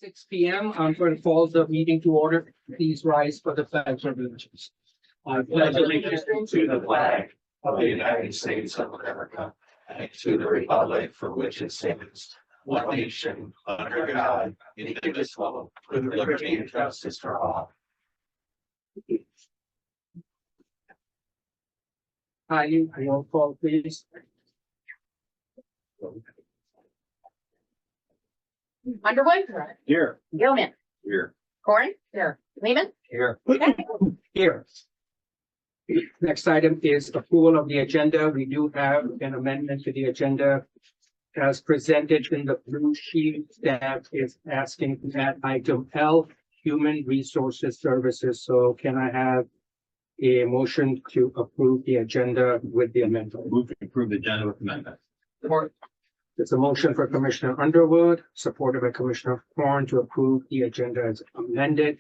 6 p.m. I'm going to call the meeting to order. Please rise for the pledge of allegiance. I pledge allegiance to the flag of the United States of America and to the republic for which it stands, one nation, under God, indivisible, with liberty and justice for all. Hi, roll call, please. Underwood. Here. Gilman. Here. Corn. Here. Lehman. Here. Here. Next item is approval of the agenda. We do have an amendment to the agenda as presented in the blue sheet. Staff is asking to add item L, Human Resources Services. So can I have a motion to approve the agenda with the amendment? Move to approve the agenda with amendment. There's a motion for Commissioner Underwood, supported by Commissioner Corn, to approve the agenda as amended.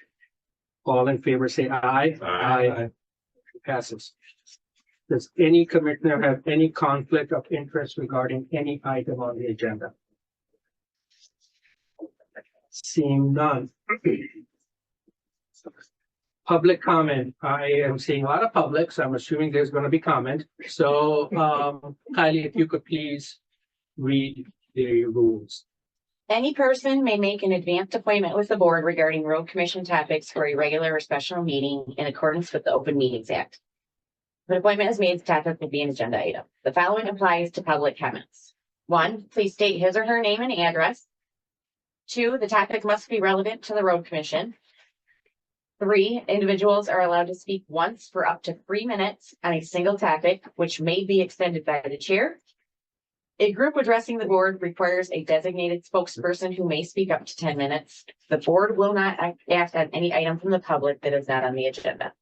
All in favor, say aye. Aye. Passes. Does any commissioner have any conflict of interest regarding any item on the agenda? Seeing none. Public comment. I am seeing a lot of public, so I'm assuming there's going to be comment. So, Kylie, if you could please read the rules. Any person may make an advanced appointment with the board regarding road commission topics for a regular or special meeting in accordance with the Open Meetings Act. If an appointment is made, the topic will be an agenda item. The following applies to public comments. 1, please state his or her name and address. 2, the topic must be relevant to the road commission. 3, individuals are allowed to speak once for up to 3 minutes on a single topic, which may be extended by the chair. A group addressing the board requires a designated spokesperson who may speak up to 10 minutes. The board will not act on any item from the public that is not on the agenda.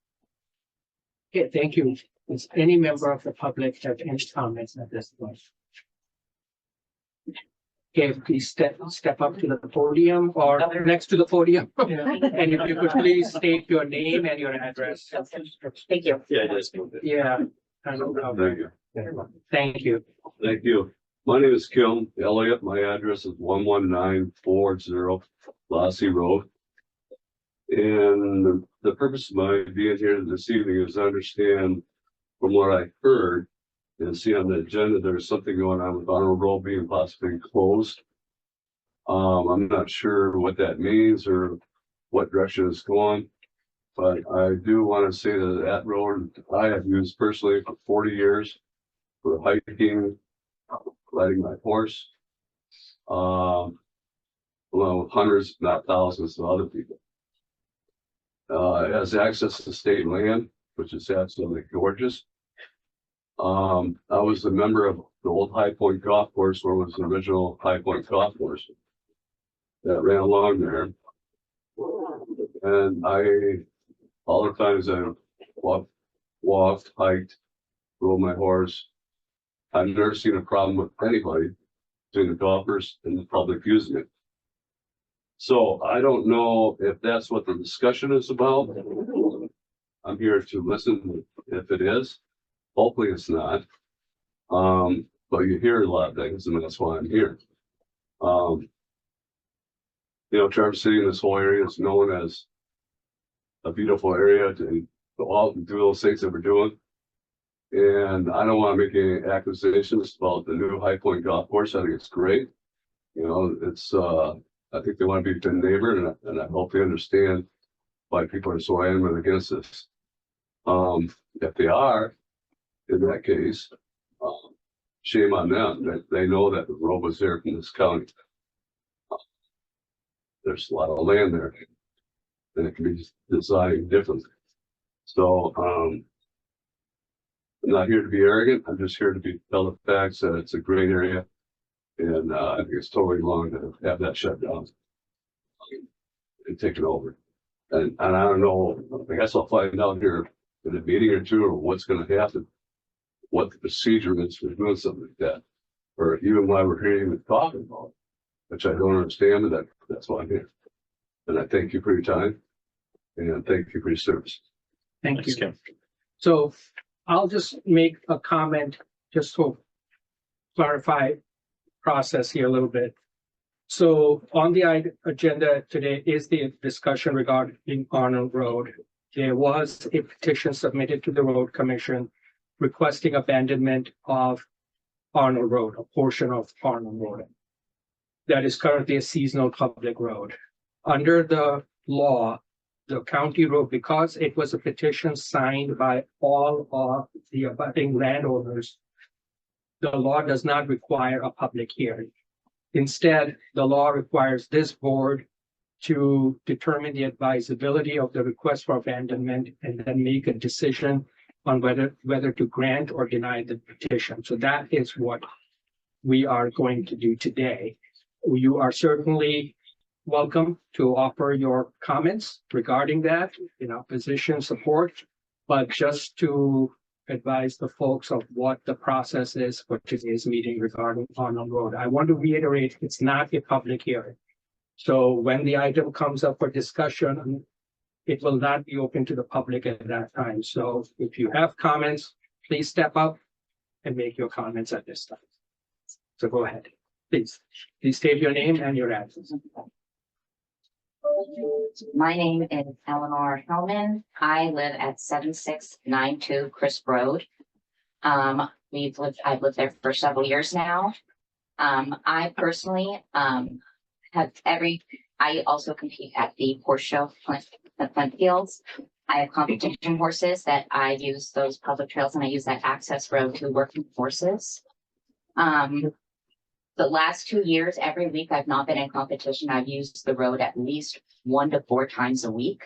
Okay, thank you. Does any member of the public have any comments at this point? Okay, please step up to the podium or next to the podium. And if you could please state your name and your address. Thank you. Yeah, it is. Yeah. I don't know. Thank you. Thank you. Thank you. My name is Kim Elliott. My address is 11940 Lassie Road. And the purpose of my being here this evening is to understand from what I heard and see on the agenda, there's something going on with Honorable Road being possibly closed. I'm not sure what that means or what direction it's going, but I do want to say that that road I have used personally for 40 years for hiking, riding my horse, along with hundreds, if not thousands of other people. It has access to state land, which is absolutely gorgeous. I was a member of the old High Point Golf Course, where was the original High Point Golf Course that ran along there. And all the times I walked, hiked, rode my horse, I've never seen a problem with anybody between the golfers and the public using it. So I don't know if that's what the discussion is about. I'm here to listen if it is. Hopefully it's not. But you hear a lot of things, and that's why I'm here. Traverse City and this whole area is known as a beautiful area to go out and do those things that we're doing. And I don't want to make any accusations about the new High Point Golf Course. I think it's great. It's I think they want to be a good neighbor, and I hope they understand why people are so adamant against this. If they are, in that case, shame on them that they know that the road was there from this county. There's a lot of land there, and it can be designed differently. So I'm not here to be arrogant. I'm just here to tell the facts that it's a great area, and I think it's totally wrong to have that shut down and taken over. And I don't know. I guess I'll find out here in a meeting or two, or what's going to happen, what the procedure is for doing something like that, or even why we're hearing and talking about it, which I don't understand, and that's why I'm here. And I thank you for your time, and thank you for your service. Thank you. So I'll just make a comment just to clarify process here a little bit. So on the agenda today is the discussion regarding Arnold Road. There was a petition submitted to the road commission requesting abandonment of Arnold Road, a portion of Arnold Road. That is currently a seasonal public road. Under the law, the county road, because it was a petition signed by all of the abutting landowners, the law does not require a public hearing. Instead, the law requires this board to determine the advisability of the request for abandonment and then make a decision on whether to grant or deny the petition. So that is what we are going to do today. You are certainly welcome to offer your comments regarding that in opposition, support, but just to advise the folks of what the process is for today's meeting regarding Arnold Road. I want to reiterate, it's not a public hearing. So when the item comes up for discussion, it will not be open to the public at that time. So if you have comments, please step up and make your comments at this time. So go ahead, please. Please state your name and your address. My name is Eleanor Hellman. I live at 7692 Crisp Road. I've lived there for several years now. I personally I also compete at the horse show, Flint Fields. I have competition horses that I use those public trails, and I use that access road to work with horses. The last 2 years, every week I've not been in competition. I've used the road at least 1 to 4 times a week.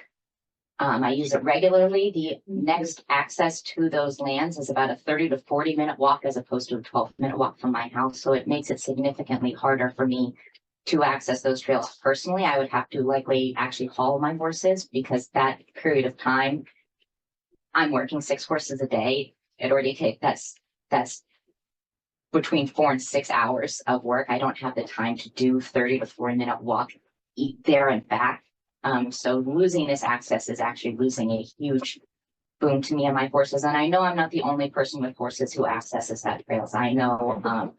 I use it regularly. The next access to those lands is about a 30 to 40 minute walk as opposed to a 12-minute walk from my house. So it makes it significantly harder for me to access those trails. Personally, I would have to likely actually haul my horses because that period of time, I'm working 6 horses a day. It already takes, that's between 4 and 6 hours of work. I don't have the time to do 30 to 40 minute walk, eat there and back. So losing this access is actually losing a huge boon to me and my horses. And I know I'm not the only person with horses who accesses that trails. I know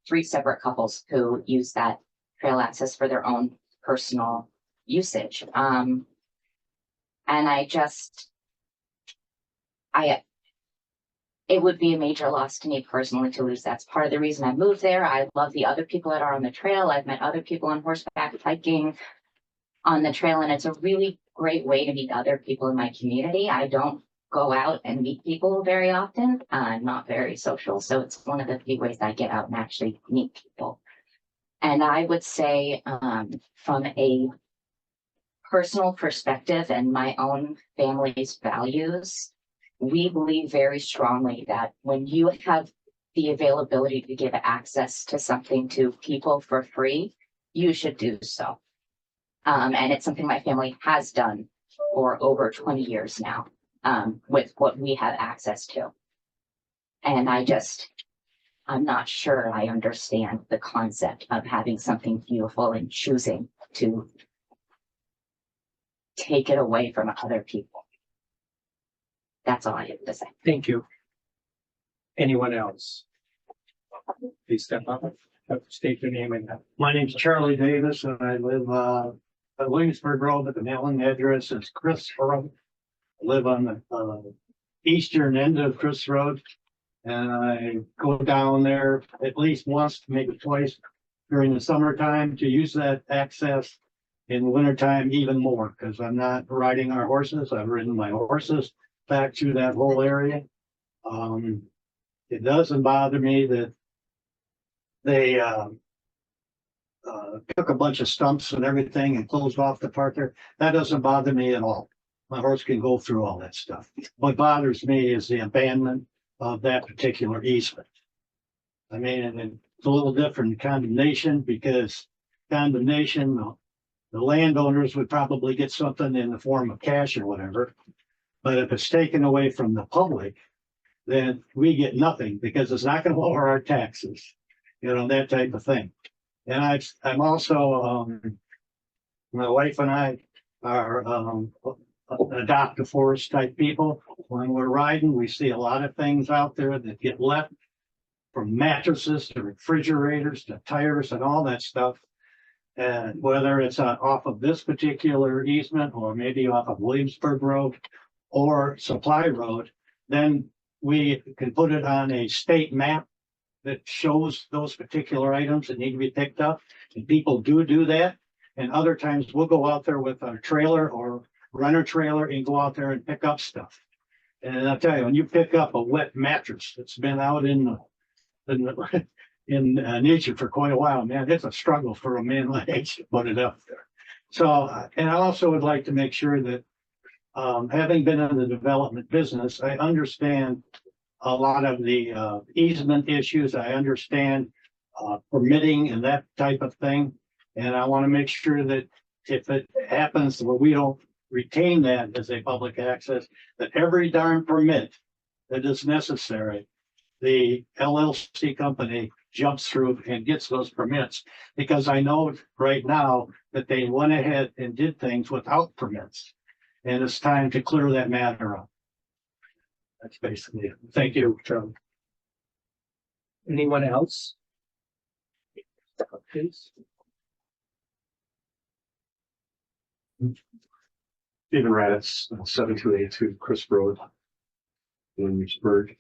3 separate couples who use that trail access for their own personal usage. And it would be a major loss to me personally to lose. That's part of the reason I moved there. I love the other people that are on the trail. I've met other people on horseback hiking on the trail, and it's a really great way to meet other people in my community. I don't go out and meet people very often. I'm not very social, so it's one of the few ways I get out and actually meet people. And I would say from a personal perspective and my own family's values, we believe very strongly that when you have the availability to give access to something to people for free, you should do so. And it's something my family has done for over 20 years now with what we have access to. And I'm not sure I understand the concept of having something beautiful and choosing to take it away from other people. That's all I have to say. Thank you. Anyone else? Please step up, state your name and My name's Charlie Davis, and I live at Williamsburg Road, but the mailing address is Chris Road. I live on the eastern end of Chris Road, and I go down there at least once, maybe twice during the summertime to use that access. In the wintertime, even more, because I'm not riding our horses. I've ridden my horses back to that whole area. It doesn't bother me that they took a bunch of stumps and everything and closed off the part there. That doesn't bother me at all. My horse can go through all that stuff. What bothers me is the abandonment of that particular easement. I mean, and it's a little different in condemnation, because condemnation, the landowners would probably get something in the form of cash or whatever. But if it's taken away from the public, then we get nothing, because it's not going to lower our taxes, that type of thing. And I'm also, my wife and I are adopt a forest type people. When we're riding, we see a lot of things out there that get left from mattresses to refrigerators to tires and all that stuff. And whether it's off of this particular easement or maybe off of Williamsburg Road or Supply Road, then we can put it on a state map that shows those particular items that need to be picked up. And people do that. And other times we'll go out there with a trailer or runner trailer and go out there and pick up stuff. And I'll tell you, when you pick up a wet mattress that's been out in nature for quite a while, man, it's a struggle for a man my age to put it up there. So, and I also would like to make sure that, having been in the development business, I understand a lot of the easement issues. I understand permitting and that type of thing. And I want to make sure that if it happens where we don't retain that as a public access, that every darn permit that is necessary, the LLC company jumps through and gets those permits. Because I know right now that they went ahead and did things without permits. And it's time to clear that matter up. That's basically it. Thank you, Charlie. Anyone else? Please. Stephen Raditz, 7282 Chris Road, Williamsburg.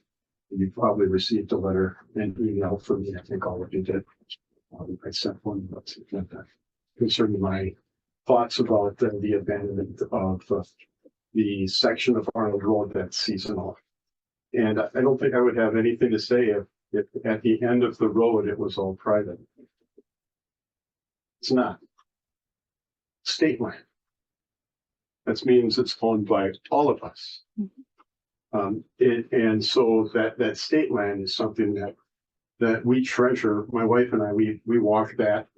You probably received a letter and email from me. I think all of you did. I sent one concerning my thoughts about the abandonment of the section of Arnold Road that's seasonal. And I don't think I would have anything to say if at the end of the road it was all private. It's not. State land. That means it's owned by all of us. And so that state land is something that we treasure. My wife and I, we walk that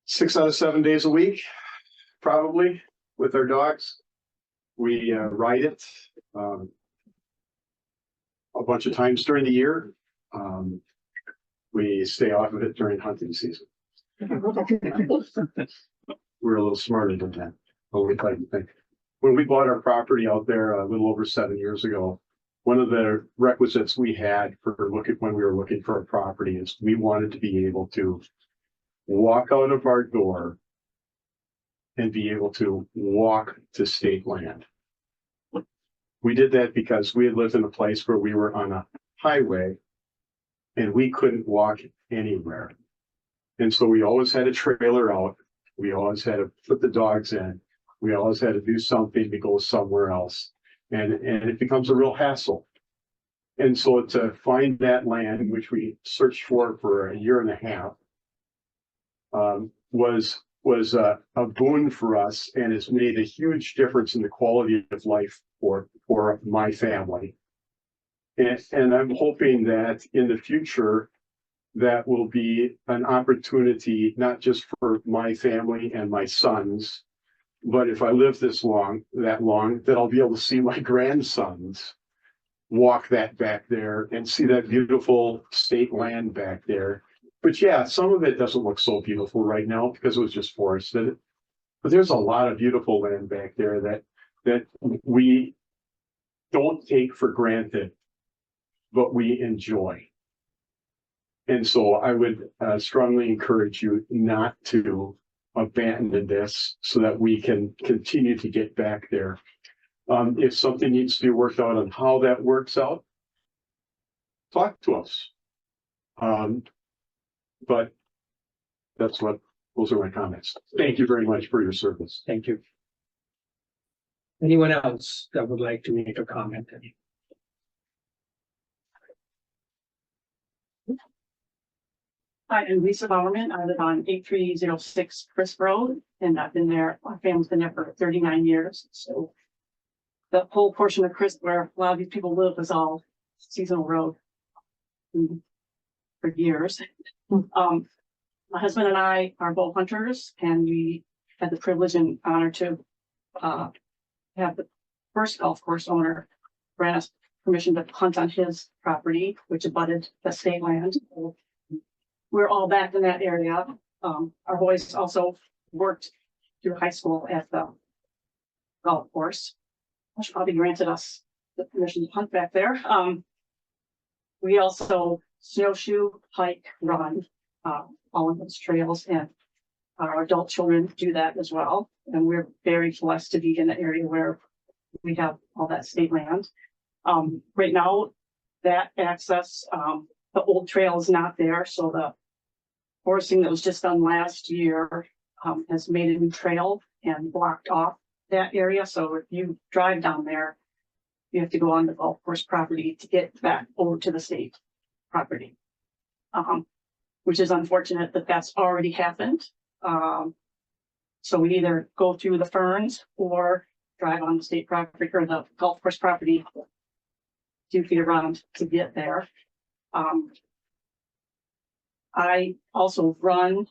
6 out of 7 days a week, probably, with our dogs. We ride it a bunch of times during the year. We stay off of it during hunting season. We're a little smarter than that, but we like to think. When we bought our property out there a little over 7 years ago, one of the requisites we had when we were looking for a property is we wanted to be able to walk out of our door and be able to walk to state land. We did that because we had lived in a place where we were on a highway and we couldn't walk anywhere. And so we always had a trailer out. We always had to put the dogs in. We always had to do something to go somewhere else. And it becomes a real hassle. And so to find that land, which we searched for a year and a half, was a boon for us, and has made a huge difference in the quality of life for my family. And I'm hoping that in the future, that will be an opportunity, not just for my family and my sons, but if I live that long, that I'll be able to see my grandsons walk that back there and see that beautiful state land back there. But yeah, some of it doesn't look so beautiful right now because it was just forested. But there's a lot of beautiful land back there that we don't take for granted, but we enjoy. And so I would strongly encourage you not to abandon this so that we can continue to get back there. If something needs to be worked out on how that works out, talk to us. But those are my comments. Thank you very much for your service. Thank you. Anyone else that would like to make a comment? Hi, I'm Lisa Bowerman. I live on 8306 Chris Road, and I've been there, my family's been there for 39 years. So the whole portion of Chris where a lot of these people live is all seasonal road for years. My husband and I are both hunters, and we had the privilege and honor to have the first golf course owner grant us permission to hunt on his property, which abutted the state land. We're all back in that area. Our boys also worked through high school at the golf course, which probably granted us the permission to hunt back there. We also snowshoe, hike, run, all of those trails, and our adult children do that as well. And we're very blessed to be in an area where we have all that state land. Right now, that access, the old trail is not there, so the forcing that was just done last year has made a new trail and blocked off that area. So if you drive down there, you have to go on the golf course property to get back over to the state property. Which is unfortunate that that's already happened. So we either go through the ferns or drive on the state property or the golf course property 2 feet around to get there. I also run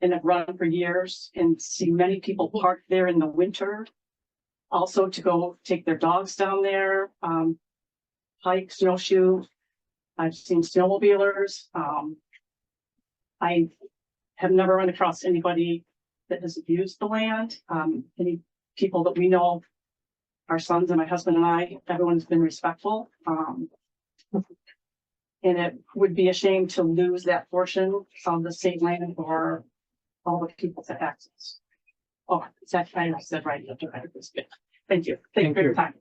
and have run for years and see many people park there in the winter. Also to go take their dogs down there, hike, snowshoe. I've seen snowmobilers. I have never run across anybody that has abused the land. Any people that we know, our sons and my husband and I, everyone's been respectful. And it would be a shame to lose that portion of the state land for all the people to access. Oh, is that I said right after I was good. Thank you. Thank you for your time.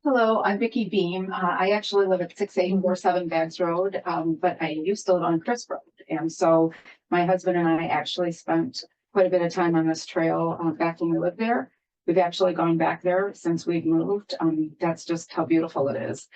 Hello, I'm Vicki Beam. I actually live at 6847 Bags Road, but I used to live on Crisp Road. And so my husband and I actually spent quite a bit of time on this trail back when we lived there. We've actually gone back there since we've moved. That's just how beautiful it is.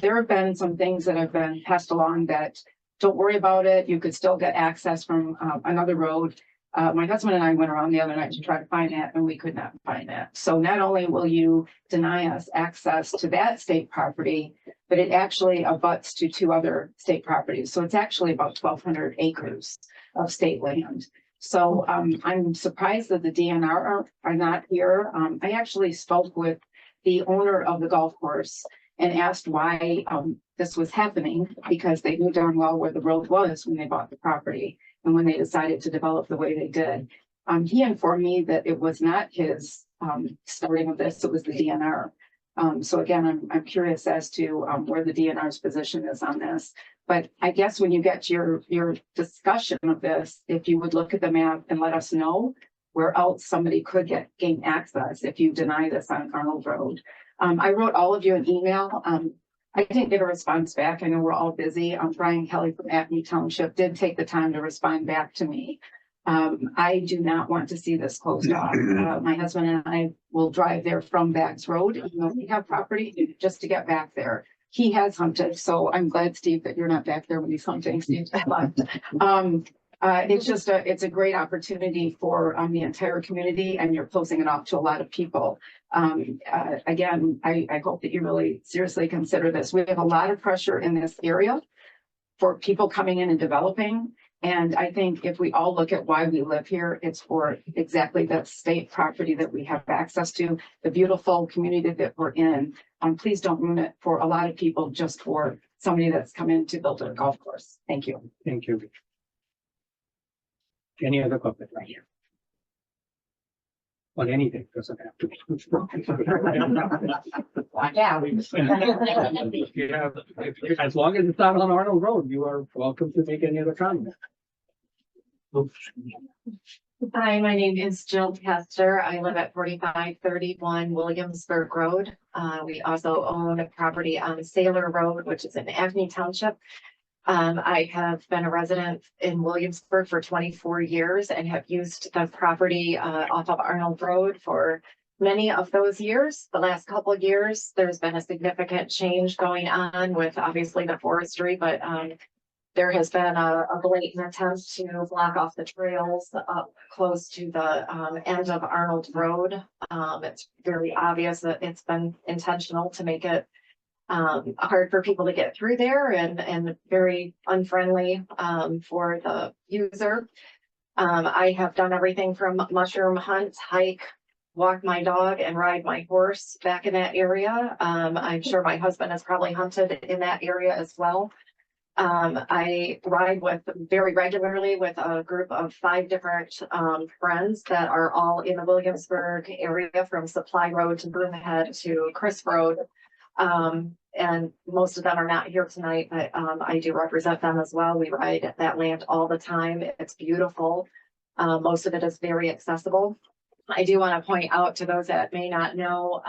There have been some things that have been passed along that don't worry about it. You could still get access from another road. My husband and I went around the other night to try to find that, and we could not find that. So not only will you deny us access to that state property, but it actually abuts to 2 other state properties. So it's actually about 1,200 acres of state land. So I'm surprised that the DNR are not here. I actually spoke with the owner of the golf course and asked why this was happening, because they knew darn well where the road was when they bought the property. And when they decided to develop the way they did, he informed me that it was not his starting of this, it was the DNR. So again, I'm curious as to where the DNR's position is on this. But I guess when you get to your discussion of this, if you would look at the map and let us know where else somebody could gain access if you deny this on Arnold Road. I wrote all of you an email. I didn't get a response back. I know we're all busy. Brian Kelly from Acme Township did take the time to respond back to me. I do not want to see this closed off. My husband and I will drive there from Bags Road, even though we have property, just to get back there. He has hunted, so I'm glad, Steve, that you're not back there when he's hunting, Steve. It's just it's a great opportunity for the entire community, and you're closing it off to a lot of people. Again, I hope that you really seriously consider this. We have a lot of pressure in this area for people coming in and developing. And I think if we all look at why we live here, it's for exactly that state property that we have access to, the beautiful community that we're in. Please don't ruin it for a lot of people just for somebody that's come in to build a golf course. Thank you. Thank you. Any other comment right here? On anything, doesn't have to. Yeah. As long as it's not on Arnold Road, you are welcome to make any other comment. Hi, my name is Jill Kester. I live at 4531 Williamsburg Road. We also own a property on Sailor Road, which is in Acme Township. I have been a resident in Williamsburg for 24 years and have used the property off of Arnold Road for many of those years. The last couple of years, there's been a significant change going on with obviously the forestry, but there has been a blatant attempt to block off the trails up close to the end of Arnold Road. It's very obvious that it's been intentional to make it hard for people to get through there and very unfriendly for the user. I have done everything from mushroom hunt, hike, walk my dog, and ride my horse back in that area. I'm sure my husband has probably hunted in that area as well. I ride with very regularly with a group of 5 different friends that are all in the Williamsburg area, from Supply Road to Broomhead to Crisp Road. And most of them are not here tonight, but I do represent them as well. We ride that land all the time. It's beautiful. Most of it is very accessible. I do want to point out to those that may not know,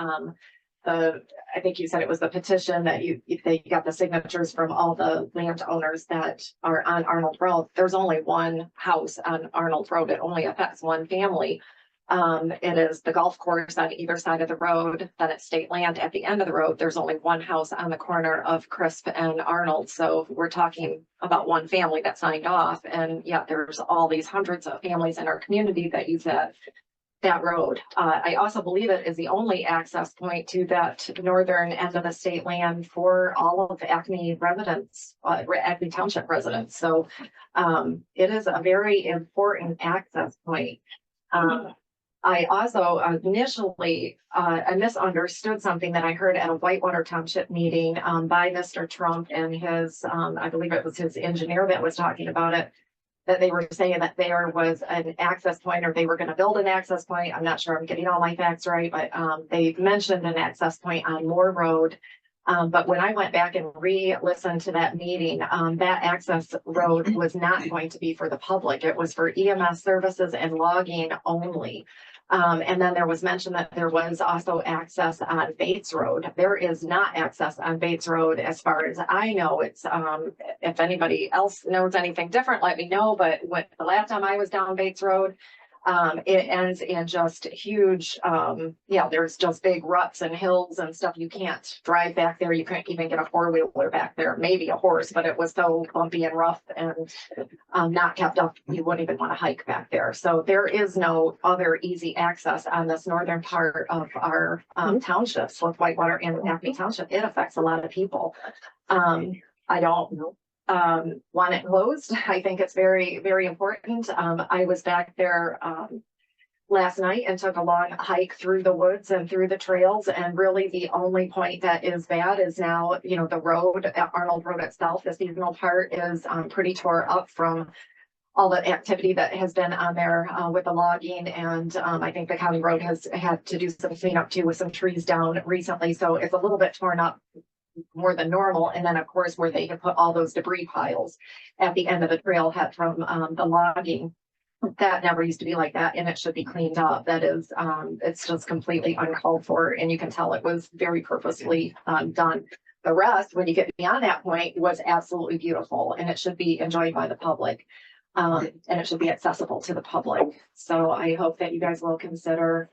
I think you said it was the petition that they got the signatures from all the landowners that are on Arnold Road. There's only one house on Arnold Road. It only affects one family. It is the golf course on either side of the road, then it's state land at the end of the road. There's only one house on the corner of Crisp and Arnold. So we're talking about one family that signed off, and yet there's all these hundreds of families in our community that use that road. I also believe it is the only access point to that northern end of the state land for all of Acme residents, Acme Township residents. So it is a very important access point. I also initially I misunderstood something that I heard at a Whitewater Township meeting by Mr. Trump and his, I believe it was his engineer that was talking about it, that they were saying that there was an access point, or they were going to build an access point. I'm not sure I'm getting all my facts right, but they mentioned an access point on Moore Road. But when I went back and re-listened to that meeting, that access road was not going to be for the public. It was for EMS services and logging only. And then there was mention that there was also access on Bates Road. There is not access on Bates Road as far as I know. It's if anybody else knows anything different, let me know. But the last time I was down Bates Road, it ends in just huge, there's just big ruts and hills and stuff. You can't drive back there. You couldn't even get a 4-wheeler back there, maybe a horse, but it was so bumpy and rough and not kept up. You wouldn't even want to hike back there. So there is no other easy access on this northern part of our townships with Whitewater and Acme Township. It affects a lot of people. I don't want it closed. I think it's very, very important. I was back there last night and took a long hike through the woods and through the trails. And really the only point that is bad is now, the road, Arnold Road itself, the seasonal part is pretty tore up from all the activity that has been on there with the logging. And I think the county road has had to do some cleanup too with some trees down recently. So it's a little bit torn up more than normal. And then of course, where they have put all those debris piles at the end of the trailhead from the logging, that never used to be like that, and it should be cleaned up. That is, it's just completely uncalled for, and you can tell it was very purposely done. The rest, when you get beyond that point, was absolutely beautiful, and it should be enjoyed by the public, and it should be accessible to the public. So I hope that you guys will consider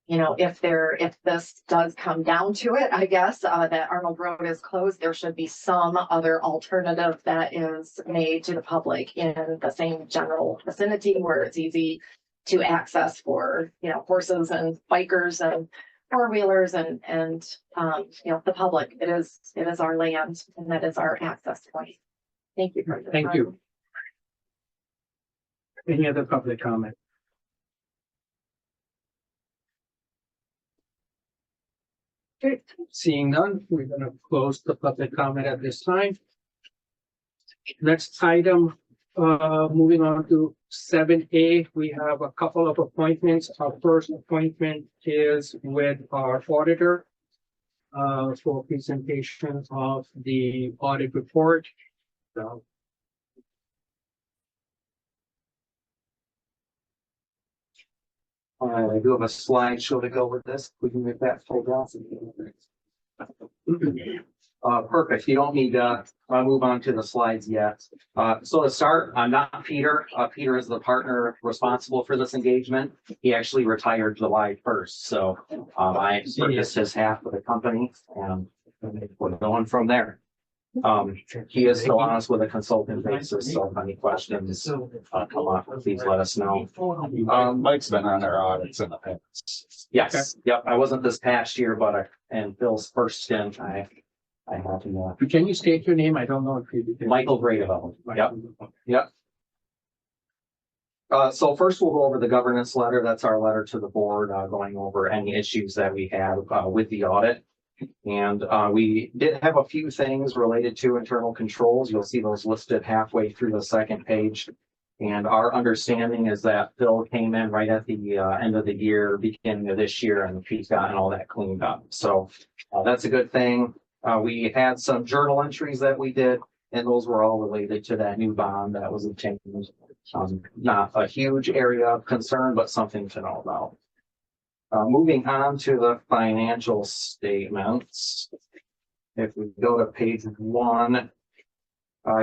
if this does come down to it, I guess, that Arnold Road is closed, there should be some other alternative that is made to the public in the same general vicinity where it's easy to access for, horses and bikers and 4-wheelers and the public. It is our land, and that is our access point. Thank you. Thank you. Any other public comment? Okay, seeing none, we're going to close the public comment at this time. Next item, moving on to 7A, we have a couple of appointments. Our first appointment is with our auditor for presentation of the audit report. So, I do have a slideshow to go with this. We can make that full down. Perfect. You don't need to move on to the slides yet. So to start, I'm not Peter. Peter is the partner responsible for this engagement. He actually retired July 1st. So I purchased his half of the company, and we're going from there. He is still on us with a consultant basis, so if any questions come up, please let us know. Mike's been on our audits in the past. Yes, Okay. yep, I wasn't this past year, but and Phil's first stint, I had to, can you state your name? I don't know if you did. Michael Gradeville. Yep. So first we'll go over the governance letter. That's our letter to the board, going over any issues that we have with the audit. And we did have a few things related to internal controls. You'll see those listed halfway through the second page. And our understanding is that Phil came in right at the end of the year, beginning of this year, and he's gotten all that cleaned up. So that's a good thing. We had some journal entries that we did, and those were all related to that new bond that was obtained. Not a huge area of concern, but something to know about. Moving on to the financial statements. If we go to page 1,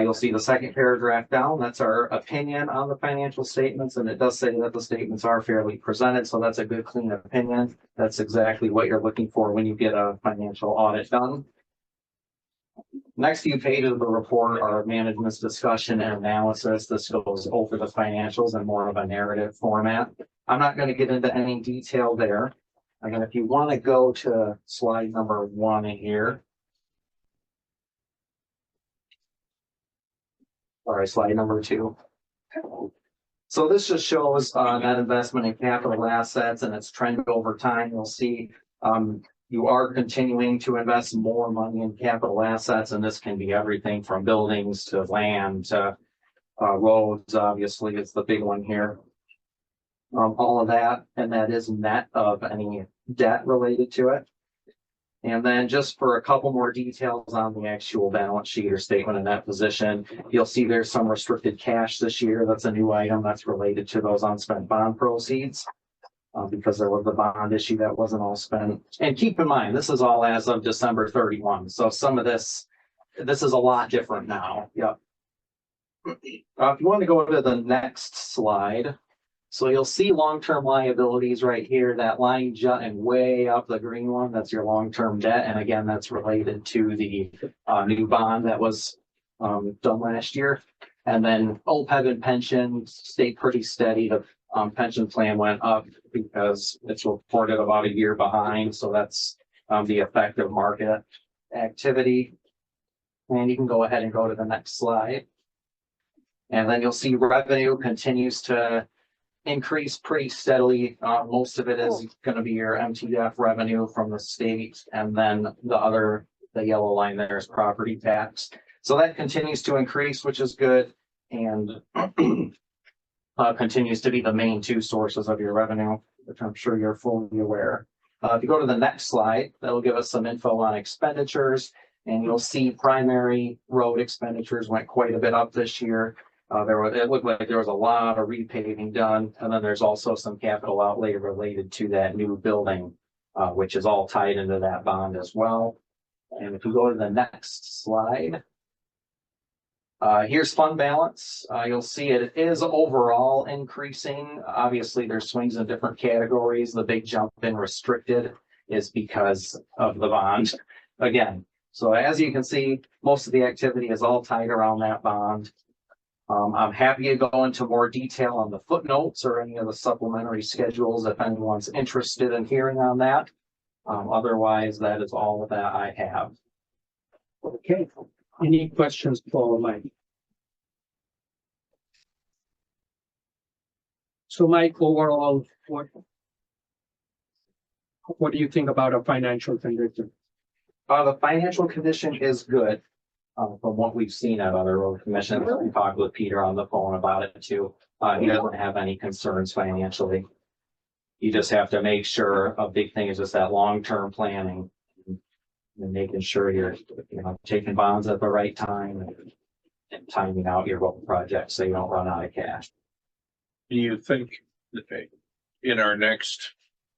you'll see the second paragraph down. That's our opinion on the financial statements, and it does say that the statements are fairly presented, so that's a good, clean opinion. That's exactly what you're looking for when you get a financial audit done. Next few pages of the report are management's discussion and analysis. This goes over the financials in more of a narrative format. I'm not going to get into any detail there. Again, if you want to go to slide number 1 in here. Sorry, slide number 2. So this just shows net investment in capital assets and its trend over time. You'll see you are continuing to invest more money in capital assets, and this can be everything from buildings to land to roads. Obviously, it's the big one here. All of that, and that is net of any debt related to it. And then just for a couple more details on the actual balance sheet or statement of net position, you'll see there's some restricted cash this year. That's a new item that's related to those unspent bond proceeds. Because there was a bond issue that wasn't all spent. And keep in mind, this is all as of December 31. So some of this is a lot different now. Yep. If you want to go to the next slide. So you'll see long-term liabilities right here, that line jutting way up, the green one, that's your long-term debt. And again, that's related to the new bond that was done last year. And then OPEB and pension stayed pretty steady. The pension plan went up because it's reported about a year behind. So that's the effect of market activity. And you can go ahead and go to the next slide. And then you'll see revenue continues to increase pretty steadily. Most of it is going to be your MTF revenue from the state. And then the yellow line there is property tax. So that continues to increase, which is good. And continues to be the main 2 sources of your revenue, which I'm sure you're fully aware. If you go to the next slide, that'll give us some info on expenditures, and you'll see primary road expenditures went quite a bit up this year. It looked like there was a lot of repaving done, and then there's also some capital outlay related to that new building, which is all tied into that bond as well. And if we go to the next slide, here's fund balance. You'll see it is overall increasing. Obviously, there's swings in different categories. The big jump in restricted is because of the bond. Again, so as you can see, most of the activity is all tied around that bond. I'm happy to go into more detail on the footnotes or any of the supplementary schedules if anyone's interested in hearing on that. Otherwise, that is all that I have. Okay, any questions for Mike? So Mike, overall, what do you think about a financial condition? The financial condition is good. From what we've seen at other road commissions, we talked with Peter on the phone about it too. He doesn't have any concerns financially. You just have to make sure a big thing is just that long-term planning and making sure you're, taking bonds at the right time and timing out your road project so you don't run out of cash. Do you think that in our next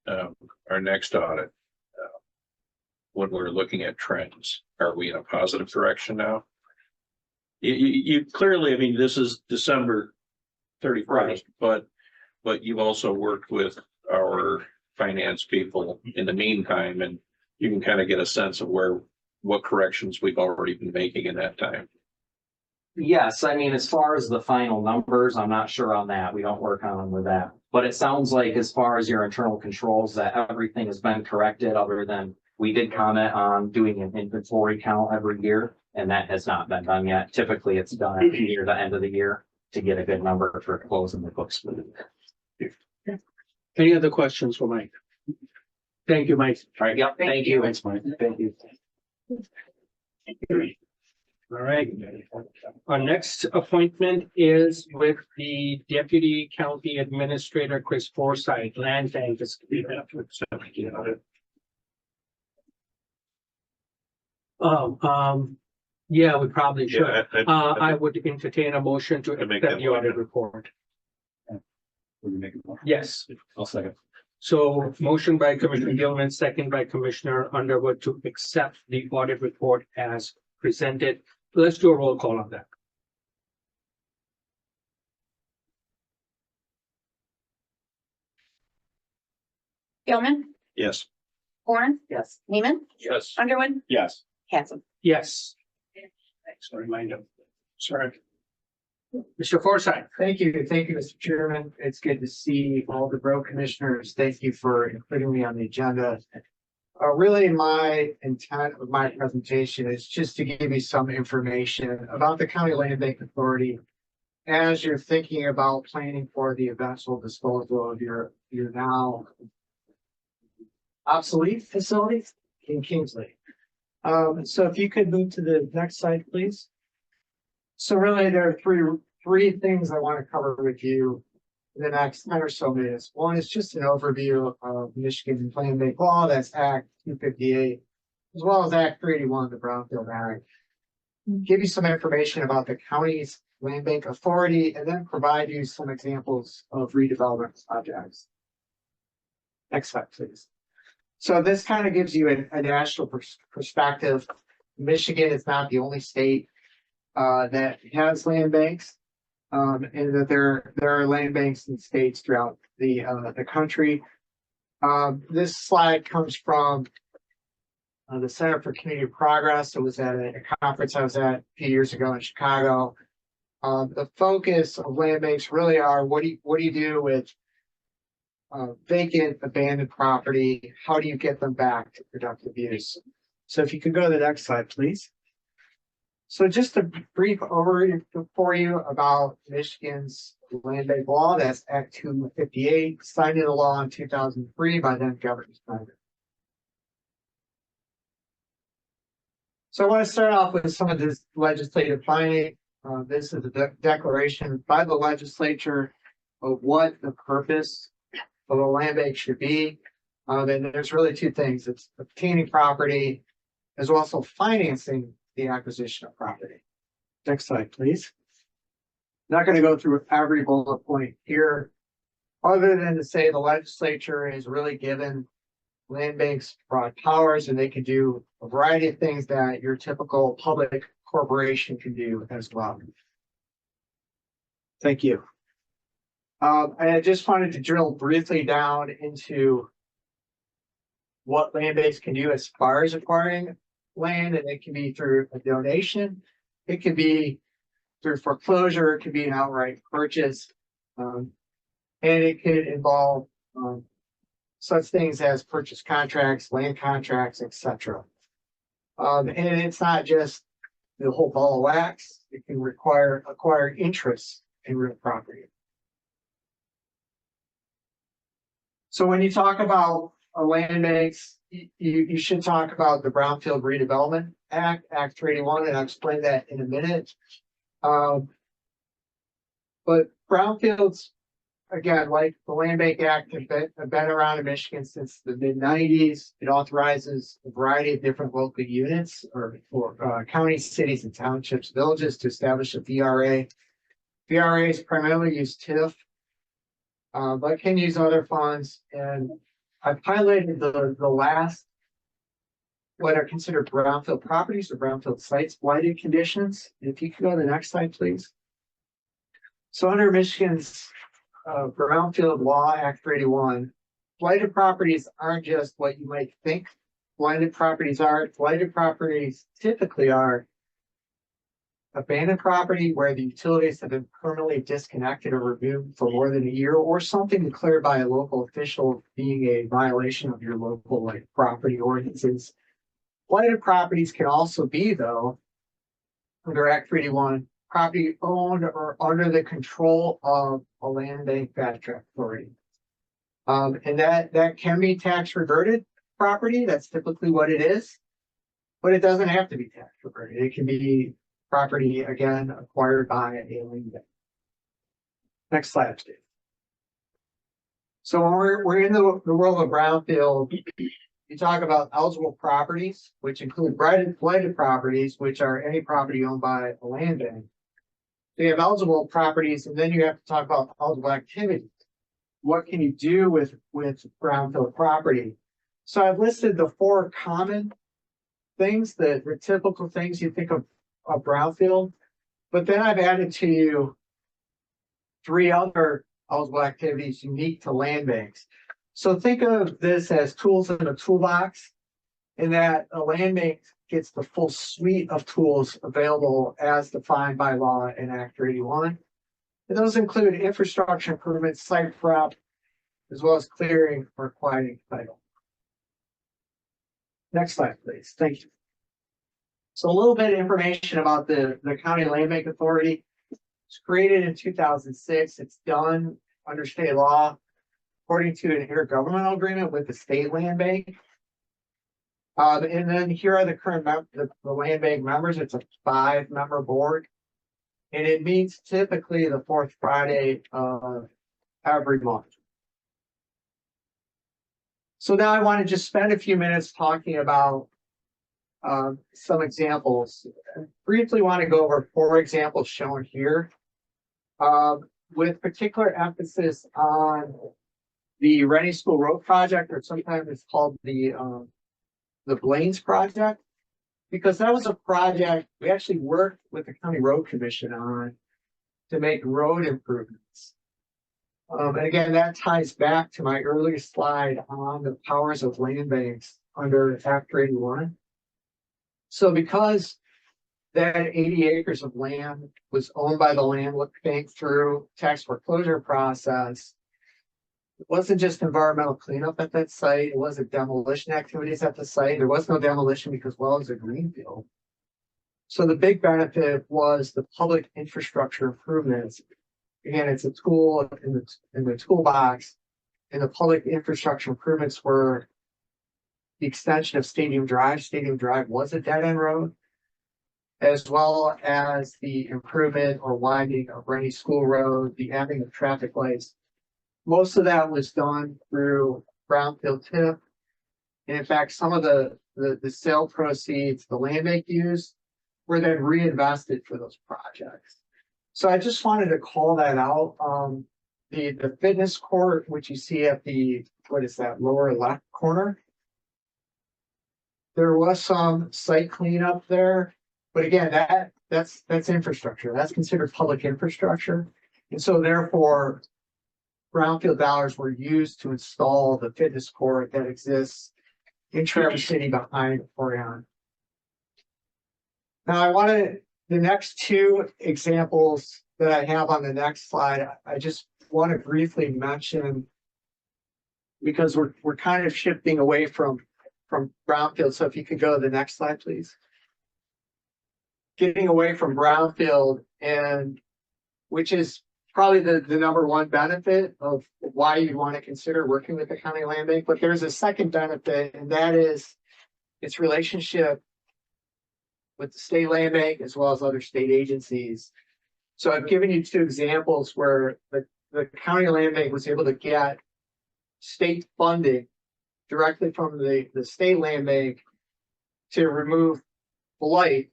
audit, when we're looking at trends, are we in a positive direction now? You clearly, I mean, this is December 31st, Right. but you've also worked with our finance people in the meantime, and you can kind of get a sense of what corrections we've already been making in that time. Yes, I mean, as far as the final numbers, I'm not sure on that. We don't work on them with that. But it sounds like as far as your internal controls, that everything has been corrected other than we did comment on doing an inventory count every year, and that has not been done yet. Typically, it's done near the end of the year to get a good number for closing the books for the year. Any other questions for Mike? Thank you, Mike. All right, yep, thank you. Thanks, Mike. Thank you. All right. Our next appointment is with the Deputy County Administrator, Chris Forsythe, Land Bank. Yeah, we probably should. I would entertain a motion to I make accept that the audit motion. report. Will you make a motion? Yes. I'll second. So motion by Commissioner Gilman, second by Commissioner Underwood to accept the audit report as presented. Let's do a roll call on that. Gilman, Yes. Horn, Yes. Neiman, Yes. Underwood, Yes. Hanson. Yes. Thanks for reminding. Sorry. Mr. Forsythe. Thank you, Mr. Chairman. It's good to see all the road commissioners. Thank you for including me on the agenda. Really, my intent of my presentation is just to give you some information about the County Land Bank Authority as you're thinking about planning for the eventual disposal of your now obsolete facilities in Kingsley. So if you could move to the next slide, please. So really, there are three things I want to cover with you in the next 10 or so minutes. One is just an overview of Michigan Land Bank Law, that's Act 258, as well as Act 381, the Brownfield Act. Give you some information about the county's land bank authority, and then provide you some examples of redevelopment projects. Next slide, please. So this kind of gives you a national perspective. Michigan is not the only state that has land banks, and that there are land banks in states throughout the country. This slide comes from the Center for Community Progress. It was at a conference I was at a few years ago in Chicago. The focus of land banks really are what do you do with vacant, abandoned property? How do you get them back to productive use? So if you could go to the next slide, please. So just a brief overview for you about Michigan's land bank law. That's Act 258, signed into law in 2003 by then Governor Snyder. So I want to start off with some of this legislative finding. This is a declaration by the legislature of what the purpose of a land bank should be. And there's really two things. It's obtaining property, as well as financing the acquisition of property. Next slide, please. Not going to go through every bullet point here, other than to say the legislature is really given land banks broad powers, and they can do a variety of things that your typical public corporation can do as well. Thank you. And I just wanted to drill briefly down into what land banks can do as far as acquiring land, and it can be through a donation, it can be through foreclosure, it could be an outright purchase, and it could involve such things as purchase contracts, land contracts, etc. And it's not just the whole ball of wax; it can acquire interest in real property. So when you talk about land banks, you should talk about the Brownfield Redevelopment Act, Act 381, and I'll explain that in a minute. But brownfields, again, like the Land Bank Act, have been around in Michigan since the mid-90s. It authorizes a variety of different local units or counties, cities, and townships, villages to establish a VRA. VRAs primarily use TIF, but can use other funds. And I've highlighted the last, what are considered brownfield properties or brownfield sites, blighted conditions. If you could go to the next slide, please. So under Michigan's Brownfield Law, Act 381, blighted properties aren't just what you might think blighted properties are. Blighted properties typically are abandoned property where the utilities have been permanently disconnected or removed for more than a year, or something declared by a local official being a violation of your local property ordinances. Blighted properties can also be, though, under Act 381, property owned or under the control of a land bank fast track authority. And that can be tax reverted. property, that's typically what it is. But it doesn't have to be tax reverted. It can be property, again, acquired by a lien bank. Next slide, Steve. So when we're in the world of brownfield, you talk about eligible properties, which include blighted properties, which are any property owned by a land bank. So you have eligible properties, and then you have to talk about eligible activities. What can you do with brownfield property? So I've listed the 4 common things, the typical things you think of brownfield, but then I've added to you 3 other eligible activities unique to land banks. So think of this as tools in a toolbox, in that a land bank gets the full suite of tools available as defined by law in Act 81. And those include infrastructure improvements, site prep, as well as clearing or quieting title. Next slide, please. Thank you. So a little bit of information about the County Land Bank Authority. It's created in 2006. It's done under state law according to an intergovernmental agreement with the state land bank. And then here are the current the land bank members. It's a 5-member board, and it meets typically the 4th Friday of every month. So now I want to just spend a few minutes talking about some examples. I briefly want to go over 4 examples shown here, with particular emphasis on the Rennie School Road project, or sometimes it's called the Blaines project, because that was a project we actually worked with the County Road Commission on to make road improvements. And again, that ties back to my earlier slide on the powers of land banks under Act 81. So because that 80 acres of land was owned by the land bank through tax foreclosure process, it wasn't just environmental cleanup at that site. It wasn't demolition activities at the site. There was no demolition because, well, it was a greenfield. So the big benefit was the public infrastructure improvements. Again, it's a tool in the toolbox, and the public infrastructure improvements were the extension of Stadium Drive. Stadium Drive was a dead-end road, as well as the improvement or widening of Rennie School Road, the adding of traffic lights. Most of that was done through brownfield TIF. And in fact, some of the sale proceeds the land bank used were then reinvested for those projects. So I just wanted to call that out. The fitness court, which you see at the, what is that, lower left corner, there was some site cleanup there, but again, that's infrastructure. That's considered public infrastructure, and so therefore, brownfield dollars were used to install the fitness court that exists in Traverse City behind Orion. Now, the next 2 examples that I have on the next slide, I just want to briefly mention, because we're kind of shifting away from brownfield. So if you could go to the next slide, please. Getting away from brownfield, and which is probably the number 1 benefit of why you want to consider working with the county land bank. But there's a second benefit, and that is its relationship with the state land bank as well as other state agencies. So I've given you 2 examples where the county land bank was able to get state funding directly from the state land bank to remove blight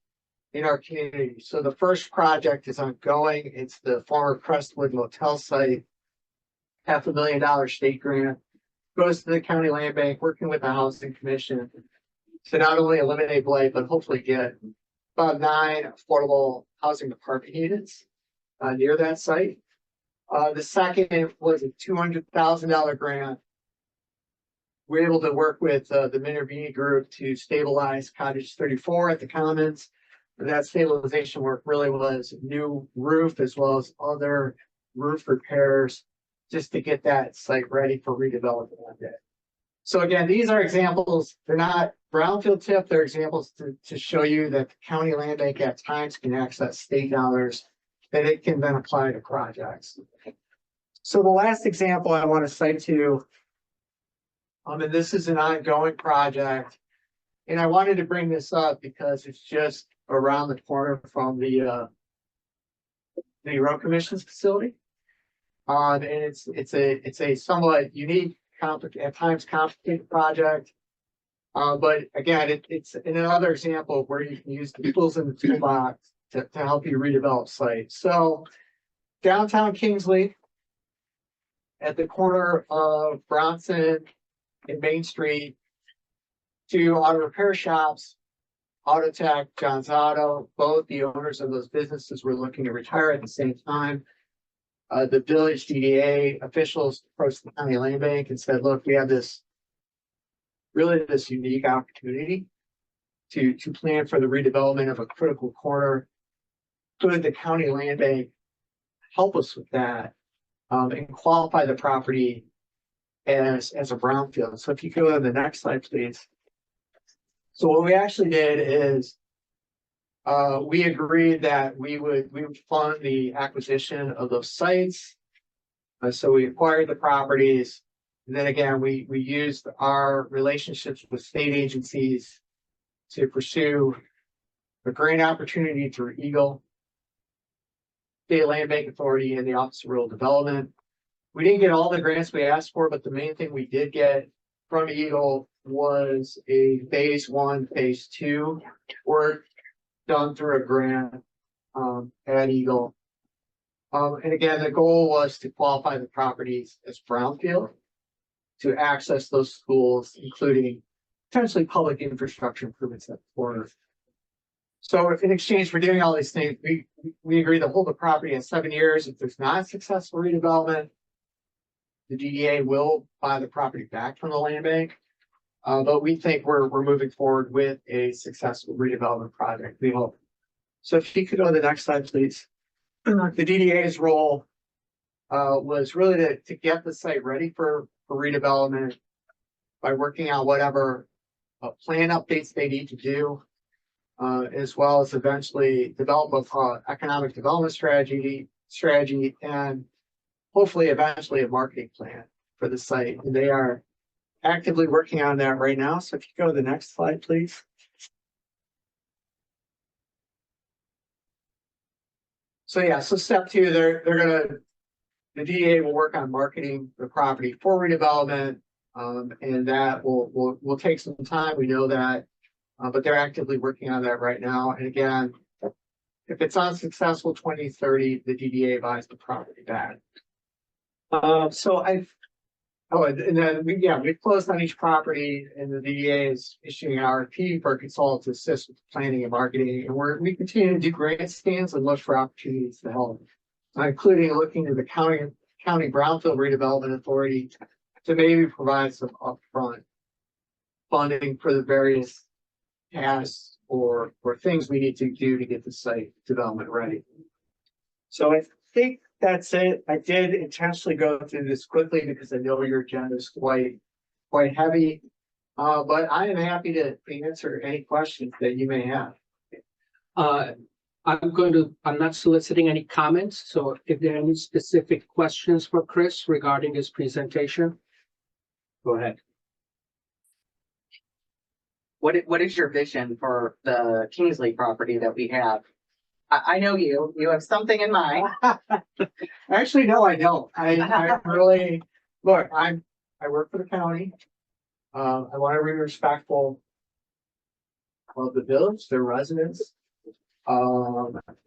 in our community. So the first project is ongoing. It's the former Crestwood Motel site, $500,000 state grant, goes to the county land bank, working with the housing commission to not only eliminate blight, but hopefully get about 9 affordable housing apartment units near that site. The second was a $200,000 grant. We're able to work with the Minervini Group to stabilize Cottage 34 at the Commons. And that stabilization work really was new roof as well as other roof repairs just to get that site ready for redevelopment one day. So again, these are examples. They're not brownfield TIF. They're examples to show you that the county land bank at times can access state dollars that it can then apply to projects. So the last example I want to cite to you And this is an ongoing project. And I wanted to bring this up because it's just around the corner from the road commission's facility. And it's a somewhat unique, at times complicated project. But again, it's another example of where you can use the tools in the toolbox to help you redevelop sites. So downtown Kingsley, at the corner of Bronson and Main Street, two auto repair shops, Auto Tech, John's Auto, both the owners of those businesses were looking to retire at the same time. The village DDA officials approached the county land bank and said, look, we have this unique opportunity to plan for the redevelopment of a critical corner. Could the county land bank help us with that and qualify the property as a brownfield? So if you go to the next slide, please. So what we actually did is we agreed that we would fund the acquisition of those sites. So we acquired the properties. And then again, we used our relationships with state agencies to pursue a grant opportunity through Eagle, State Land Bank Authority, and the Office of Rural Development. We didn't get all the grants we asked for, but the main thing we did get from Eagle was a phase 1, phase 2 work done through a grant at Eagle. And again, the goal was to qualify the properties as brownfield to access those schools, including potentially public infrastructure improvements at the corner. So in exchange for doing all these things, we agreed to hold the property in 7 years. If there's not successful redevelopment, the DDA will buy the property back from the land bank. But we think we're moving forward with a successful redevelopment project, we hope. So if you could go to the next slide, please. The DDA's role was really to get the site ready for redevelopment by working on whatever plan updates they need to do, as well as eventually develop a economic development strategy, and hopefully eventually a marketing plan for the site. And they are actively working on that right now. So if you go to the next slide, please. So yeah, so step 2, the DDA will work on marketing the property for redevelopment, and that will take some time. We know that, but they're actively working on that right now. And again, if it's unsuccessful 2030, the DDA buys the property back. And then we've closed on each property, and the DDA is issuing an RFP for a consultant to assist with planning and marketing. And we continue to do grant stands and look for opportunities to help, including looking to the county brownfield redevelopment authority to maybe provide some upfront funding for the various tasks or things we need to do to get the site development ready. So I think that's it. I did intentionally go through this quickly because I know your agenda is quite heavy. But I am happy to answer any questions that you may have. I'm not soliciting any comments, so if there are any specific questions for Chris regarding his presentation, go ahead. What is your vision for the Kingsley property that we have? I know you have something in mind. Actually, no, I don't. I really, look, I work for the county. I want to be respectful of the village, their residents.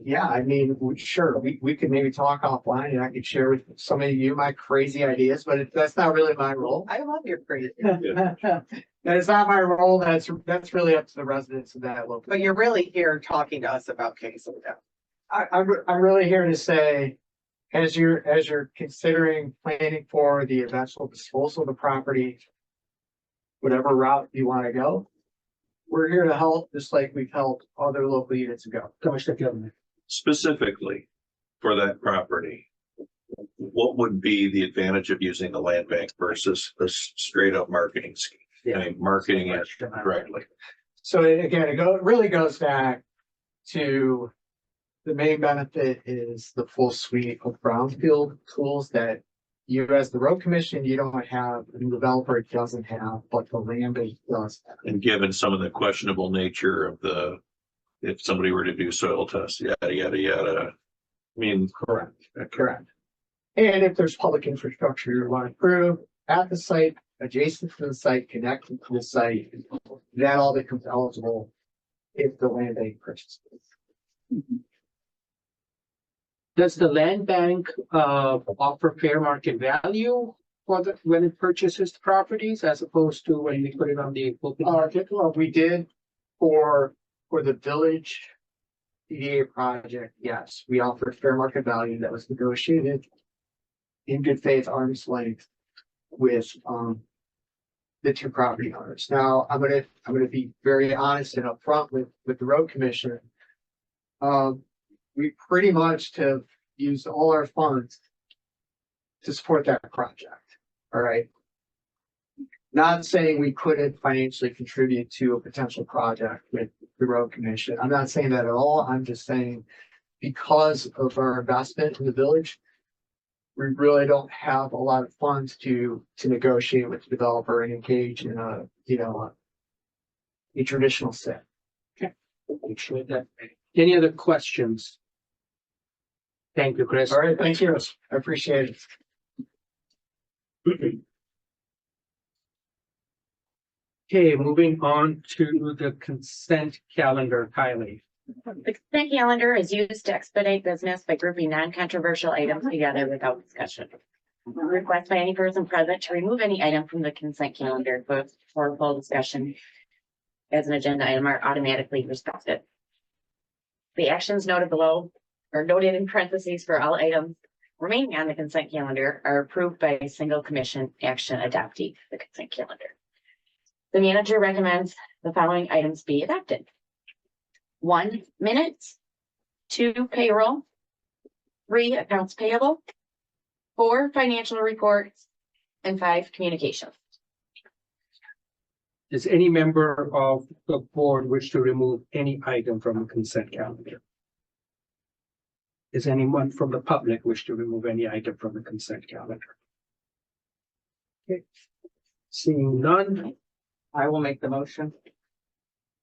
Yeah, I mean, sure, we could maybe talk offline and I could share with some of you my crazy ideas, but that's not really my role. I love your crazy. That is not my role. That's really up to the residents of that local. But you're really here talking to us about Kingsley. I'm really here to say, as you're considering planning for the eventual disposal of the property, whatever route you want to go, we're here to help, just like we've helped other local units ago. Commissioner Gilman. Specifically for that property, what would be the advantage of using the land bank versus a straight up marketing scheme? I mean, marketing it correctly. So again, it really goes back to the main benefit is the full suite of brownfield tools that you as the road commission, you don't have, the developer doesn't have, but the land bank does. And given some of the questionable nature of if somebody were to do soil tests, yada, yada, yada. I mean, Correct. Correct. And if there's public infrastructure you want to improve at the site, adjacent to the site, connected to the site, that all becomes eligible if the land bank purchases. Does the land bank offer fair market value for when it purchases the properties as opposed to when we put it on the open market? Well, we did for the village CDA project, yes, we offered fair market value that was negotiated in good faith, arm's length with the two property owners. Now, I'm gonna be very honest and upfront with the road commission. We pretty much have used all our funds to support that project. All right. Not saying we couldn't financially contribute to a potential project with the road commission. I'm not saying that at all. I'm just saying because of our investment in the village, we really don't have a lot of funds to negotiate with the developer and engage in a traditional sale. Appreciate that. Any other questions? Thank you, Chris. All right, thank you. I appreciate it. Okay, moving on to the consent calendar, Kylie. The consent calendar is used to expedite business by grouping non-controversial items together without discussion. Request by any person present to remove any item from the consent calendar for full discussion as an agenda item are automatically respected. The actions noted below or noted in parentheses for all items remaining on the consent calendar are approved by a single commission action adopting the consent calendar. The manager recommends the following items be adopted. 1, minutes. 2, payroll. 3, accounts payable. 4, financial reports. And 5, communications. Does any member of the board wish to remove any item from the consent calendar? Does anyone from the public wish to remove any item from the consent calendar? Okay. Seeing none, I will make the motion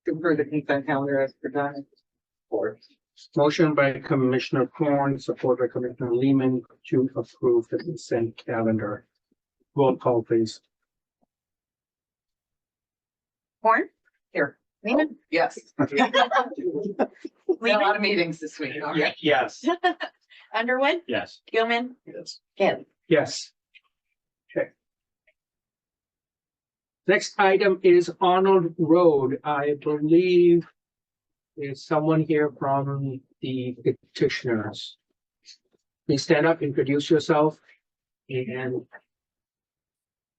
to approve the consent calendar as presented. motion by Commissioner Horn, support by Commissioner Lehman to approve the consent calendar. Roll call, please. Horn? Here. Lehman? Yes. A Lehman? lot of meetings this week. Yes. Underwood? Yes. Gilman? Yes. Kelly? Yes. Okay. Next item is Arnold Road. I believe there's someone here from the petitioners. Please stand up, introduce yourself, and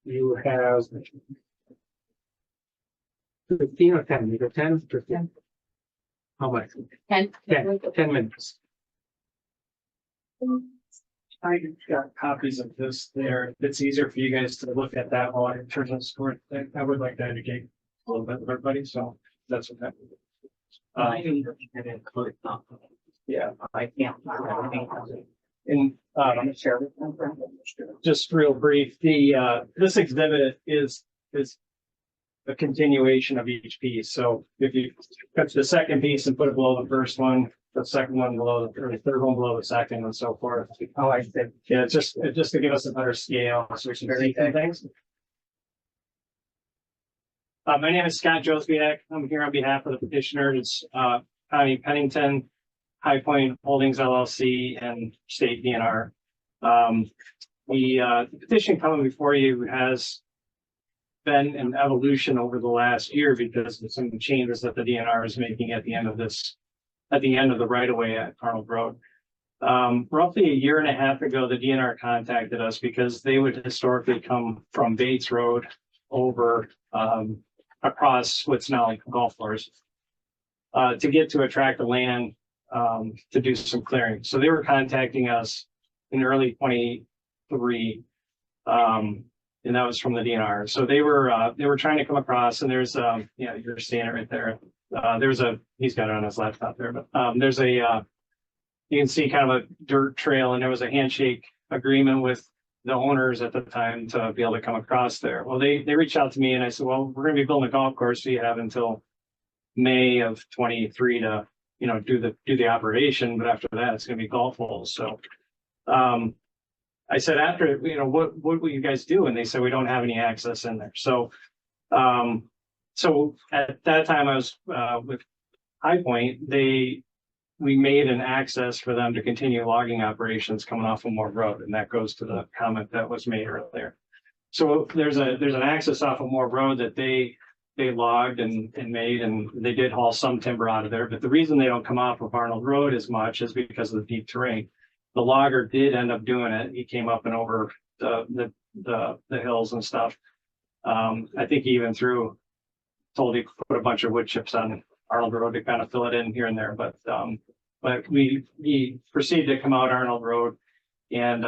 you have 15 or 10, either 10, 15. How much? 10. 10 minutes. I got copies of this there. It's easier for you guys to look at that while in terms of score. I would like to educate a little bit of everybody, so that's what that. Yeah, I can't. And just real brief, this exhibit is a continuation of each piece. So if you cut the second piece and put it below the first one, the second one below, or the third one below the second, and so forth. Oh, I see. Yeah, it's just to give us a better scale, so we can see things. My name is Scott Josviak. I'm here on behalf of the petitioners, County Pennington, High Point Holdings LLC, and State DNR. The petition coming before you has been an evolution over the last year because of some changes that the DNR is making at the end of the right of way at Arnold Road. Roughly a year and a half ago, the DNR contacted us because they would historically come from Bates Road over across what's now like a golf course to get to a tract of land to do some clearing. So they were contacting us in early 23, and that was from the DNR. So they were trying to come across, and there's yeah, you're seeing it right there. He's got it on his laptop there, but there's you can see kind of a dirt trail, and there was a handshake agreement with the owners at the time to be able to come across there. Well, they reached out to me and I said, well, we're gonna be building a golf course, so you have until May of 23 to, you know, do the operation, but after that, it's gonna be golf holes. So I said, after, you know, what will you guys do? And they said, we don't have any access in there. So so at that time I was with High Point, we made an access for them to continue logging operations coming off of Moore Road, and that goes to the comment that was made earlier. So there's an access off of Moore Road that they logged and made, and they did haul some timber out of there. But the reason they don't come off of Arnold Road as much is because of the deep terrain. The logger did end up doing it. He came up and over the hills and stuff. I think he even told he put a bunch of wood chips on Arnold Road to kind of fill it in here and there, but he proceeded to come out Arnold Road, and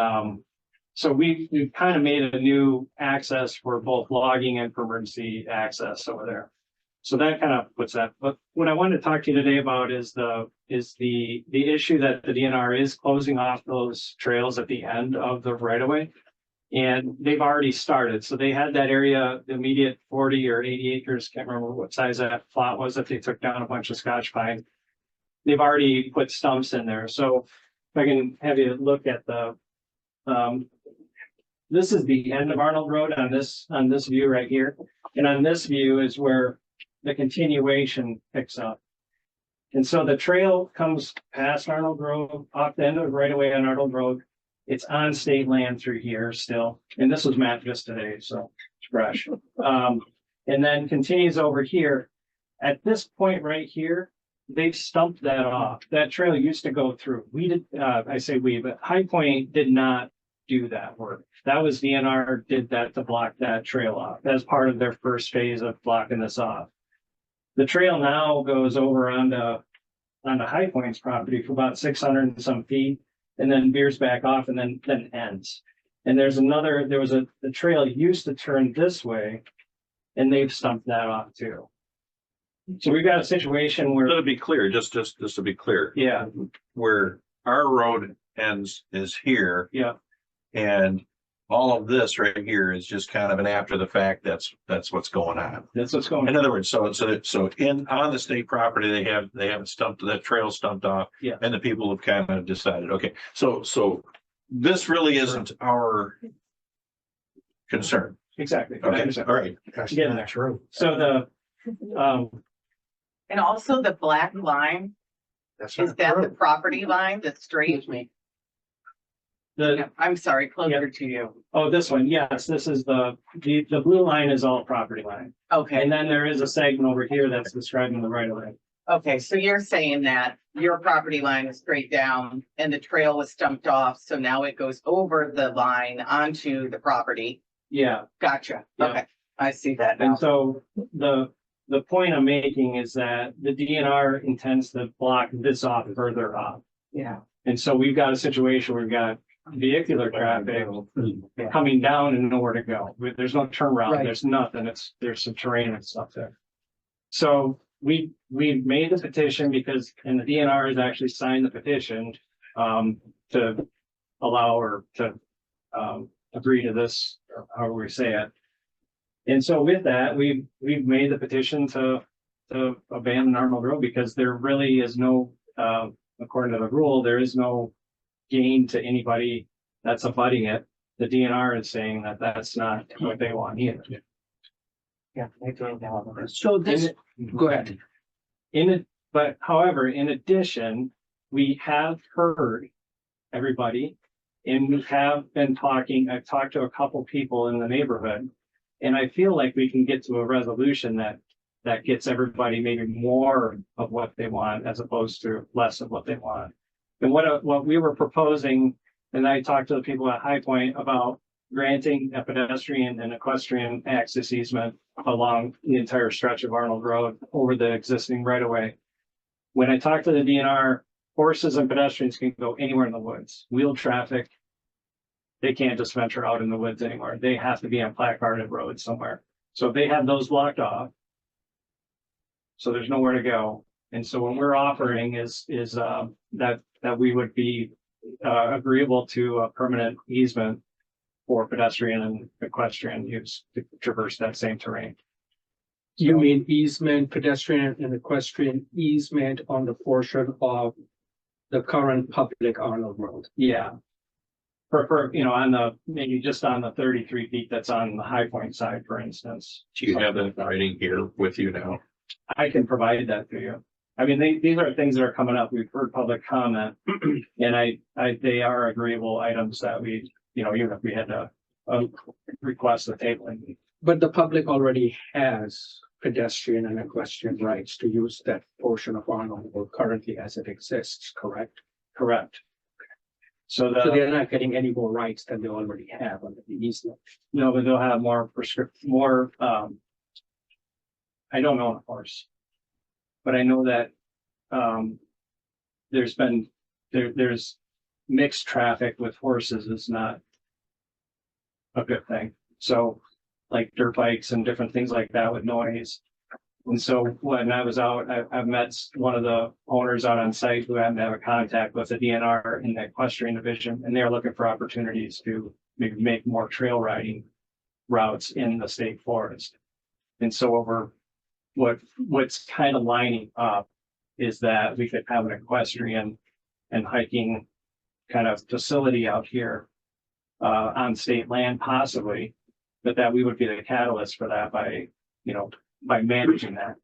so we kind of made a new access for both logging and for emergency access over there. So that kind of puts that. But what I wanted to talk to you today about is the issue that the DNR is closing off those trails at the end of the right of way. And they've already started. So they had that area, the immediate 40 or 80 acres, can't remember what size that plot was, that they took down a bunch of Scotch pine. They've already put stumps in there. So if I can have you look at this is the end of Arnold Road on this view right here. And on this view is where the continuation picks up. And so the trail comes past Arnold Road, off the end of right away on Arnold Road. It's on state land through here still. And this was mapped just today, so it's fresh. And then continues over here. At this point right here, they've stumped that off. That trail used to go through. We did, I say we, but High Point did not do that work. That was DNR did that to block that trail off. That's part of their first phase of blocking this off. The trail now goes over onto High Point's property for about 600 and some feet, and then veers back off and then ends. And the trail used to turn this way, and they've stumped that off too. So we've got a situation where, To be clear, just to be clear, yeah, where our road ends is here, yeah, and all of this right here is just kind of an after the fact. That's what's going on. that's what's going on. In other words, so on the state property, they have that trail stumped off. Yeah. And the people have kind of decided, okay, so this really isn't our concern. Exactly. Okay, all right. Getting there. True. So And also the black line, That's is not that the true. property line, the straight? Excuse me. Yeah, I'm sorry, closer to you. Oh, this one, yes, this is the blue line is all property line. Okay, And then there is a segment over here that's describing the right of way. okay, so you're saying that your property line is straight down and the trail was stumped off, so now it goes over the line onto the property. Yeah, Gotcha, Yeah. okay, I see that now. and so the point I'm making is that the DNR intends to block this off further up. Yeah. And so we've got a situation where we've got vehicular traffic coming down and nowhere to go. There's no turnaround, Right. there's nothing, there's some terrain and stuff there. So we made the petition because, and the DNR has actually signed the petition to allow or to agree to this, or however we say it. And so with that, we've made the petition to abandon Arnold Road because there really is no, according to the rule, there is no gain to anybody that's abutting it. The DNR is saying that that's not what they want either. Yeah. So this, go ahead. But however, in addition, we have heard everybody and we have been talking, I've talked to a couple people in the neighborhood. And I feel like we can get to a resolution that gets everybody maybe more of what they want as opposed to less of what they want. And what we were proposing, and I talked to the people at High Point about granting a pedestrian and equestrian access easement along the entire stretch of Arnold Road over the existing right of way. When I talked to the DNR, horses and pedestrians can go anywhere in the woods. Wheel traffic, they can't just venture out in the woods anymore. They have to be on placarded roads somewhere. So if they have those blocked off, so there's nowhere to go. And so what we're offering is that we would be agreeable to a permanent easement for pedestrian and equestrian use to traverse that same terrain. You mean easement, pedestrian and equestrian easement on the portion of the current public Arnold Road? Yeah. You know, on the, maybe just on the 33 feet that's on the High Point side, for instance. Do you have that writing here with you now? I can provide that to you. I mean, these are things that are coming up. We've heard public comment. And they are agreeable items that we, you know, even if we had to request the tabling. But the public already has pedestrian and equestrian rights to use that portion of Arnold Road currently as it exists, correct? Correct. So So the, they're not getting any more rights than they already have under the easement. no, but they'll have more I don't know, of course. But I know that, there's mixed traffic with horses is not a good thing. So like dirt bikes and different things like that with noise. And so when I was out, I've met one of the owners out on site who happened to have a contact with the DNR in the equestrian division, and they're looking for opportunities to maybe make more trail riding routes in the state forest. And so what's kind of lining up is that we could have an equestrian and hiking kind of facility out here on state land possibly, but that we would be the catalyst for that by, you know, by managing that.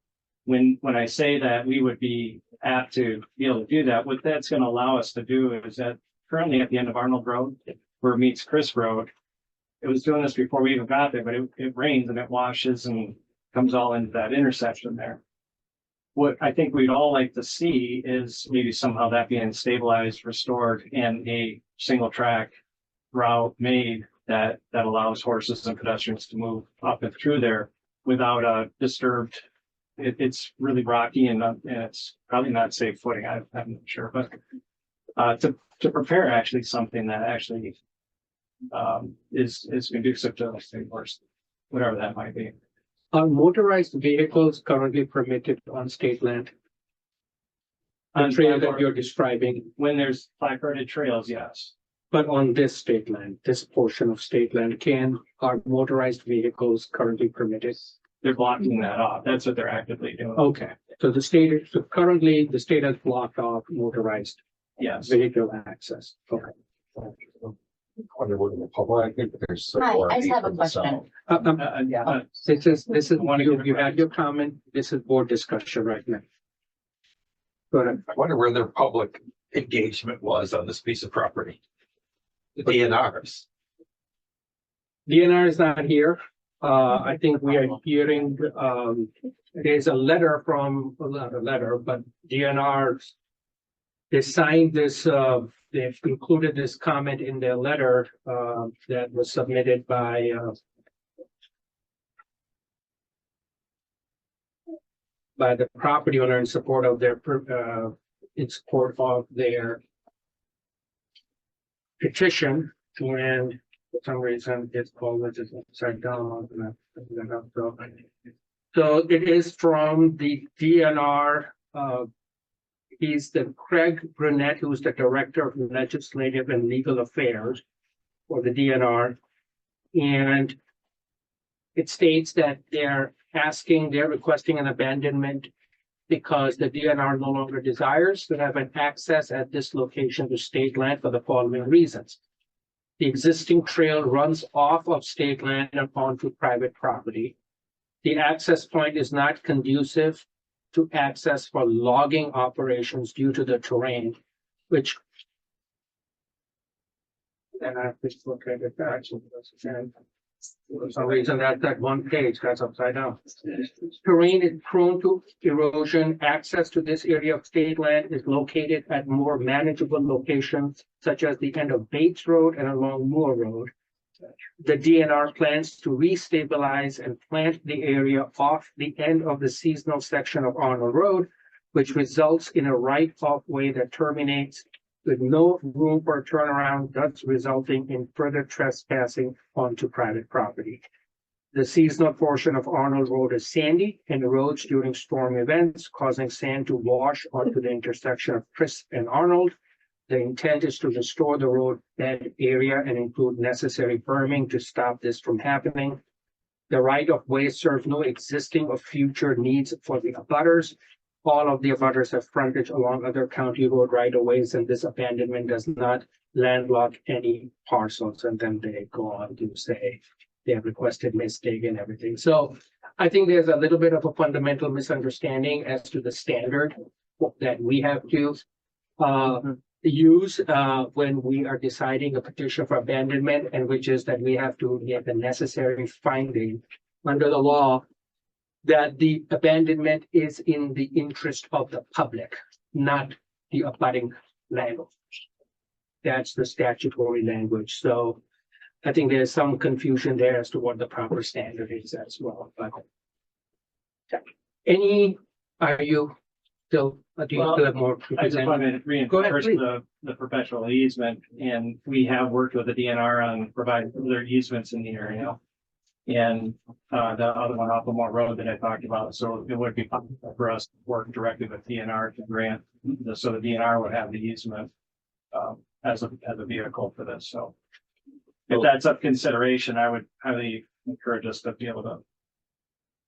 When I say that we would be apt to be able to do that, what that's going to allow us to do is that currently at the end of Arnold Road, where it meets Chris Road, it was doing this before we even got there, but it rains and it washes and comes all into that intersection there. What I think we'd all like to see is maybe somehow that being stabilized, restored, and a single track route made that allows horses and pedestrians to move up and through there without a disturbed. It's really rocky and it's probably not safe footing. I'm not sure, but to prepare actually something that actually is conducive to the state forest, whatever that might be. Are motorized vehicles currently permitted on state land? The trail that you're describing, When there's placarded trails, yes. but on this state land, this portion of state land, are motorized vehicles currently permitted? They're blocking that off. That's what they're actively doing. Okay, so currently the state has blocked off motorized Yes. vehicle access. Okay. Hi, I just have a question. Yeah. This is one, you had your comment, this is board discussion right now. Go ahead. I wonder where their public engagement was on this piece of property. The DNRs. DNR is not here. I think we are hearing, there's a letter from, well, not a letter, but DNR. They signed this, they've included this comment in their letter, that was submitted by, the property owner in support of their, petition. And for some reason, it's always upside down. So it is from the DNR, he's the Craig Brunette, who's the Director of Legislative and Legal Affairs for the DNR. And it states that they're requesting an abandonment because the DNR no longer desires to have an access at this location to state land for the following reasons. The existing trail runs off of state land and onto private property. The access point is not conducive to access for logging operations due to the terrain, which. Then I have to look at it back. For some reason that one page got upside down. Terrain is prone to erosion. Access to this area of state land is located at more manageable locations, such as the end of Bates Road and along Moore Road. The DNR plans to restabilize and plant the area off the end of the seasonal section of Arnold Road, which results in a right-of way that terminates with no room for a turnaround, thus resulting in further trespassing onto private property. The seasonal portion of Arnold Road is sandy and erodes during storm events, causing sand to wash onto the intersection of Crisp and Arnold. The intent is to restore the road bed area and include necessary berming to stop this from happening. The right of way serves no existing or future needs for the abutters. All of the abutters have frontage along other county road right of ways, and this abandonment does not landlock any parcels. And then they go on to say they have requested mistake and everything. So I think there's a little bit of a fundamental misunderstanding as to the standard that we have to use when we are deciding a petition for abandonment, and which is that we have to get the necessary finding under the law that the abandonment is in the interest of the public, not the abutting landlord. That's the statutory language. So I think there's some confusion there as to what the proper standard is as well. But are you still, do you still have more to I just present? want to Go ahead, reinforce please. the professional easement, and we have worked with the DNR on providing other easements in the area. And the other one off of Moore Road that I talked about, so it would be possible for us to work directly with DNR to grant, so the DNR would have the easement as a vehicle for this, so. If that's up consideration, I would highly encourage us to be able to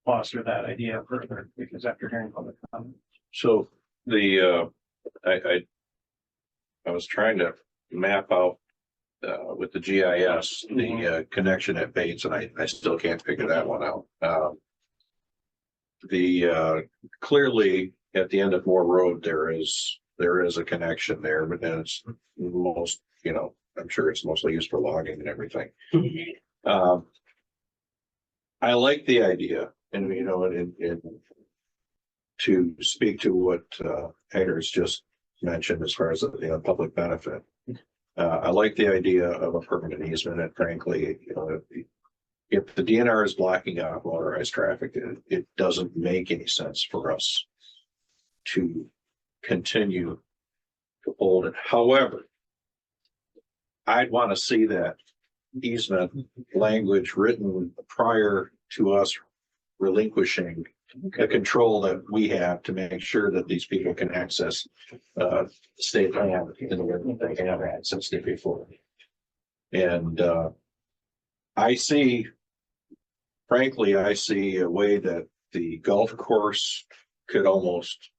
foster that idea further, because after hearing public comment. So I was trying to map out with the GIS, the connection at Bates, and I still can't figure that one out. Clearly at the end of Moore Road, there is a connection there, but then it's most, I'm sure it's mostly used for logging and everything. I like the idea, and to speak to what Hager's just mentioned as far as the public benefit. I like the idea of a permanent easement, and frankly, if the DNR is blocking out motorized traffic, it doesn't make any sense for us to continue to hold it. However, I'd want to see that easement language written prior to us relinquishing the control that we have to make sure that these people can access state land in the way that they have access to before. And frankly, I see a way that the golf course could almost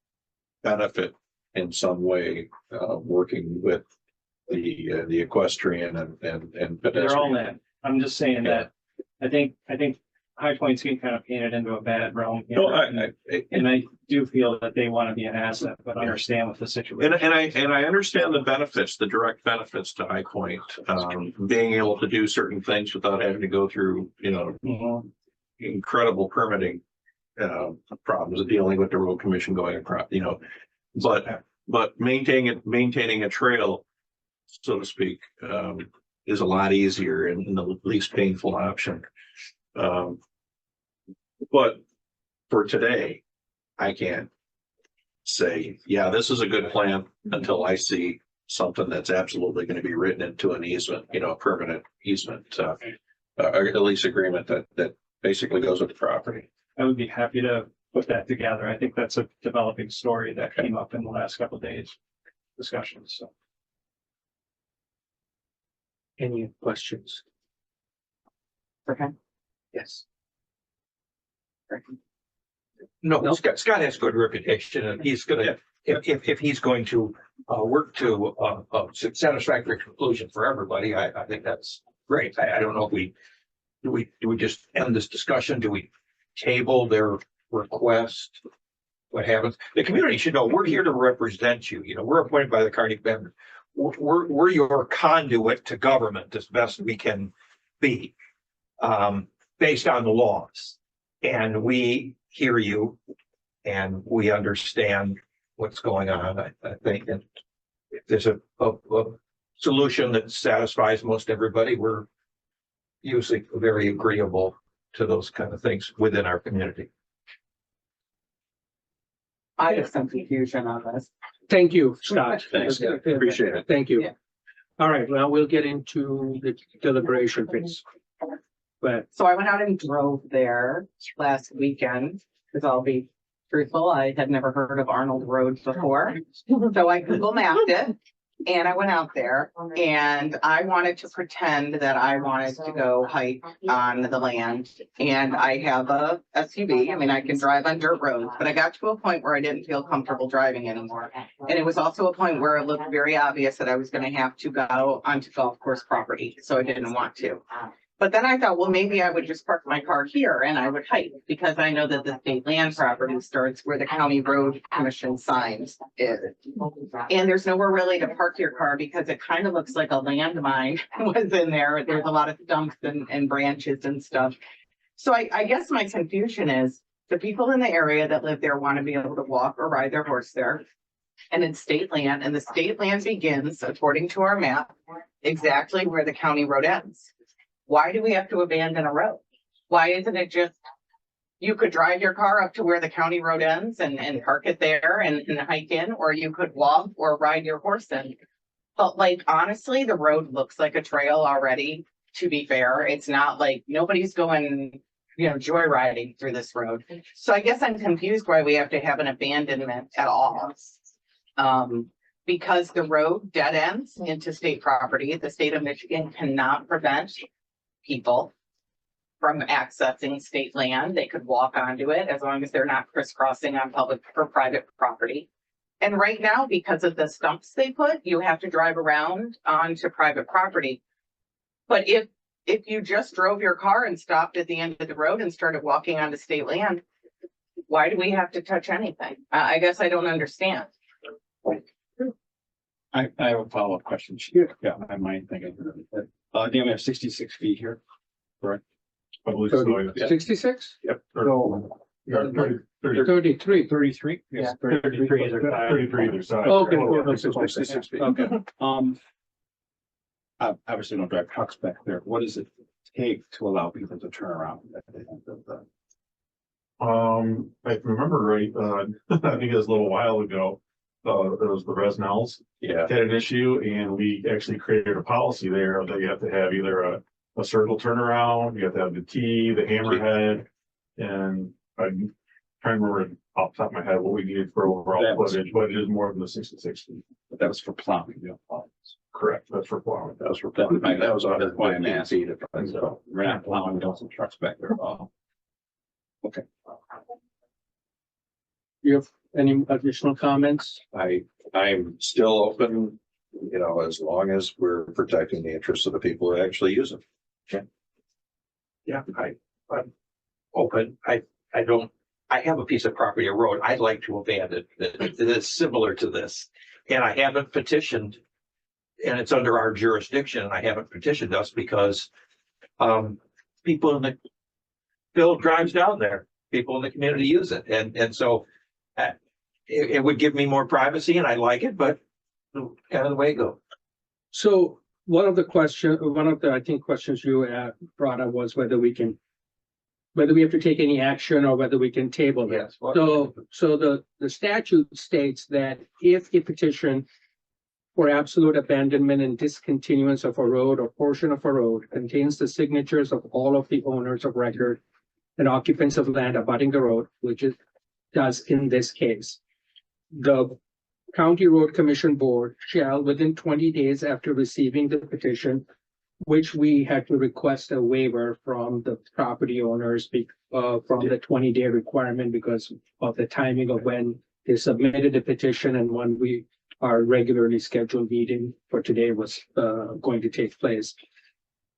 benefit in some way, working with the equestrian and But they're all pedestrian. in. I'm just saying that I think High Point's getting kind of painted into a bad realm here. No, And I do feel that they want to be an asset, but understand what the situation. And I understand the benefits, the direct benefits to High Point, being able to do certain things without having to go through, incredible permitting problems of dealing with the road commission going across, but maintaining a trail, so to speak, is a lot easier and the least painful option. But for today, I can't say, yeah, this is a good plan until I see something that's absolutely going to be written into an easement, a permanent easement, or at least agreement that basically goes with the property. I would be happy to put that together. I think that's a developing story that came up in the last couple of days discussions, so. Any questions? Okay. Yes. No, Scott has good reputation, and he's gonna, if he's going to work to a satisfactory conclusion for everybody, I think that's great. I don't know if do we just end this discussion? Do we table their request? What happens? The community should know we're here to represent you. We're appointed by the Kearney Bend. We're your conduit to government as best we can be, based on the laws. And we hear you and we understand what's going on. I think that if there's a solution that satisfies most everybody, we're usually very agreeable to those kind of things within our community. I have some confusion on this. Thank you, Scott. Thanks, appreciate it. Thank you. Yeah. All right, well, we'll get into the deliberation phase. But So I went out and drove there last weekend, because I'll be truthful, I had never heard of Arnold Road before. So I Google mapped it And I went out there and I wanted to pretend that I wanted to go hike on the land. And I have a SUV. I mean, I can drive on dirt roads, but I got to a point where I didn't feel comfortable driving anymore. And it was also a point where it looked very obvious that I was going to have to go onto golf course property. So I didn't want to. But then I thought, well, maybe I would just park my car here and I would hike because I know that the state land property starts where the county road commission signs is. And there's nowhere really to park your car because it kind of looks like a landmine was in there. There's a lot of stumps and branches and stuff. So I guess my confusion is the people in the area that live there want to be able to walk or ride their horse there. And it's state land, and the state land begins, according to our map, exactly where the county road ends. Why do we have to abandon a road? Why isn't it just, you could drive your car up to where the county road ends and park it there and hike in, or you could walk or ride your horse in. But like, honestly, the road looks like a trail already, to be fair. It's not like nobody's going, joyriding through this road. So I guess I'm confused why we have to have an abandonment at all. Because the road dead ends into state property. The state of Michigan cannot prevent people from accessing state land. They could walk onto it as long as they're not crisscrossing on public or private property. And right now, because of the stumps they put, you have to drive around onto private property. But if you just drove your car and stopped at the end of the road and started walking onto state land, why do we have to touch anything? I guess I don't understand. I have a follow-up question. Yeah, I might think I heard it. We have 66 feet here, correct? I believe so, yeah. 66? Yep. So, 33. 33? Yeah, 33 either side. 33 either side. Okay. 66 feet. Okay. I obviously don't drive trucks back there. What does it take to allow people to turn around at the end of the? I remember right, I think it was a little while ago, it was the Resnells. Yeah. Had an issue and we actually created a policy there that you have to have either a circle turnaround, you have to have the T, the hammerhead. And I'm trying to remember off the top of my head what we needed for overall footage, but it is more than the 66 feet. But that was for plowing, Correct, that's for plowing. That was for plowing. That was why I'm asking. So we're not plowing, we don't have some trucks back there at all. Okay. You have any additional comments? I'm still open, as long as we're protecting the interests of the people who actually use them. Yeah, I'm open. I have a piece of property, a road I'd like to abandon that is similar to this. And I haven't petitioned, and it's under our jurisdiction, and I haven't petitioned us because people in the Bill drives down there, people in the community use it. And so it would give me more privacy and I like it, but kind of the way it goes. So one of the questions you brought up was whether we have to take any action or whether we can table this. Yes. So the statute states that if a petition for absolute abandonment and discontinuance of a road or portion of a road contains the signatures of all of the owners of record and occupants of land abutting the road, which it does in this case, the County Road Commission Board shall, within 20 days after receiving the petition, which we had to request a waiver from the property owners from the 20-day requirement because of the timing of when they submitted the petition and when our regularly scheduled meeting for today was going to take place.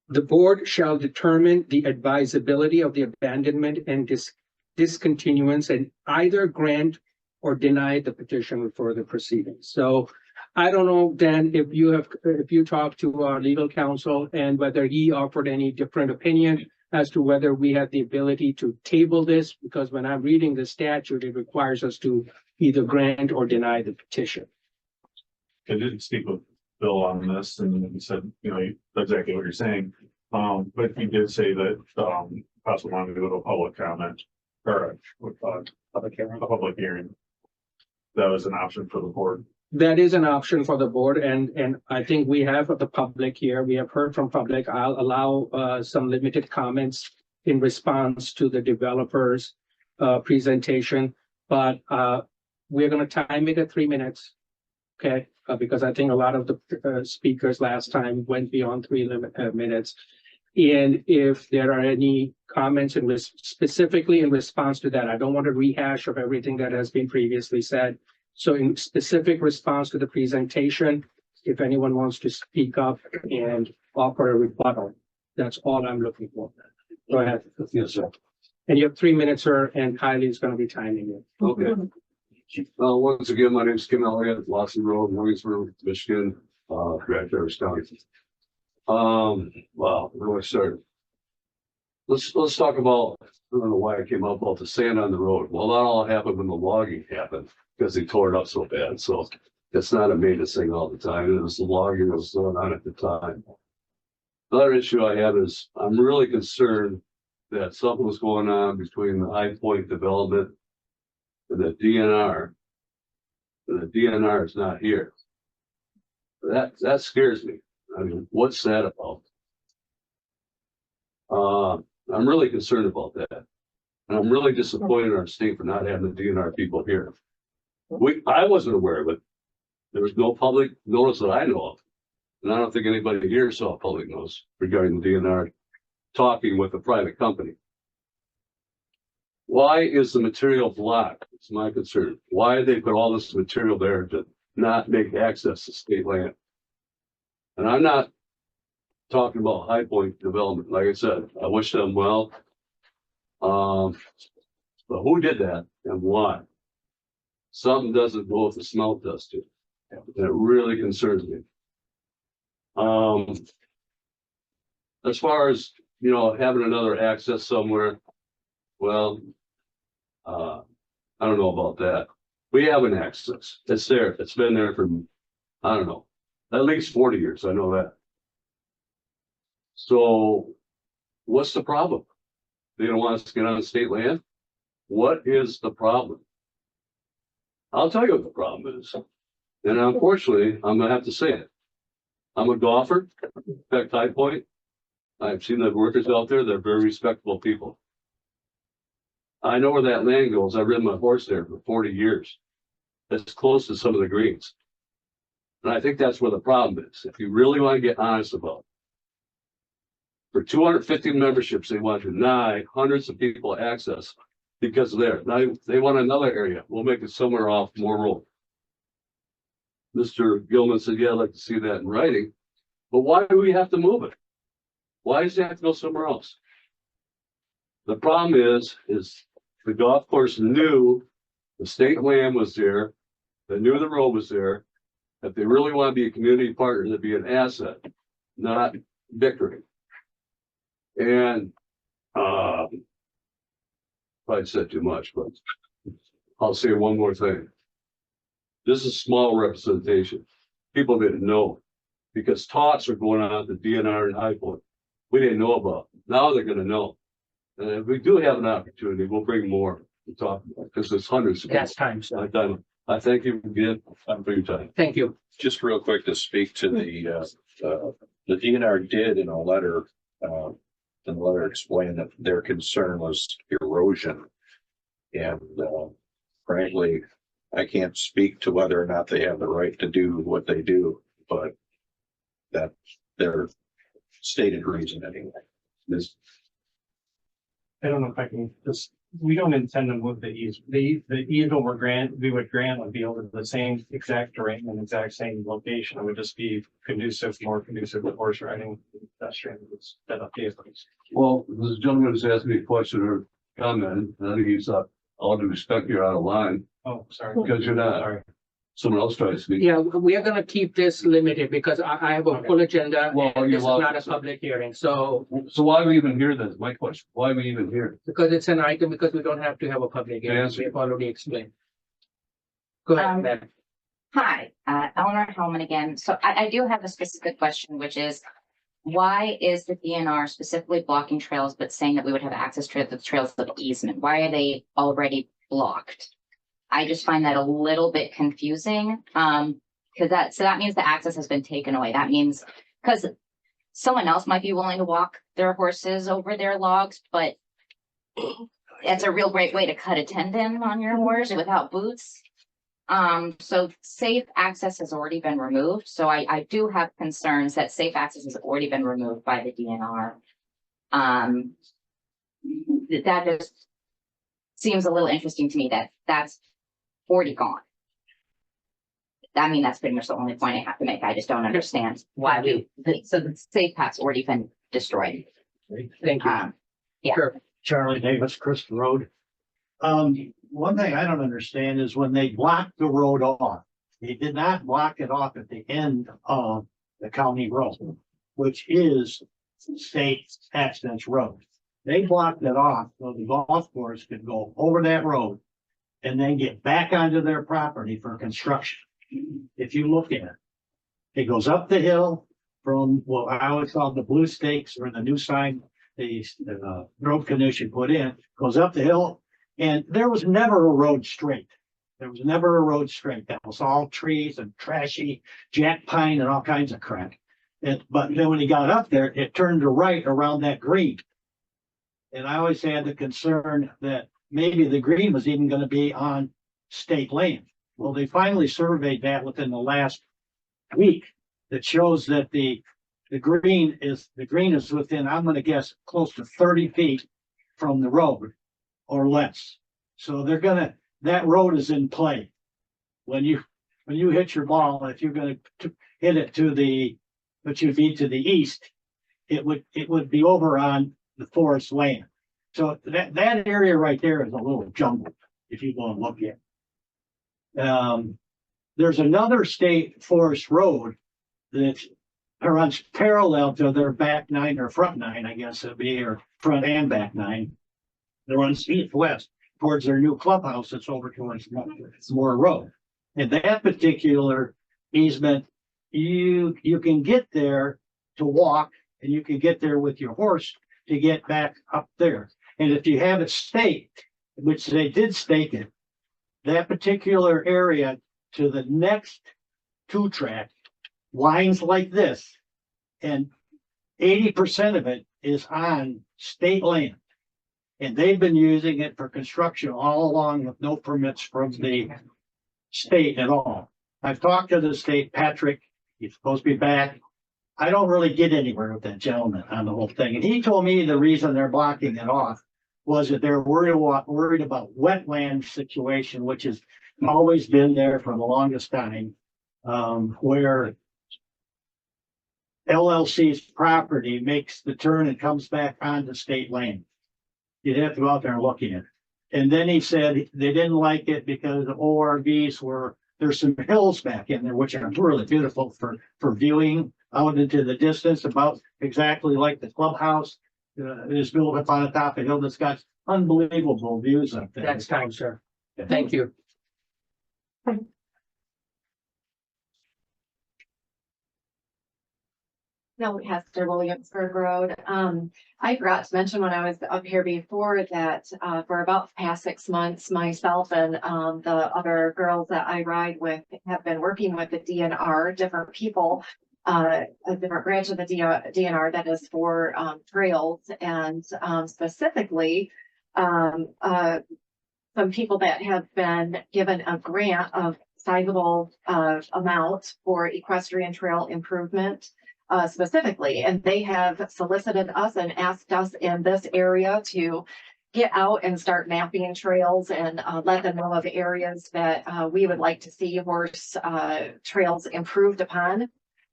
The board shall determine the advisability of the abandonment and discontinuance and either grant or deny the petition with further proceedings. So I don't know, Dan, if you talked to our legal counsel and whether he offered any different opinion as to whether we have the ability to table this, because when I'm reading the statute, it requires us to either grant or deny the petition. I did speak with Bill on this and he said, exactly what you're saying. But he did say that, possibly wanted to go to a public comment or a public hearing. That was an option for the board. That is an option for the board, and I think we have the public here. We have heard from public. I'll allow some limited comments in response to the developer's presentation, but we're going to time it at 3 minutes. Okay, because I think a lot of the speakers last time went beyond 3 minutes. And if there are any comments and specifically in response to that, I don't want to rehash of everything that has been previously said. So in specific response to the presentation, if anyone wants to speak up and offer a rebuttal, that's all I'm looking for. Go ahead. Yes, sir. And you have 3 minutes, sir, and Kylie is going to be timing you. Okay. Once again, my name is Kim Elliott, Lawson Road, Williamsburg, Michigan, Grand Traverse County. Wow, where do I start? Let's talk about, I don't know why I came up about the sand on the road. Well, that all happened when the logging happened because they tore it up so bad. So it's not a maintenance thing all the time. It was the logging that was going on at the time. Another issue I have is I'm really concerned that something was going on between the High Point development and the DNR. And the DNR is not here. That scares me. I mean, what's that about? I'm really concerned about that. And I'm really disappointed in our state for not having the DNR people here. I wasn't aware of it. There was no public notice that I know of. And I don't think anybody here saw public notice regarding the DNR talking with a private company. Why is the material blocked? It's my concern. Why did they put all this material there to not make access to state land? And I'm not talking about High Point development. Like I said, I wish them well. But who did that and why? Something doesn't go if the smelt does too. And it really concerns me. As far as, you know, having another access somewhere, well, I don't know about that. We have an access. It's there. It's been there for, I don't know, at least 40 years. I know that. So what's the problem? They don't want us to get on state land? What is the problem? I'll tell you what the problem is. And unfortunately, I'm gonna have to say it. I'm a golfer, in fact, High Point. I've seen the workers out there, they're very respectable people. I know where that land goes. I've ridden my horse there for 40 years. It's close to some of the greens. And I think that's where the problem is. If you really want to get honest about it. For 250 memberships, they want to deny hundreds of people access because of there. Now they want another area. We'll make it somewhere off Moore Road. Mr. Gilman said, yeah, I'd like to see that in writing. But why do we have to move it? Why does it have to go somewhere else? The problem is the golf course knew the state land was there. They knew the road was there. If they really want to be a community partner, to be an asset, not bickering. And probably said too much, but I'll say one more thing. This is small representation. People didn't know because talks are going on at the DNR and High Point. We didn't know about it. Now they're going to know. And if we do have an opportunity, we'll bring more to talk about because there's hundreds of That's people. time, sir. I thank you again for your time. Thank you. Just real quick to speak to the DNR did in a letter, explain that their concern was erosion. And frankly, I can't speak to whether or not they have the right to do what they do, but that's their stated reason anyway. I don't know if I can just, we don't intend to move the easement. The easement we would grant would be over the same exact terrain and exact same location. It would just be more conducive to horse riding, pedestrian, set up vehicles. Well, this gentleman has asked me a question or comment, and I think he's all due respect, you're out of line Oh, sorry. because you're not. Sorry. Someone else tried to speak. Yeah, we are gonna keep this limited because I have a full agenda. Well, and you're this is not a welcome. public hearing, so So why are we even here then? Is my question. Why are we even here? because it's an item, because we don't have to have a public hearing, Answer. we have already explained. Go ahead, Matt. Hi, Eleanor Hellman again. So I do have a specific question, which is why is the DNR specifically blocking trails, but saying that we would have access to the trails of easement? Why are they already blocked? I just find that a little bit confusing. Because that means the access has been taken away. That means, because someone else might be willing to walk their horses over their logs, but that's a real great way to cut a tendon on your horse without boots. So safe access has already been removed, so I do have concerns that safe access has already been removed by the DNR. That just seems a little interesting to me that that's already gone. I mean, that's pretty much the only point I have to make. I just don't understand why so the safe path's already been destroyed. Thank you. Yeah. Sure. Charlie Davis, Crystal Road. One thing I don't understand is when they blocked the road off, they did not block it off at the end of the county road, which is state access road. They blocked it off so the golf course could go over that road and then get back onto their property for construction. If you look at it, it goes up the hill from what I always call the blue stakes or the new sign the road commission put in, goes up the hill, and there was never a road straight. There was never a road straight. That was all trees and trashy jack pine and all kinds of crap. But then when he got up there, it turned to right around that green. And I always had the concern that maybe the green was even going to be on state land. Well, they finally surveyed that within the last week that shows that the green is within, I'm going to guess, close to 30 feet from the road or less. So that road is in play. When you hit your ball, if you're going to hit it to the east, it would be over on the forest land. So that area right there is a little jungle if you go and look at it. There's another state forest road that runs parallel to their back nine or front nine, I guess it'd be, or front and back nine. That runs east-west towards their new clubhouse that's over towards Moore Road. And that particular easement, you can get there to walk and you can get there with your horse to get back up there. And if you have it staked, which they did stake it, that particular area to the next two track lines like this, and 80% of it is on state land. And they've been using it for construction all along with no permits from the state at all. I've talked to the state, Patrick, he's supposed to be back. I don't really get anywhere with that gentleman on the whole thing. And he told me the reason they're blocking it off was that they're worried about wetland situation, which has always been there for the longest time, where LLC's property makes the turn and comes back onto state land. You'd have to go out there and look at it. And then he said they didn't like it because the ORVs there's some hills back in there, which are really beautiful for viewing out into the distance, about exactly like the clubhouse. It is built up on the top of a hill that's got unbelievable views up there. Next time, sir. Thank you. No, Hester, Williamsburg Road. I forgot to mention when I was up here before that for about the past 6 months, myself and the other girls that I ride with have been working with the DNR, different people, a different branch of the DNR that is for trails, and specifically some people that have been given a grant of sizable amount for equestrian trail improvement. Specifically, and they have solicited us and asked us in this area to get out and start mapping trails and let them know of areas that we would like to see horse trails improved upon.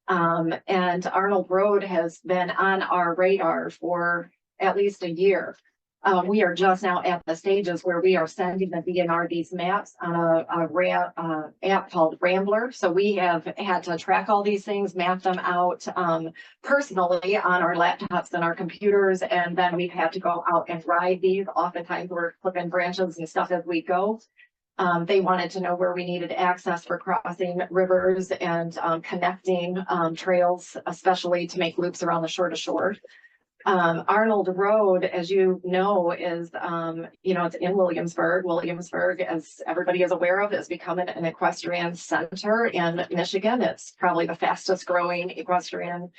And Arnold Road has been on our radar for at least a year. We are just now at the stages where we are sending the DNR these maps on a app called Rambler. So we have had to track all these things, map them out personally on our laptops and our computers, and then we've had to go out and ride these. Oftentimes we're clipping branches and stuff as we go. They wanted to know where we needed access for crossing rivers and connecting trails, especially to make loops around the shore to shore. Arnold Road, as you know, is, it's in Williamsburg. Williamsburg, as everybody is aware of, is becoming an equestrian center in Michigan. It's probably the fastest growing equestrian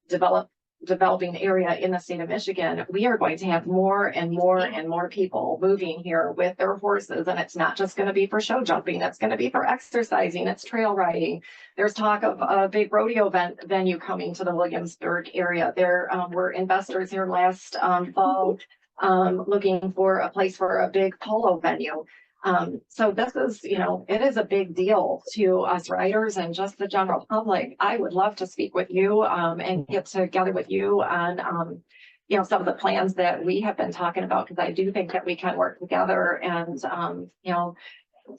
development developing area in the state of Michigan, we are going to have more and more and more people moving here with their horses. And it's not just going to be for show jumping. It's going to be for exercising. It's trail riding. There's talk of a big rodeo venue coming to the Williamsburg area. There were investors here last fall looking for a place for a big polo venue. So this is, you know, it is a big deal to us riders and just the general public. I would love to speak with you and get together with you on, you know, some of the plans that we have been talking about, because I do think that we can work together. And, you know,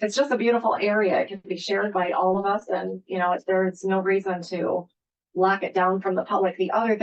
it's just a beautiful area. It can be shared by all of us. And, you know, there's no reason to lock it down from the public. The other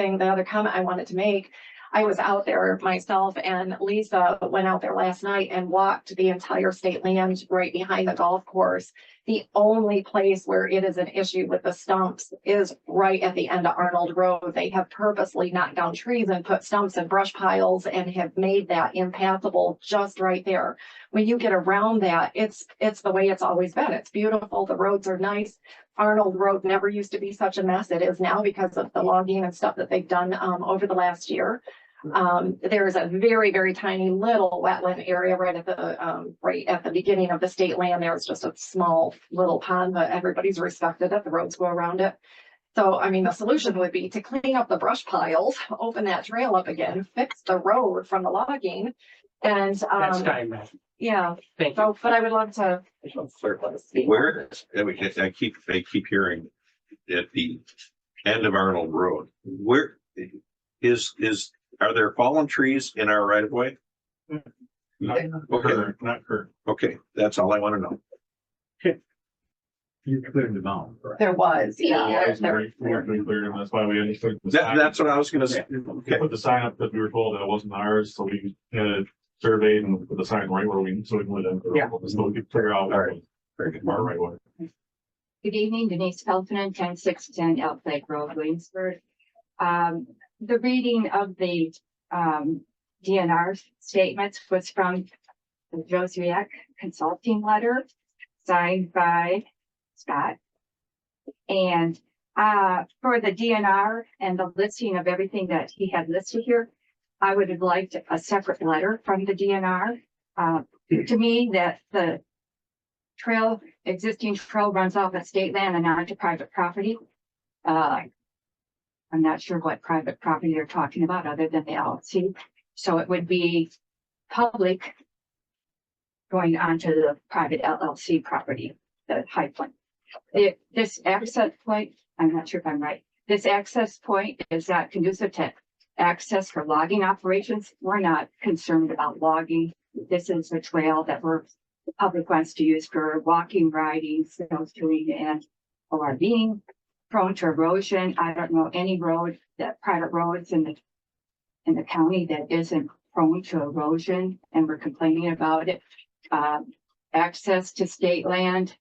comment I wanted to make, I was out there myself, and Lisa went out there last night and walked the entire state land right behind the golf course. The only place where it is an issue with the stumps is right at the end of Arnold Road. They have purposely knocked down trees and put stumps and brush piles and have made that impassable just right there. When you get around that, it's the way it's always been. It's beautiful. The roads are nice. Arnold Road never used to be such a mess. It is now because of the logging and stuff that they've done over the last year. There's a very, very tiny little wetland area right at the beginning of the state land. There's just a small little pond, but everybody's respected it. The roads go around it. So, I mean, the solution would be to clean up the brush piles, open that trail up again, fix the road from the logging. And, That's time, man. yeah, Thank you. so, but I would love to. Where, I keep hearing at the end of Arnold Road, where are there fallen trees in our right of way? Okay, Not current. okay, that's all I want to know. You cleared them out. There was, yeah. That's why we understood. That's what I was gonna say. We put the sign up because we were told that it wasn't ours, so we had it surveyed and put the sign right where we, so we can, Yeah. so we could figure out. All right. Very good. Our right way. Good evening, Denise Peltonen, 10610 Elk Lake Road, Williamsburg. The reading of the DNR statements was from the Josiak Consulting letter signed by Scott. And for the DNR and the listing of everything that he had listed here, I would have liked a separate letter from the DNR. To me, that the existing trail runs off of state land and onto private property. I'm not sure what private property they're talking about other than the LLC. So it would be public going onto the private LLC property, the High Point. This access point, I'm not sure if I'm right. This access point is not conducive to access for logging operations. We're not concerned about logging. This is a trail that the public wants to use for walking, riding, snowshoeing, and ORVing. Prone to erosion. I don't know any road private roads in the county that isn't prone to erosion, and we're complaining about it. Access to state land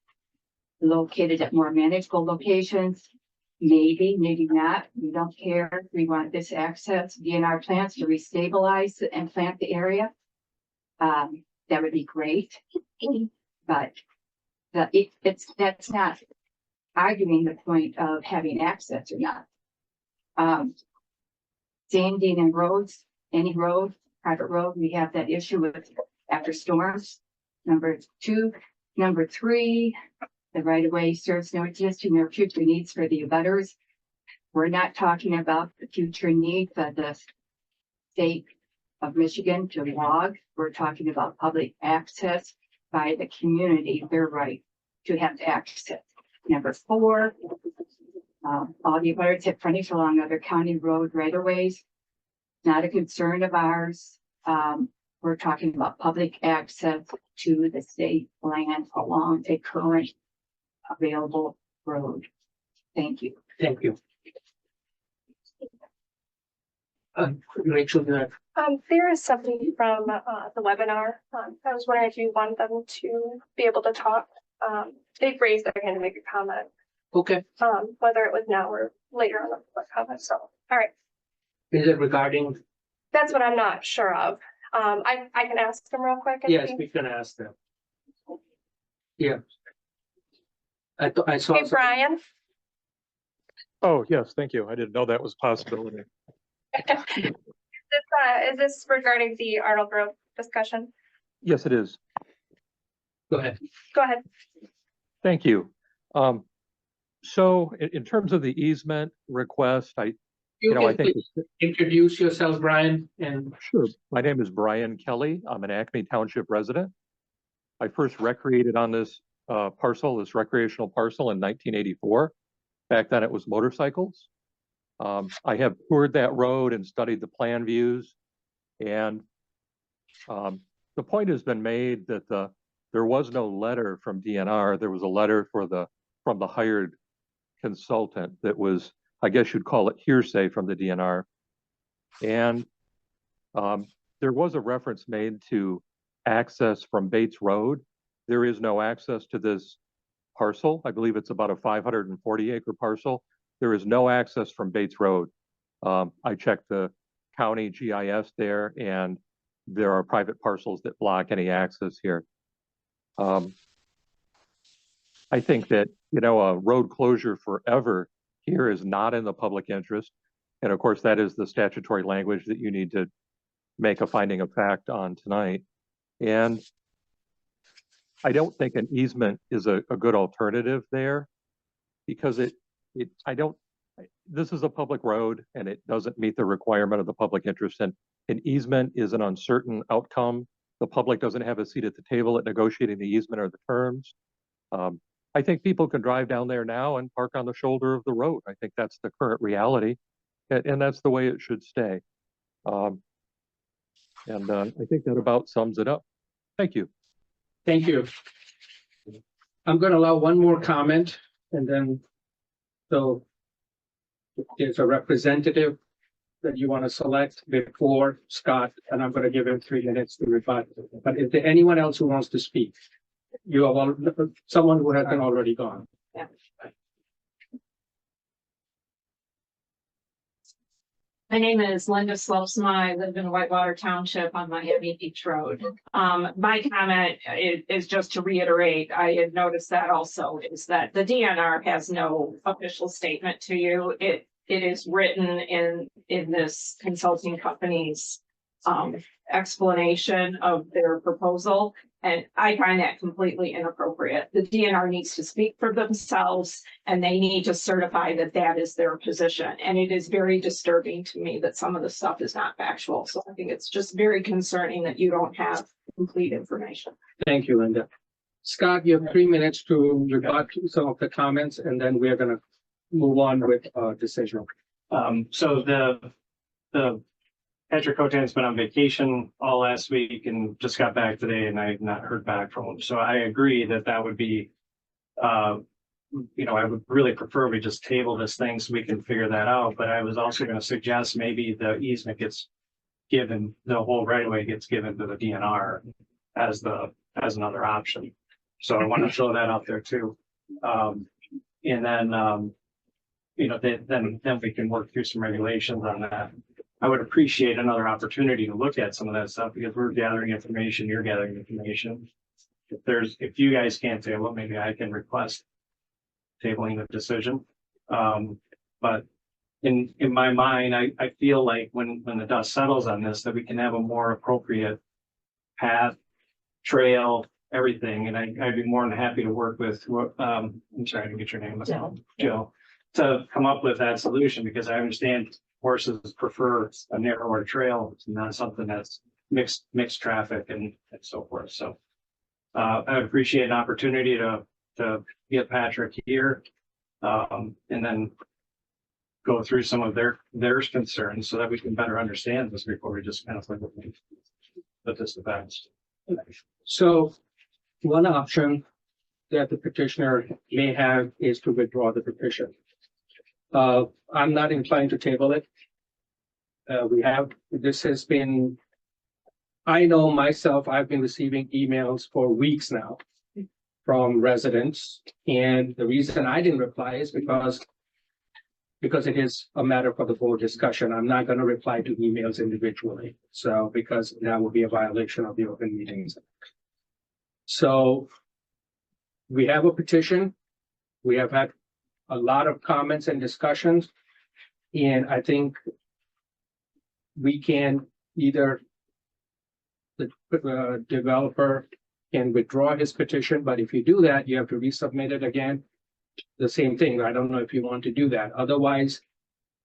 located at more manageable locations. Maybe not. We don't care. We want this access. DNR plans to restabilize and plant the area. That would be great. But that's not arguing the point of having access or not. Sanding and roads, any road, private road, we have that issue with after storms. Number 2, number 3, the right of way serves no existing or future needs for the abutters. We're not talking about the future needs of the state of Michigan to log. We're talking about public access by the community, their right to have access. Number 4, all the abutters have frontage along other county road right of ways. Not a concern of ours. We're talking about public access to the state land along a current available road. Thank you. Thank you. Rachel, there is something from the webinar. I was wondering if you want them to be able to talk. They've raised their hand to make a comment. okay. Whether it was now or later on the comment. So, all right. Is it regarding? That's what I'm not sure of. I can ask them real quick. Yes, we can ask them. Yeah. I saw. Hey, Brian. Oh, yes, thank you. I didn't know that was a possibility. Is this regarding the Arnold Road discussion? Yes, it is. Go ahead. Go ahead. Thank you. So in terms of the easement request, I think please introduce yourself, Brian, and sure. My name is Brian Kelly. I'm an Acme Township resident. I first recreated on this parcel, this recreational parcel in 1984. Back then it was motorcycles. I have toured that road and studied the plan views. And the point has been made that there was no letter from DNR. There was a letter from the hired consultant that was, I guess you'd call it hearsay from the DNR. And there was a reference made to access from Bates Road. There is no access to this parcel. I believe it's about a 540-acre parcel. There is no access from Bates Road. I checked the county GIS there, and there are private parcels that block any access here. I think that, a road closure forever here is not in the public interest. And of course, that is the statutory language that you need to make a finding of fact on tonight. And I don't think an easement is a good alternative there, because this is a public road and it doesn't meet the requirement of the public interest. And an easement is an uncertain outcome. The public doesn't have a seat at the table at negotiating the easement or the terms. I think people can drive down there now and park on the shoulder of the road. I think that's the current reality, and that's the way it should stay. I think that about sums it up. Thank you. thank you. I'm going to allow one more comment, and then, so if there's a representative that you want to select before Scott, and I'm going to give him 3 minutes to rebut. But is there anyone else who wants to speak? You have someone who has been already gone. Yeah. My name is Linda Slopsma. I live in Whitewater Township on Miami Beach Road. My comment is just to reiterate, I had noticed that also, is that the DNR has no official statement to you. It is written in this consulting company's explanation of their proposal. And I find that completely inappropriate. The DNR needs to speak for themselves, and they need to certify that that is their position. And it is very disturbing to me that some of the stuff is not factual. So I think it's just very concerning that you don't have complete information. Thank you, Linda. Scott, you have 3 minutes to rebut some of the comments, and then we're going to move on with decision. So the Patrick Cotan's been on vacation all last week and just got back today, and I've not heard back from him. So I agree that would be, I would really prefer we just table this thing so we can figure that out. But I was also going to suggest maybe the easement gets given, the whole right of way gets given to the DNR as another option. So I want to throw that out there too. And then, then we can work through some regulations on that. I would appreciate another opportunity to look at some of that stuff, because we're gathering information, you're gathering information. If you guys can't table it, maybe I can request tabling the decision. But in my mind, I feel like when the dust settles on this, that we can have a more appropriate path, trail, everything. And I'd be more than happy to work with, I'm sorry, I didn't get your name. Jill, to come up with that solution, because I understand horses prefer a narrower trail, not something that's mixed traffic and so forth. So I would appreciate an opportunity to get Patrick here and then go through some of their concerns so that we can better understand this before we just kind of put this to bed. So one option that the petitioner may have is to withdraw the petition. I'm not inclined to table it. I know myself, I've been receiving emails for weeks now from residents. And the reason I didn't reply is because it is a matter for the board discussion. I'm not going to reply to emails individually. So, because that would be a violation of the Open Meetings Act. So we have a petition. We have had a lot of comments and discussions. And I think we can either the developer can withdraw his petition, but if you do that, you have to resubmit it again. The same thing. I don't know if you want to do that. Otherwise,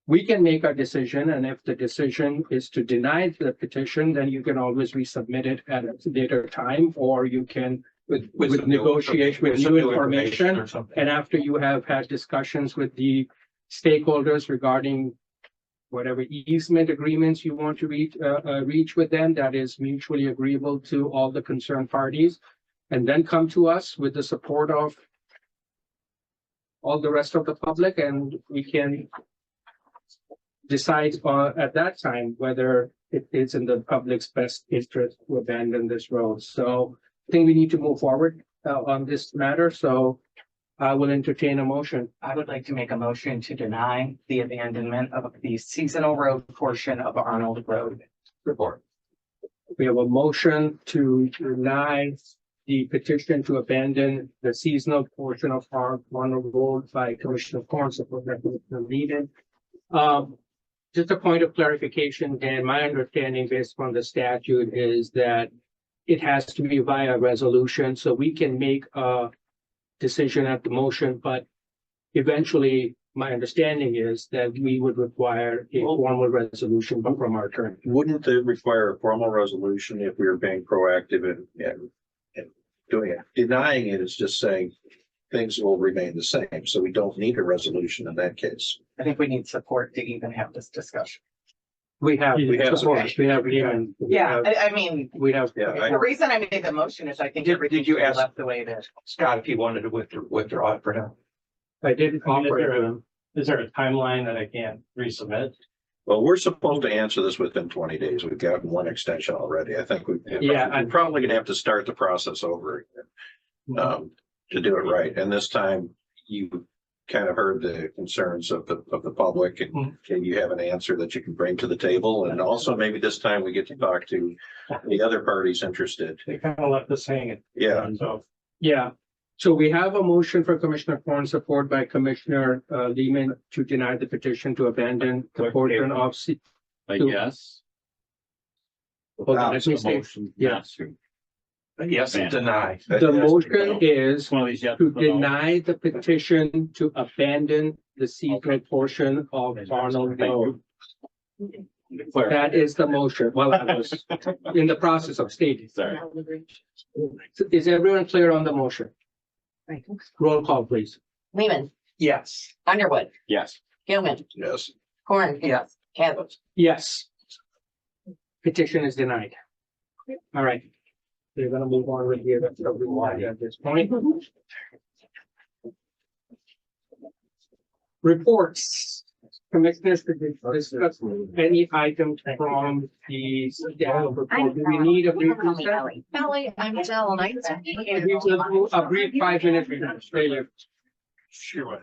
we can make a decision, and if the decision is to deny the petition, then you can always resubmit it at a later time, or you can with some new negotiation with some new new information. or something. And after you have had discussions with the stakeholders regarding whatever easement agreements you want to reach with them, that is mutually agreeable to all the concerned parties, and then come to us with the support of all the rest of the public, and we can decide at that time whether it is in the public's best interest to abandon this road. So I think we need to move forward on this matter. So I will entertain a motion. I would like to make a motion to deny the abandonment of the seasonal road portion of Arnold Road. Report. We have a motion to deny the petition to abandon the seasonal portion of our Arnold Road by Commissioner Corn, support by Commissioner Leiden. Just a point of clarification, Dan, my understanding based on the statute is that it has to be via resolution, so we can make a decision at the motion, but eventually, my understanding is that we would require a formal resolution from our attorney. Wouldn't it require a formal resolution if we were being proactive and doing it? Denying it is just saying things will remain the same, so we don't need a resolution in that case. I think we need support to even have this discussion. We have support. we have Leland. Yeah, I mean, We have. the reason I made the motion is I think everything Did you should be ask left the way it is. Scott if he wanted to withdraw it for now? I did offer it to him. Is there a timeline that I can't resubmit? Well, we're supposed to answer this within 20 days. We've gotten one extension already. I think I'm probably gonna have to start the process over again, to do it right. And this time you kind of heard the concerns of the public, and you have an answer that you can bring to the table. And also maybe this time we get to talk to the other parties interested. They kind of left us hanging. Yeah. So Yeah, so we have a motion for Commissioner Corn, support by Commissioner Lehman to deny the petition to abandon the portion of. Yes. Hold on, let me say, yes. Yes, deny. The motion is to deny the petition to abandon the seasonal portion of Arnold Road. That is the motion. Well, I was in the process of stating. Is everyone clear on the motion? Roll call, please. Lehman, Yes. Underwood, Yes. Gilman, Yes. Corn. Yes. Catholic. Yes. Petition is denied. All right. We're gonna move on with here. That's what we want at this point. Reports. Commissioners, to discuss any items from the staff report. Do we need a brief recess? Kelly, I'm Jill, and We will do a brief 5 minute recess. Sure.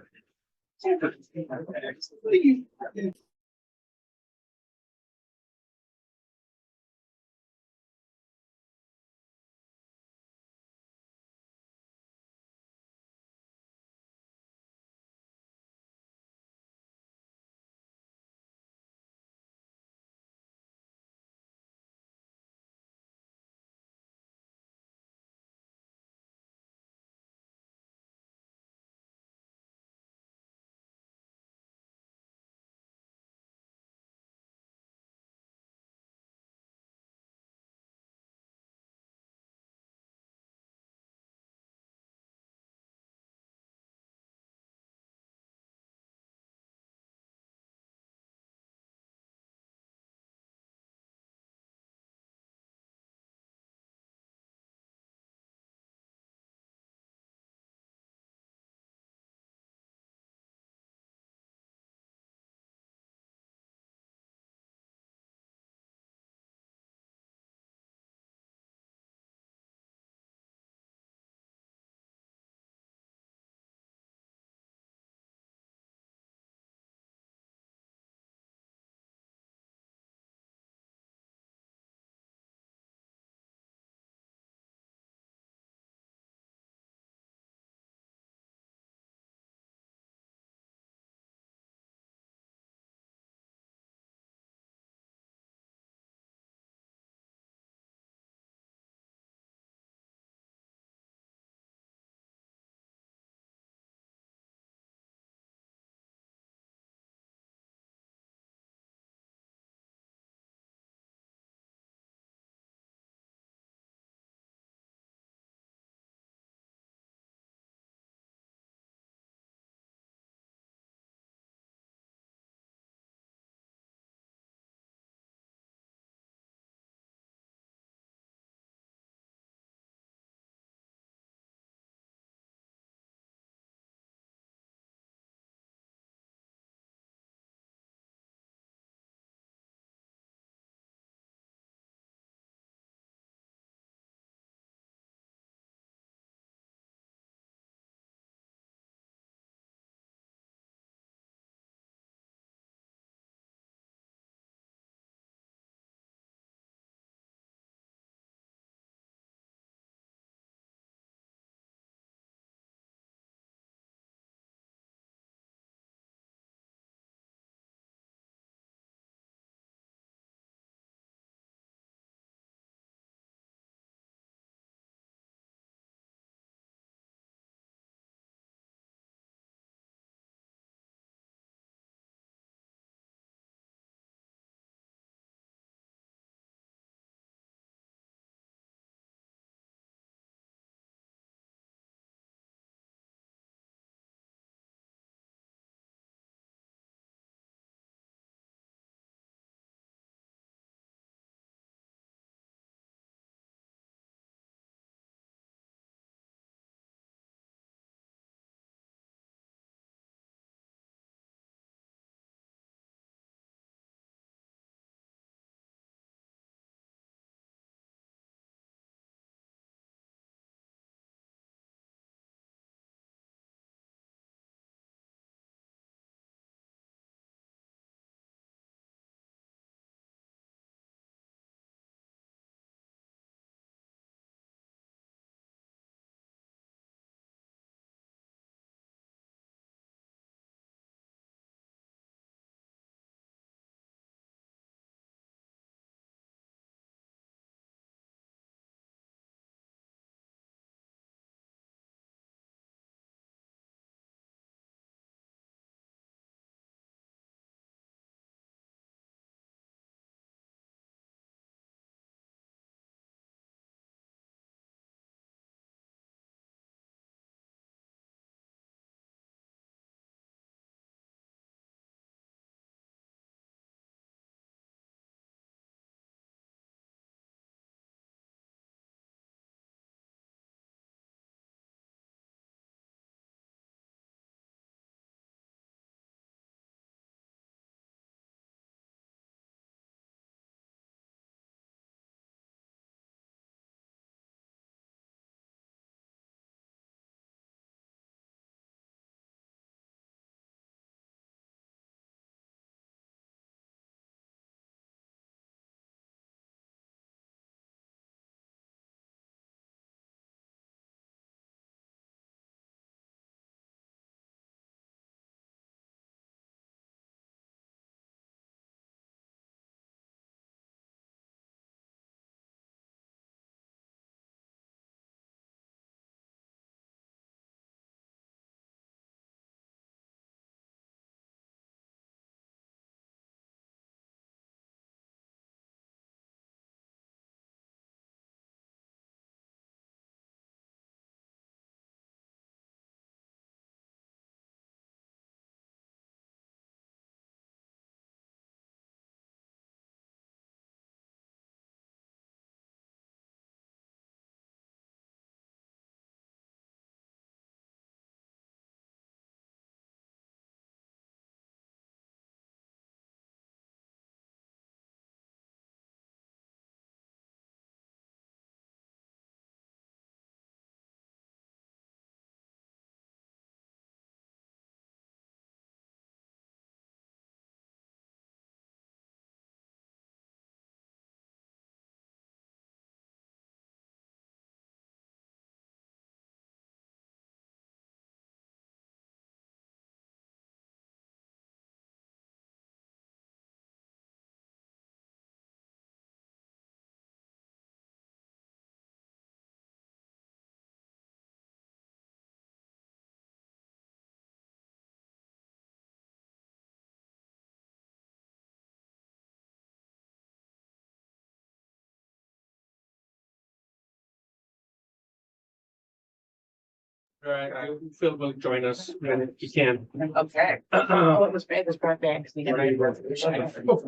All right, Phil will join us when he can. Okay. Oh, it was brought back because we had a resolution.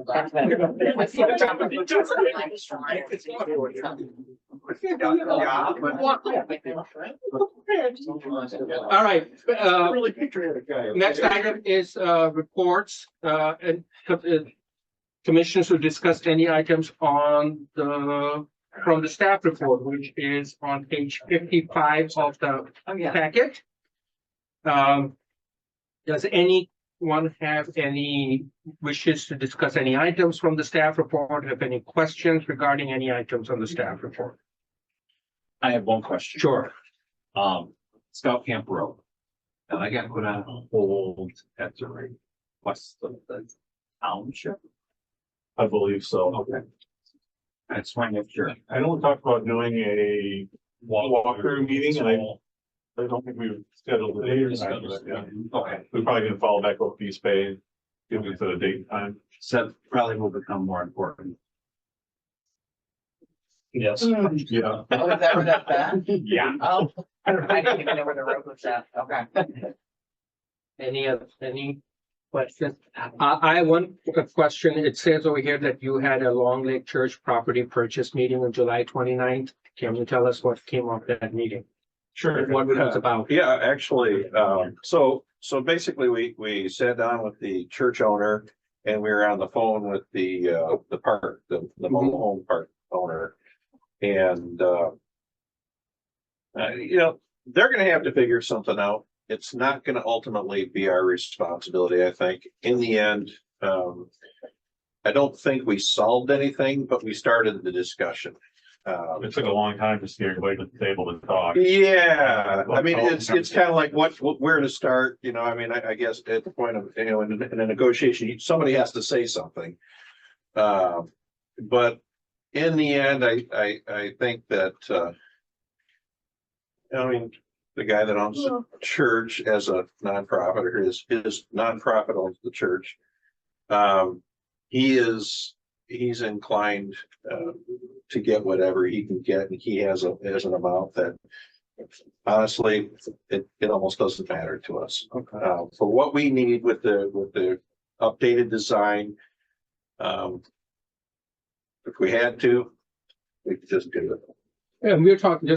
That's better. What's the other topic? All right, next item is, reports, and commissioners who discussed any items on from the staff report, which is on page 55 of the packet. Does anyone have any wishes to discuss any items from the staff report? Have any questions regarding any items on the staff report? I have one question. Sure. Scout Camp Road. And I got put on hold at the request of the township. I believe so. Okay. That's fine, if sure. I know we talked about doing a walkthrough meeting and I don't think we've scheduled a date or time for that yet. Okay. We're probably gonna follow back with East Bay, give me to the date and time. So probably will become more important. Yes. Yeah. Oh, is that where that's at? Yeah. Oh, I didn't even know where the road was at. Okay. Any questions? I want a question. It says over here that you had a Long Lake Church property purchase meeting on July 29th. Can you tell us what came off that meeting? Sure. What it was about? Yeah, actually, so basically we sat down with the church owner and we were on the phone with the park, the mobile home park owner. And, they're gonna have to figure something out. It's not gonna ultimately be our responsibility, I think. In the end, I don't think we solved anything, but we started the discussion. It took a long time to get everybody at the table to talk. Yeah, I mean, it's kind of like where to start, I mean, I guess at the point of, in a negotiation, somebody has to say something. But in the end, I think that, the guy that owns the church as a nonprofit, or his nonprofit owns the church. He's inclined to get whatever he can get, and he has an amount that honestly it almost doesn't matter to us. For what we need with the updated design, if we had to, we could just do it. And we're talking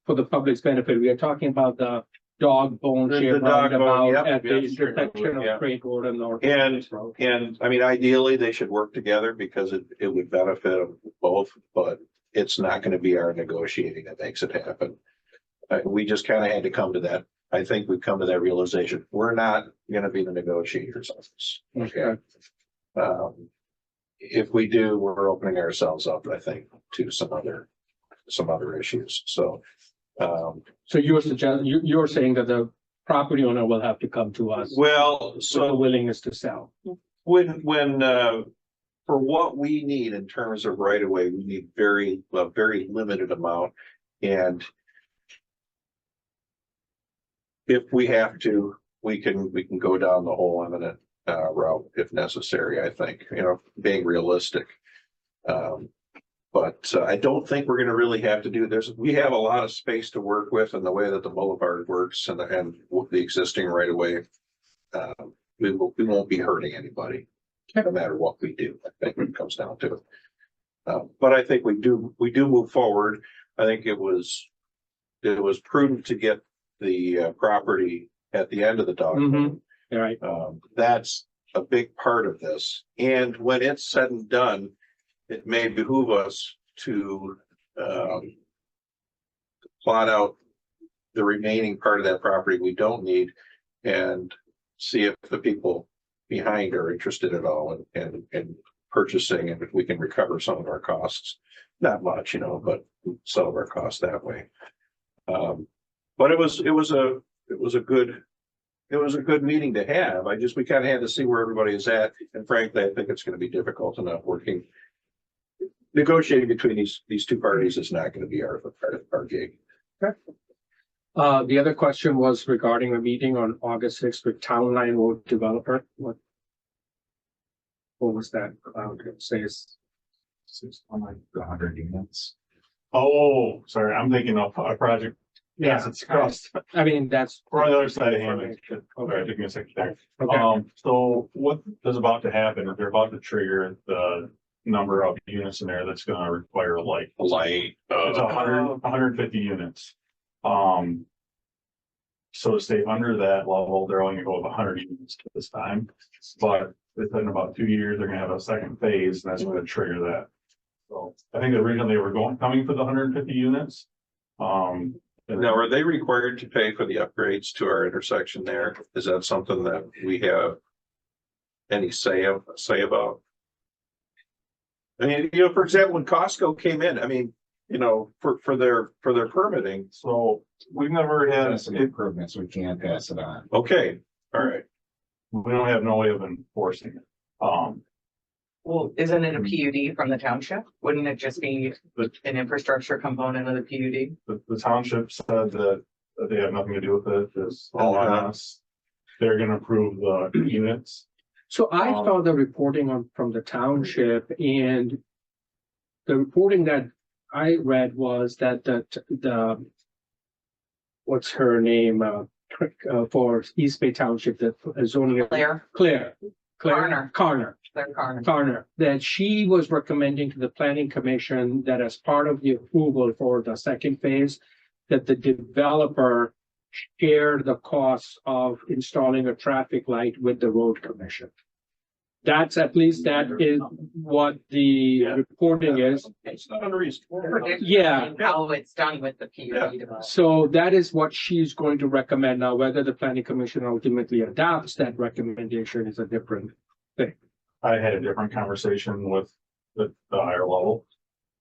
for the public's benefit, we are talking about the dog bone The shape dog bone, roundabout yep, at the yes, intersection yeah. of Craig Road and North. And I mean, ideally, they should work together because it would benefit them both, but it's not going to be our negotiating that makes it happen. We just kind of had to come to that. I think we've come to that realization. We're not going to be the negotiators on this. Okay. If we do, we're opening ourselves up, I think, to some other issues. So, So you're saying that the property owner will have to come to us. Well, with so a willingness to sell. when for what we need in terms of right of way, we need a very limited amount. And if we have to, we can go down the whole eminent route if necessary, I think, being realistic. But I don't think we're going to really have to do this. We have a lot of space to work with, and the way that the boulevard works and the existing right of way, we won't be hurting anybody, no matter what we do. I think it comes down to it. But I think we do move forward. I think it was prudent to get the property at the end of the dog. Right. That's a big part of this. And when it's said and done, it may behoove us to plot out the remaining part of that property we don't need and see if the people behind are interested at all in purchasing, and if we can recover some of our costs. Not much, but some of our costs that way. But it was a good meeting to have. We kind of had to see where everybody is at. And frankly, I think it's going to be difficult enough negotiating between these two parties is not going to be our gig. Okay. The other question was regarding a meeting on August 6th with Town Line Road developer. What was that about? It says like 100 units. Oh, sorry, I'm thinking of a project Yes, it's across. I mean, that's. We're on the other side of Hammond. Okay, give me a second there. Okay. So what is about to happen is they're about to trigger the number of units in there that's gonna require a light. It's 150 units. So to stay under that level, they're only gonna go with 100 units this time. But within about 2 years, they're gonna have a second phase, and that's gonna trigger that. So I think originally they were coming for the 150 units. Now, are they required to pay for the upgrades to our intersection there? Is that something that we have any say about? I mean, for example, when Costco came in, I mean, for their permitting. So we've never had some improvements, we can pass it on. Okay, all right. We don't have no way of enforcing it. Well, isn't it a PUD from the township? Wouldn't it just be an infrastructure component of the PUD? The township said that they have nothing to do with it, it's all on us. They're gonna approve the units. So I saw the reporting from the township, and the reporting that I read was that the what's her name, for East Bay Township, the zoning. Claire Carner, that she was recommending to the planning commission that as part of the approval for the second phase, that the developer share the costs of installing a traffic light with the road commission. That is what the reporting is. It's not unreasonable. Yeah. How it's done with the PUD. So that is what she's going to recommend. Now, whether the planning commission ultimately adopts that recommendation is a different thing. I had a different conversation with the higher level.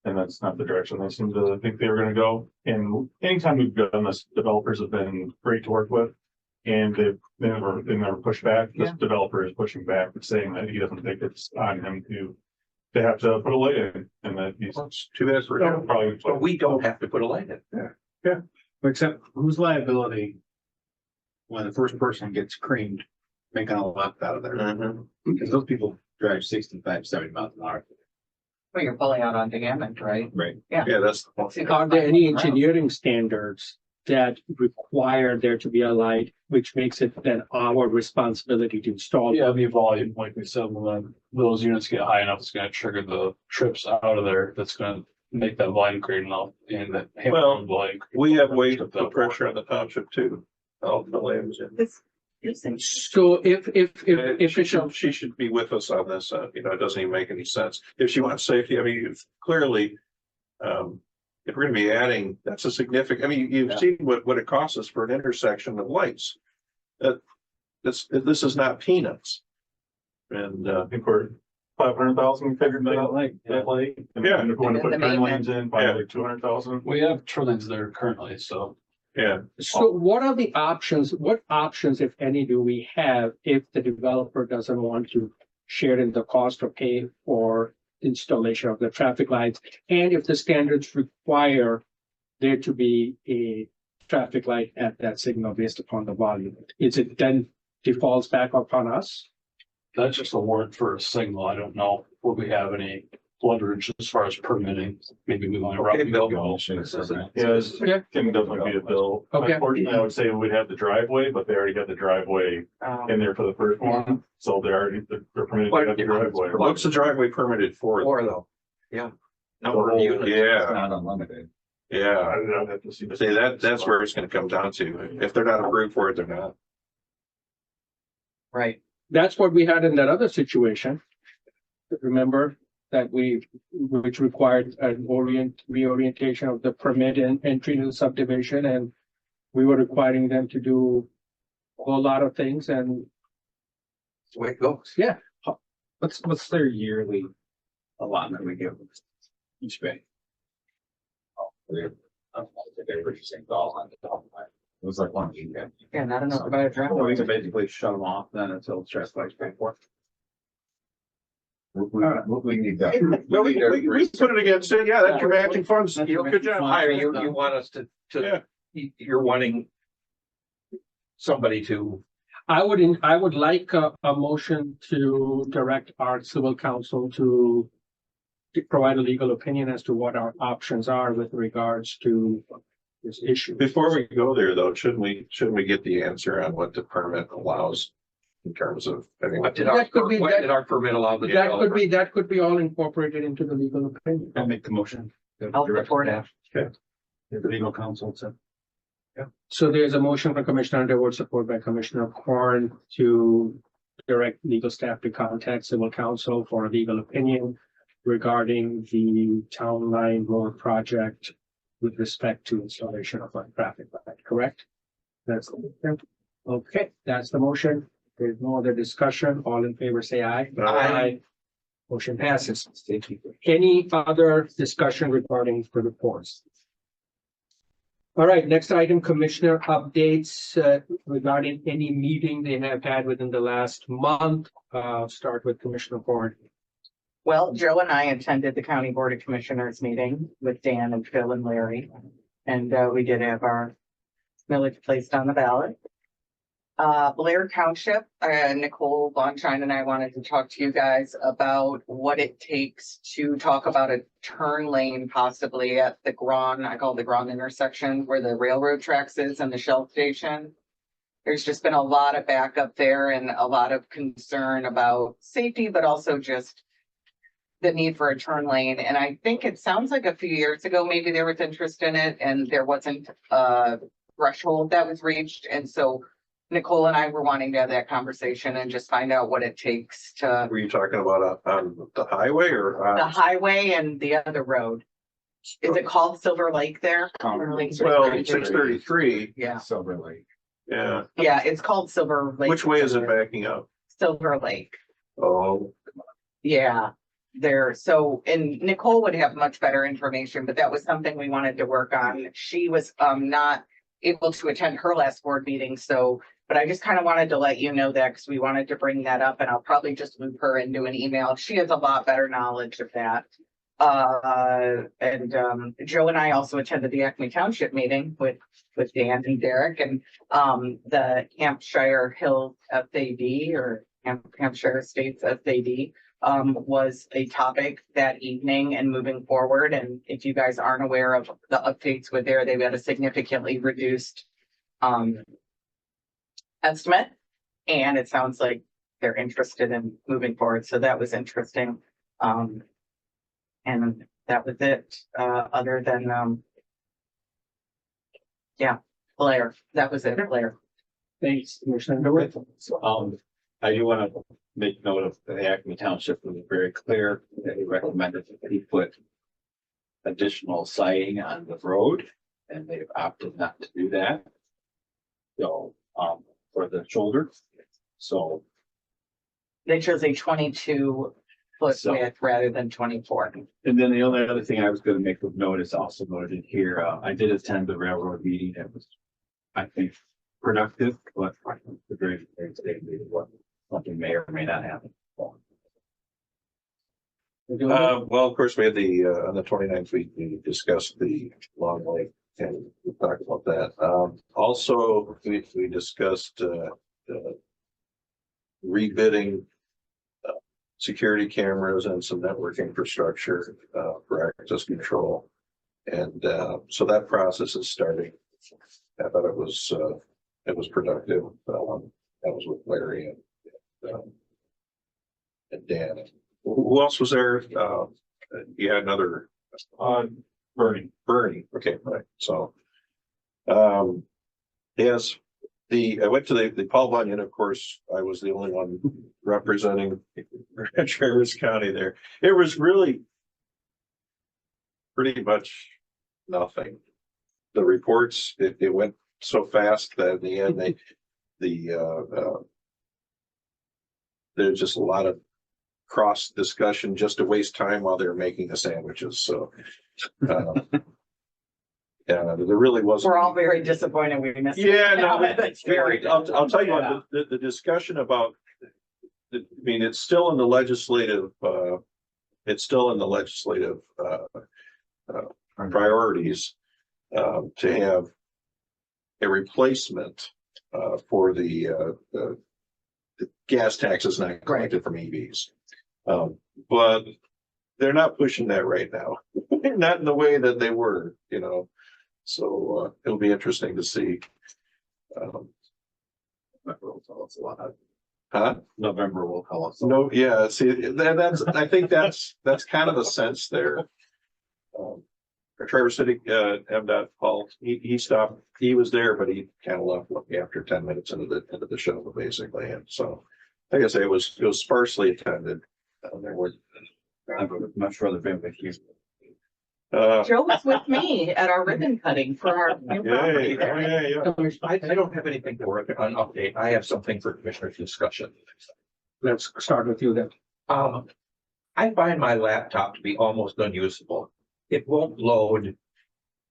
And that's not the direction they seem to think they were gonna go. And anytime we've done this, developers have been great to work with. And they never pushed back. This developer is pushing back and saying that he doesn't think it's on him to have to put a light in, and that he's too bad for him. Probably. But we don't have to put a light in. Yeah. Except whose liability when the first person gets creamed, making a left out of there? Because those people drive 65, 70 miles an hour. Well, you're pulling out onto Hammond, right? Right. Yeah. Yeah, that's the point. Are there any engineering standards that require there to be a light, which makes it then our responsibility to install? Yeah, the volume, like we said, when those units get high enough, it's gonna trigger the trips out of there. That's gonna make that volume great enough and that. Well, volume. we have way to put pressure on the township too. Ultimately, So if she should be with us on this, it doesn't even make any sense. If she wants safety, I mean, clearly, if we're gonna be adding, that's a significant, I mean, you've seen what it costs us for an intersection of lights. This is not peanuts. And, I think we're 500,000 figured that light. And if we want to put turn lanes in, probably 200,000. We have turn lanes there currently, so. Yeah. So what are the options? What options, if any, do we have if the developer doesn't want to share in the cost or pay for installation of the traffic lights? And if the standards require there to be a traffic light at that signal based upon the volume, is it then defaults back upon us? That's just a warrant for a signal. I don't know if we have any leverage as far as permitting. Maybe we want to route. Yes, can definitely be a bill. Okay. Unfortunately, I would say we'd have the driveway, but they already got the driveway in there for the first one. So they're permitted to have the driveway. what's the driveway permitted for? Though. Yeah. Number of units. Yeah. It's not unlimited. Yeah. I'd have to see. See, that's where it's gonna come down to. If they're not approved for it, they're not. Right. That's what we had in that other situation. Remember that which required an reorientation of the permit and entry to the subdivision, and we were requiring them to do a whole lot of things, and That's the way it goes. yeah. What's their yearly allotment we give each bay? They purchasing all on the top of my. It was like one weekend. Yeah, not enough to buy a driveway. We can basically shut them off then until the stress lights pay for it. We need that. Well, we put it against it. Yeah, that's your matching funds. Good job. Higher, you want us to, you're wanting somebody to. I would like a motion to direct our civil counsel to provide a legal opinion as to what our options are with regards to this issue. Before we go there though, shouldn't we get the answer on what the permit allows in terms of, I mean, What did That could be- what did our permit allow the That could be all incorporated into the legal opinion. I'll make the motion. I'll support it. The legal counsel said. So there's a motion from Commissioner Underwood, support by Commissioner Corn to direct legal staff to contact civil counsel for a legal opinion regarding the town line road project with respect to installation of a traffic light, correct? That's okay, that's the motion. There's no other discussion. All in favor, say aye. Aye. Motion passes. Any other discussion regarding the reports? All right, next item, commissioner updates regarding any meeting they have had within the last month. Start with Commissioner Ford. Well, Joe and I attended the County Board of Commissioners meeting with Dan and Phil and Larry. And we did have our millage placed on the ballot. Blair Township, Nicole Bonshine and I wanted to talk to you guys about what it takes to talk about a turn lane possibly at the Grand, I call it the Grand intersection where the railroad tracks is and the Shell station. There's just been a lot of backup there and a lot of concern about safety, but also just the need for a turn lane. And I think it sounds like a few years ago, maybe there was interest in it and there wasn't a threshold that was reached. And so Nicole and I were wanting to have that conversation and just find out what it takes to. were you talking about on the highway or? The highway and the other road. Is it called Silver Lake there? Well, 633. Yeah. Silver Lake. Yeah. Yeah, it's called Silver Lake. Which way is it backing up? Silver Lake. Oh, Yeah, there. So, and Nicole would have much better information, but that was something we wanted to work on. She was not able to attend her last board meeting, so, but I just kind of wanted to let you know that because we wanted to bring that up and I'll probably just loop her into an email. She has a lot better knowledge of that. Joe and I also attended the Acme Township meeting with Dan and Derek and the Hampshire Hills FAD or Hampshire States FAD was a topic that evening and moving forward. And if you guys aren't aware of the updates with there, they've had a significantly reduced estimate. And it sounds like they're interested in moving forward. So that was interesting. And that was it, other than, yeah, Blair, that was it, Blair. Thanks, Commissioner Underwood. I do want to make note of the Acme Township was very clear that he recommended that he put additional siding on the road, and they've opted not to do that. So, for the shoulder, so. They chose a 22-foot width rather than 24. And then the only other thing I was gonna make of note is also noted here, I did attend the railroad meeting. It was, I think, productive, but the very statement what something may or may not happen. well, of course, we had on the 29th, we discussed the Long Lake and we talked about that. Also, we discussed, rebidding security cameras and some network infrastructure for access control. And so that process is starting. I thought it was productive. That was with Larry and Dan. Who else was there? You had another Bernie. Okay, right. So yes, I went to the Paul Bunyan, of course. I was the only one representing Traverse County there. It was really pretty much nothing. The reports, it went so fast that in the end there's just a lot of cross discussion just to waste time while they're making the sandwiches. So yeah, there really wasn't. We're all very disappointed we missed. Yeah, it. no, That's very. I'll tell you what, the discussion about, I mean, it's still in the legislative, priorities to have a replacement for the gas taxes not collected from EVs. But they're not pushing that right now, not in the way that they were, So, it'll be interesting to see. Huh? November will call us. No, yeah, see, that's, I think that's kind of a sense there. Traverse City, MDOT Paul, he stopped, he was there, but he kind of left after 10 minutes into the show, basically. And so, like I say, it was sparsely attended. There were. I would much rather be with you. Joe was with me at our ribbon cutting for our new property. I don't have anything for an update. I have something for commissioners discussion. Let's start with you then. I find my laptop to be almost unusable. It won't load.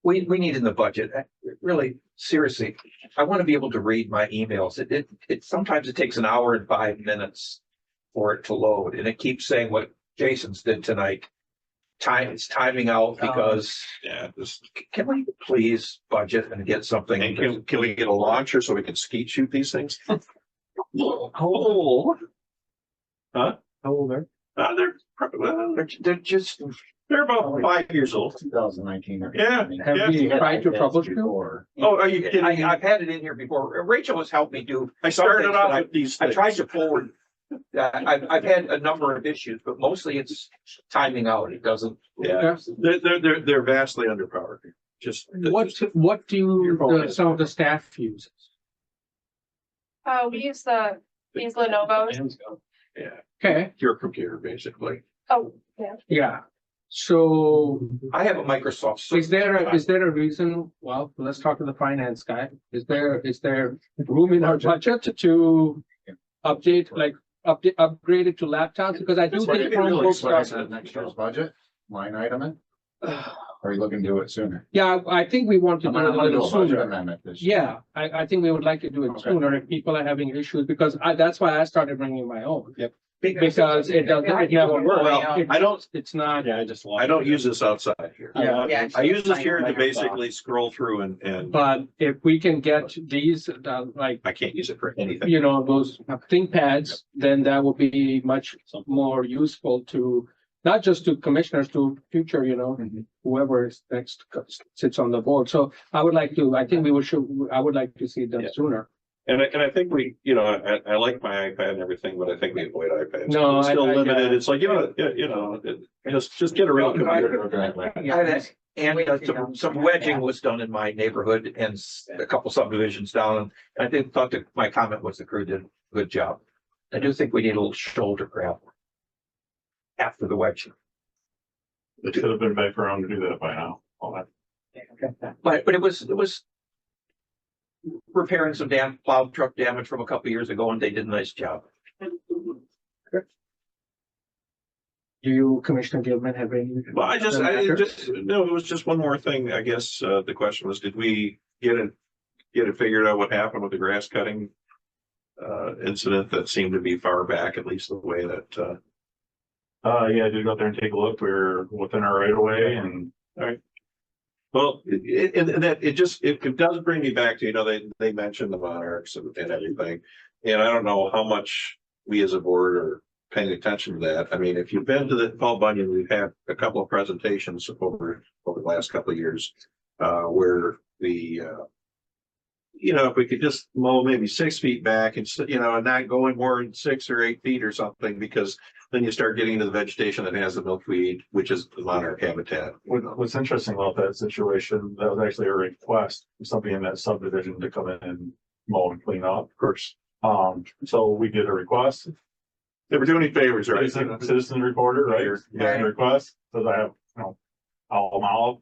We need in the budget, really, seriously, I want to be able to read my emails. It sometimes it takes an hour and 5 minutes for it to load, and it keeps saying what Jason's did tonight. It's timing out because, can we please budget and get something? And can we get a launcher so we can skeet shoot these things? Oh. Huh? How old are They're about 5 years old. 2019. Yeah. Have we tried to troubleshoot? Oh, are you kidding me? I've had it in here before. Rachel has helped me do. I started some things, off but with these. I tried to forward. I've had a number of issues, but mostly it's timing out. It doesn't. Yeah, they're vastly underpowered. Just. What do some of the staff use? We use these Lenovo's. Yeah. Okay. Your computer, basically. Oh, yeah. Yeah. So I have a Microsoft. is there a reason? Well, let's talk to the finance guy. Is there room in our budget to upgrade it to laptops? Because I do think Chromebooks are. Next year's budget, line item it. Or are you looking to do it sooner? Yeah, I think we want to do it a little sooner. Amendment this year. Yeah, I think we would like to do it sooner if people are having issues, because that's why I started bringing my own. Yep. Because it never works. Well, It's not. Yeah, I don't use this outside here. Yeah. I use this here to basically scroll through and But if we can get these, like, I can't use it for anything. those ThinkPads, then that will be much more useful to, not just to commissioners, to future, whoever is next sits on the board. So I would like to see it done sooner. And I think we, I like my iPad and everything, but I think we avoid iPads. No, It's still I limited. It's like, just get a real computer. And some wedging was done in my neighborhood and a couple subdivisions down. And I thought that my comment was the crew did a good job. I do think we need a little shoulder grab after the wedging. It should have been back around to do that by now. But it was repairing some plow truck damage from a couple years ago, and they did a nice job. Do you, Commissioner Gilman, have any? Well, no, it was just one more thing. I guess, the question was, did we get it figured out what happened with the grass cutting incident that seemed to be far back, at least the way that, Yeah, I did go out there and take a look. We're within our right of way and. All right. Well, it does bring me back to, they mentioned the monarchs and everything. And I don't know how much we as a board are paying attention to that. I mean, if you've been to the Paul Bunyan, we've had a couple of presentations over the last couple of years, where if we could just mow maybe 6 feet back and, and not going more than 6 or 8 feet or something, because then you start getting into the vegetation that has the milkweed, which is the monarch habitat. What's interesting about that situation, that was actually a request from somebody in that subdivision to come in and mow and clean up. Of course. So we did a request. They were doing any favors, right? Citizen reporter, right? Yeah. Request, because I have, all mouth.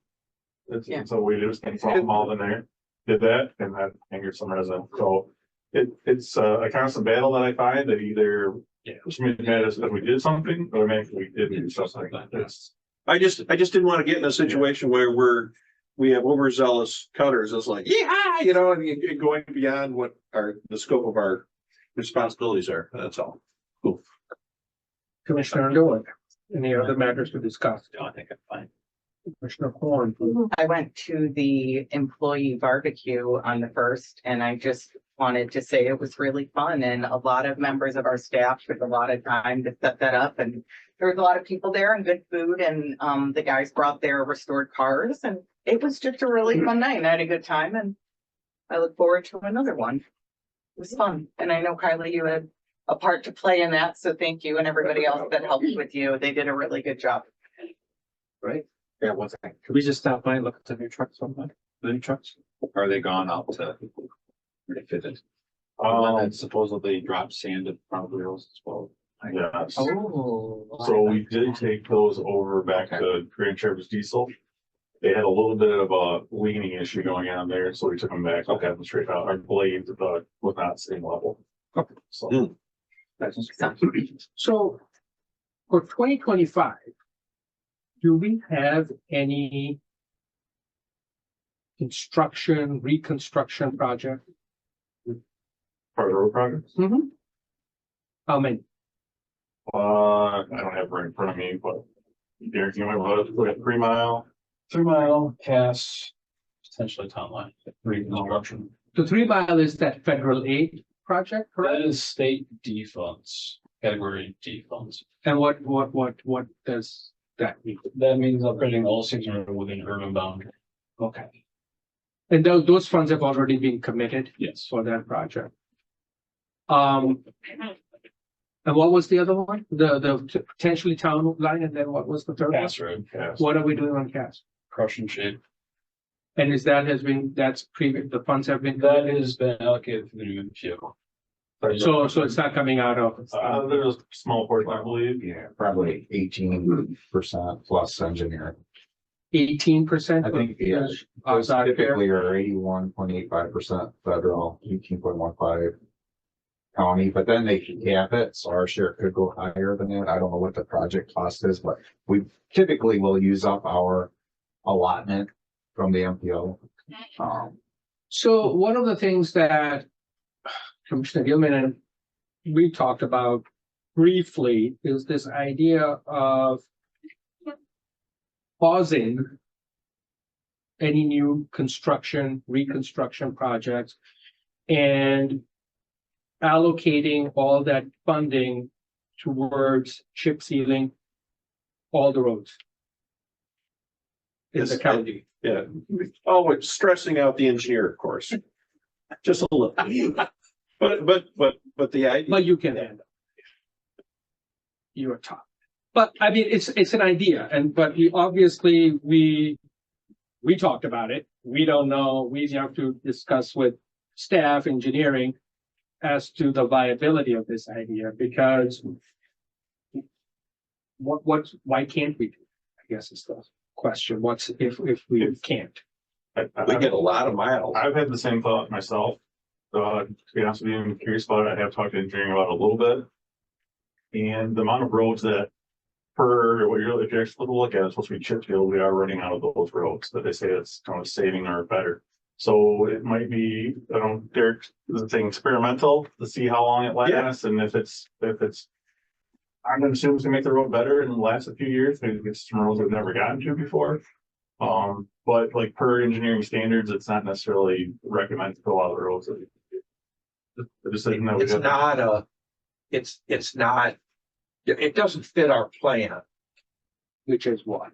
And so we just came from all in there, did that, and that angered some residents. So it's a constant battle that I find, that either mad as if we did something, or maybe we didn't do something. I just didn't want to get in a situation where we have overzealous cutters. It's like, and going beyond what the scope of our responsibilities are. That's all. Cool. Commissioner Lewin, any other matters to discuss? No, I think I'm fine. Commissioner Horn. I went to the employee barbecue on the 1st, and I just wanted to say it was really fun, and a lot of members of our staff took a lot of time to set that up, and there was a lot of people there and good food, and the guys brought their restored cars, and it was just a really fun night. I had a good time and I look forward to another one. It was fun. And I know Kylie, you had a part to play in that. So thank you and everybody else that helped with you. They did a really good job. Right? Yeah, one second. Could we just stop by and look at the new trucks sometime? The new trucks? Or are they gone out to refit it? One that supposedly dropped sand in front of the wheels as well. Yes. Oh. So we did take those over back to Grand Traverse Diesel. They had a little bit of a leaning issue going on there, so we took them back, okay, them straight out. Our blade was not same level. So. So for 2025, do we have any construction, reconstruction project? Part of the road projects? Mm-hmm. How many? I don't have it right in front of me, but Derek, you might want to put it 3 Mile. 3 Mile, Cass, potentially Town Line, reconstruction. The 3 Mile is that federal aid project, correct? That is state D funds, category D funds. And what does that mean? That means upgrading all season within urban boundary. Okay. And those funds have already been committed? Yes. For that project. And what was the other one? The potentially town line, and then what was the third one? Cass Road, Cass. What are we doing on Cass? Crush and shape. And that's previous, the funds have been. That has been allocated for the new vehicle. So it's not coming out of. There's a small portion, I believe. Yeah, probably 18% plus engineering. 18%? I think, yeah, those typically are 81.85% federal, 18.15 county, but then they can cap it, so our share could go higher than that. I don't know what the project cost is, but we typically will use up our allotment from the MPO. So one of the things that Commissioner Gilman and we talked about briefly is this idea of pausing any new construction, reconstruction projects and allocating all that funding towards chip sealing all the roads in the county. Yeah. Oh, it's stressing out the engineer, of course. Just a little. But the idea. But you can handle. You're top. But I mean, it's an idea, but we talked about it. We don't know. We have to discuss with staff engineering as to the viability of this idea, because why can't we do it? I guess is the question. What's if we can't? We get a lot of miles. I've had the same thought myself. To be honest with you, I'm curious about it. I have talked to engineering about it a little bit. And the amount of roads that if you actually look at it, it's supposed to be chip sealed, we are running out of those roads that they say it's kind of saving or better. So it might be, I don't, Derek, is it saying experimental to see how long it lasts, and if it's, I'm gonna assume it's gonna make the road better and last a few years, maybe get some roads we've never gotten to before. But like per engineering standards, it's not necessarily recommended to a lot of the roads. It doesn't fit our plan. Which is what?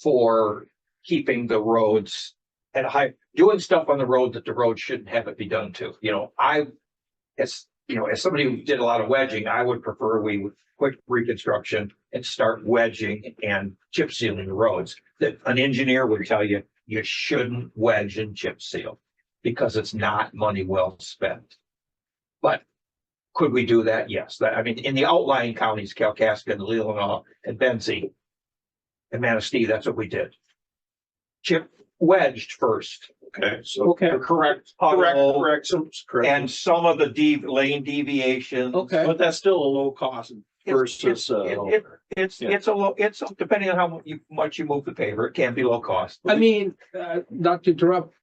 For keeping the roads at high, doing stuff on the road that the road shouldn't have it be done to. As somebody who did a lot of wedging, I would prefer we would quit reconstruction and start wedging and chip sealing the roads. That an engineer would tell you, you shouldn't wedge and chip seal because it's not money well spent. But could we do that? Yes. In the outlying counties, Kalkaska and Leelanau and Benzie and Manistee, that's what we did. Chip wedged first. Okay, so Correct. And some of the lane deviations. Okay. But that's still a low cost versus. It's depending on how much you move the paver, it can be low cost. I mean, not to interrupt,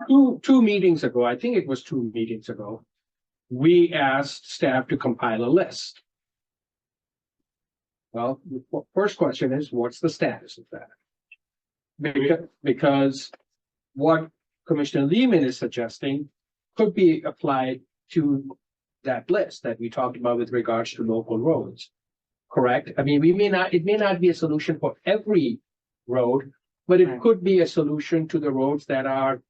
two meetings ago, I think it was 2 meetings ago, we asked staff to compile a list. Well, the first question is, what's the status of that? Because what Commissioner Lehman is suggesting could be applied to that list that we talked about with regards to local roads. Correct? I mean, it may not be a solution for every road, But it could be a solution to the roads that are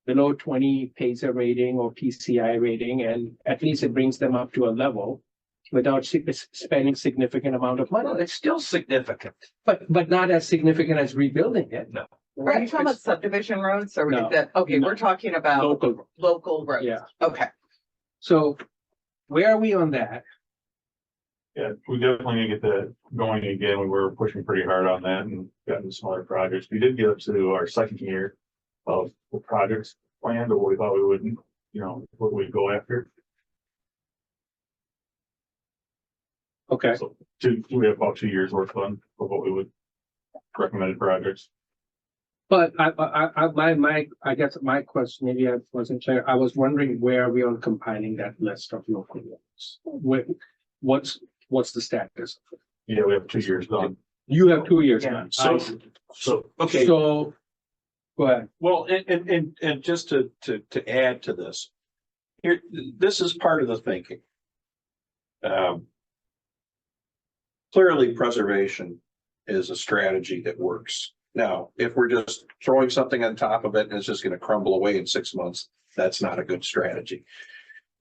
below 20 PASER rating or PCI rating, and at least it brings them up to a level without spending significant amount of money. Well, it's still significant. But not as significant as rebuilding it. No. Are you talking about subdivision roads or No. is that, okay, we're talking about Local. local roads. Yeah. Okay. So where are we on that? Yeah, we definitely need to get that going again. We were pushing pretty hard on that and gotten some other projects. We did get up to our second year of the projects planned, but we thought we wouldn't, what we'd go after. Okay. So we have about 2 years worth of what we would recommended projects. But I guess my question, maybe I wasn't clear. I was wondering where are we on compiling that list of local roads? What's the status? Yeah, we have 2 years done. You have 2 years now. Okay. So, go ahead. Well, and just to add to this, here, this is part of the thinking. Clearly, preservation is a strategy that works. Now, if we're just throwing something on top of it and it's just going to crumble away in 6 months, that's not a good strategy.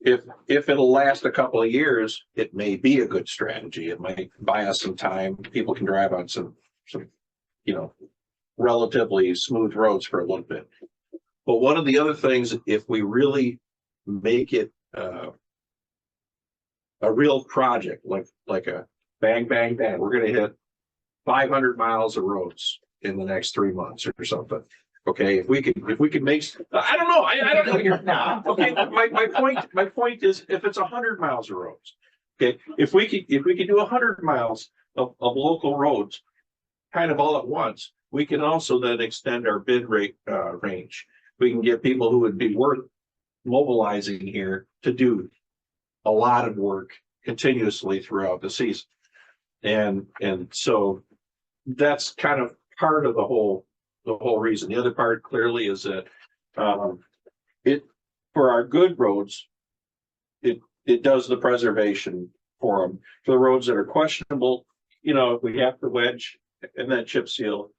If it'll last a couple of years, it may be a good strategy. It might buy us some time. People can drive on some relatively smooth roads for a little bit. But one of the other things, if we really make it a real project, like a bang, bang, bang, we're going to hit 500 miles of roads in the next 3 months or something. Okay, if we could make, I don't know, I don't know here now. Okay, my point is, if it's 100 miles of roads, okay, if we could do 100 miles of local roads, kind of all at once, we can also then extend our bid rate range. We can get people who would be worth mobilizing here to do a lot of work continuously throughout the season, and so that's kind of part of the whole reason. The other part clearly is that for our good roads, it does the preservation for them. For the roads that are questionable, if we have to wedge and then chip seal,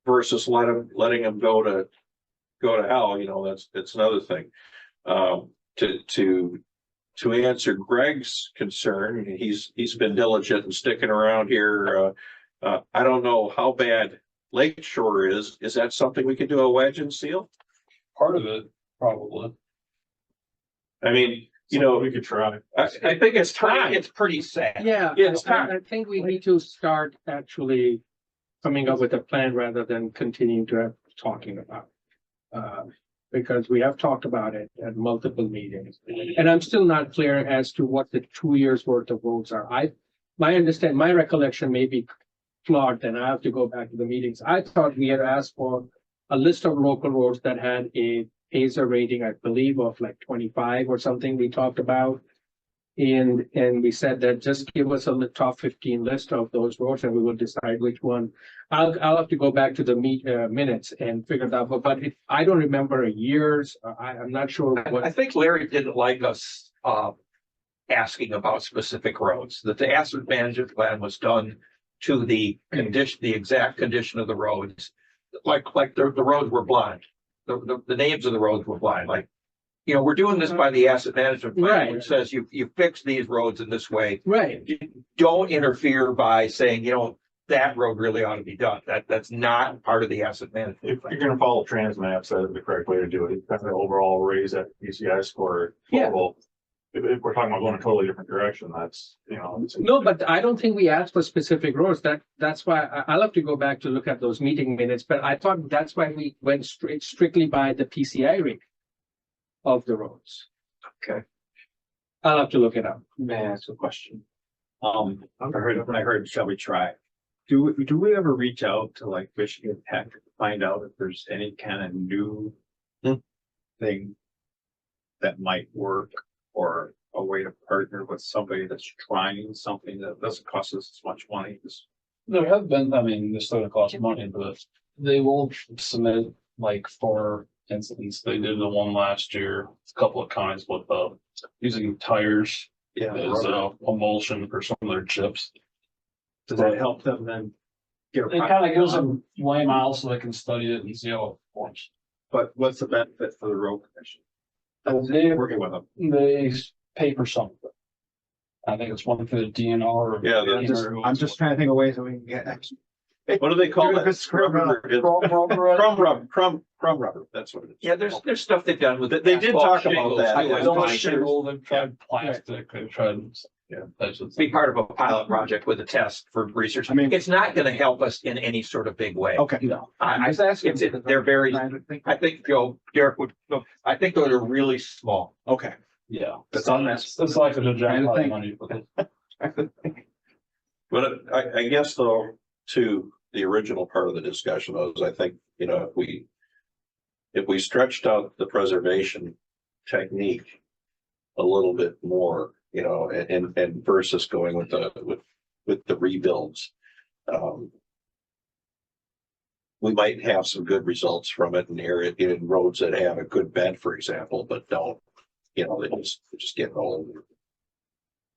versus letting them go to hell, that's another thing. To answer Greg's concern, he's been diligent in sticking around here. I don't know how bad Lakeshore is. Is that something we could do a wedge and seal? Part of it, probably. I mean, we could try. I think it's time. It's pretty sad. Yeah, it's time. I think we need to start actually coming up with a plan rather than continuing to have talking about. Because we have talked about it at multiple meetings, and I'm still not clear as to what the 2 years worth of roads are. My recollection may be flawed, and I have to go back to the meetings. I thought we had asked for a list of local roads that had a PASER rating, I believe, of like 25 or something we talked about. And we said that just give us a top 15 list of those roads and we will decide which one. I'll have to go back to the minutes and figure it out, but I don't remember years. I'm not sure what. I think Larry didn't like us asking about specific roads, that the asset management plan was done to the condition, the exact condition of the roads. Like the roads were blind. The names of the roads were blind. Like, we're doing this by the asset management plan, Right. which says you fix these roads in this way. Right. Don't interfere by saying, that road really ought to be done. That's not part of the asset management. If plan. you're gonna follow Transmap, that is the correct way to do it. Kind of overall raise that PCI score. Yeah. Total. If we're talking about going a totally different direction, that's, No, but I don't think we asked for specific roads. That's why I'll have to go back to look at those meeting minutes, but I thought that's why we went strictly by the PCI rate of the roads. Okay. I'll have to look it up. May I ask a question? I heard shall we try? Do we ever reach out to like Michigan Tech to find out if there's any kind of new thing that might work, or a way to partner with somebody that's trying something that doesn't cost us as much money? There have been, it's still gonna cost money, but they will submit, like, for instance, they did the one last year, a couple of kinds with using tires as emulsion for some of their chips. Does that help them then It kind of gives them lay miles so they can study it and see how it performs. But what's the benefit for the road commission? They, Working with them. they pay for something. I think it's one for the DNR. or- Yeah, I'm just trying to think of ways that we can get extra. What do they call Give it a it? good scrub rubber. Crumb rubber, that's what it is. Yeah, there's stuff they've done with it. They did talk about that. They've Yeah. done shingle, they've tried plastic, they've tried. Yeah. Types of Be part of a pilot project with a test for research. I mean- It's not gonna help us in any sort of big way. Okay. No, they're very, I think Joe, Derek would, no, I think those are really small. Okay. Yeah. That's on that. It's like a Trying giant to lot of think. money, but But I guess though, to the original part of the discussion was, I think, you know, if we stretched out the preservation technique a little bit more, you know, and versus going with the rebuilds, we might have some good results from it in roads that have a good bed, for example, but don't, you know, they just get old,